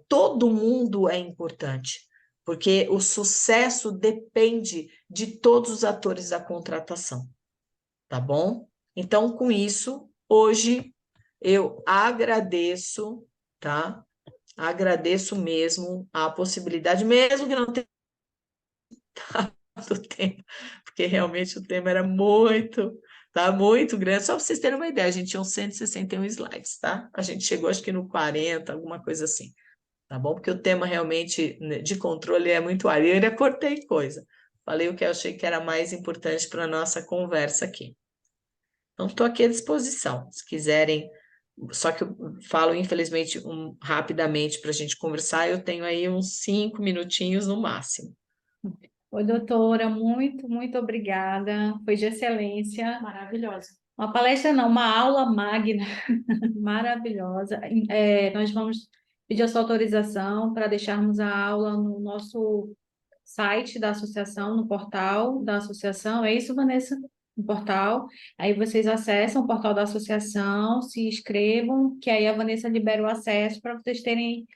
Todo mundo é importante, porque o sucesso depende de todos os atores da contratação, tá bom? Então, com isso, hoje eu agradeço, tá? Agradeço mesmo a possibilidade, mesmo que não tenha do tempo, porque realmente o tema era muito, tá? Muito grande. Só para vocês terem uma ideia, a gente tinha uns 161 slides, tá? A gente chegou acho que no 40, alguma coisa assim, tá bom? Porque o tema realmente, né, de controle é muito área. Eu ainda cortei coisa. Falei o que eu achei que era mais importante para a nossa conversa aqui. Então, estou aqui à disposição. Se quiserem, só que eu falo, infelizmente, rapidamente para a gente conversar, eu tenho aí uns 5 minutinhos no máximo. Oi, doutora, muito obrigada. Foi de excelência. Maravilhosa. Uma palestra não, uma aula magna, maravilhosa. Nós vamos pedir a sua autorização para deixarmos a aula no nosso site da associação, no portal da associação. É isso, Vanessa? No portal. Aí vocês acessam o portal da associação, se inscrevam, que aí a Vanessa libera o acesso para vocês terem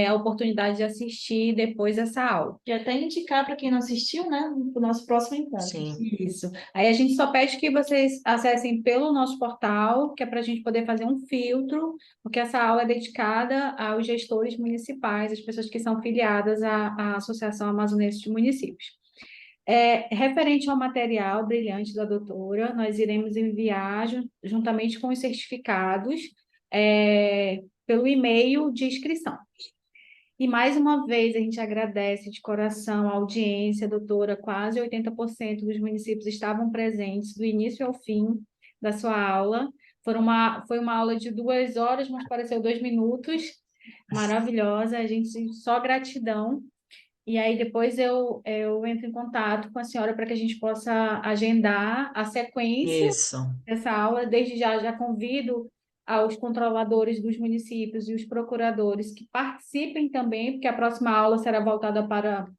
a oportunidade de assistir depois essa aula. E até indicar para quem não assistiu, né, para o nosso próximo encontro. Sim. Isso. Aí a gente só pede que vocês acessem pelo nosso portal, que é para a gente poder fazer um filtro, porque essa aula é dedicada aos gestores municipais, às pessoas que são filiadas à Associação Amazonense de Municípios. Referente ao material brilhante da doutora, nós iremos enviar, juntamente com os certificados, pelo e-mail de inscrição. E mais uma vez a gente agradece de coração a audiência, doutora. Quase 80% dos municípios estavam presentes do início ao fim da sua aula. Foi uma aula de 2 horas, mas pareceu 2 minutos. Maravilhosa, a gente só gratidão. E aí depois eu entro em contato com a senhora para que a gente possa agendar a sequência Isso. dessa aula. Desde já convido aos controladores dos municípios e os procuradores que participem também, porque a próxima aula será voltada para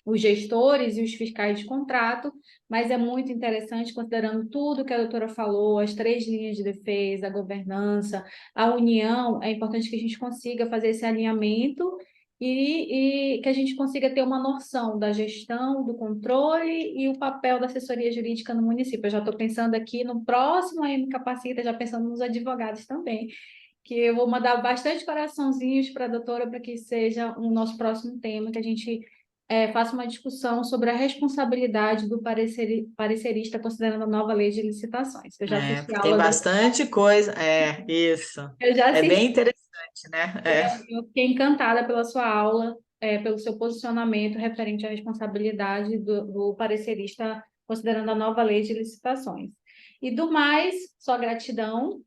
os gestores e os fiscais de contrato, mas é muito interessante, considerando tudo que a doutora falou, as 3 linhas de defesa, a governança, a união. É importante que a gente consiga fazer esse alinhamento e que a gente consiga ter uma noção da gestão, do controle e o papel da assessoria jurídica no município. Eu já estou pensando aqui no próximo AM Capacita, já pensando nos advogados também, que eu vou mandar bastante coraçãozinhos para a doutora para que seja o nosso próximo tema, que a gente faça uma discussão sobre a responsabilidade do parecerista, considerando a nova lei de licitações. Eu já assisti a Tem aula bastante coisa. Isso. eu já É bem assisti, interessante, né? eu fiquei encantada pela sua aula, pelo seu posicionamento referente à responsabilidade do parecerista, considerando a nova lei de licitações. E do mais, só gratidão.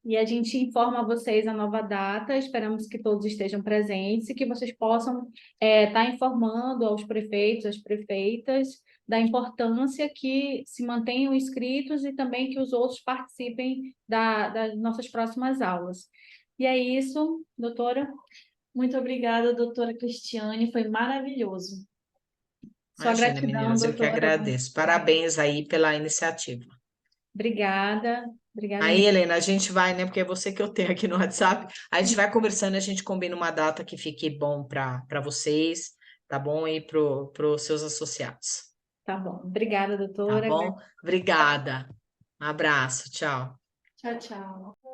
E a gente informa a vocês a nova data, esperamos que todos estejam presentes e que vocês possam estar informando aos prefeitos, às prefeitas, da importância que se mantenham inscritos e também que os outros participem das nossas próximas aulas. E é isso, doutora. Muito obrigada, doutora Cristiane, foi maravilhoso. Sua Imagina, gratidão, meninas, eu que doutora. agradeço. Parabéns aí pela iniciativa. Obrigada. Obrigada Aí, mesmo. Helena, a gente vai, né? Porque é você que eu tenho aqui no WhatsApp. A gente vai conversando, a gente combina uma data que fique bom para vocês, tá bom? E para os seus associados. Tá bom. Obrigada, Tá doutora. bom? Obrigada. Um abraço, tchau. Tchau, tchau.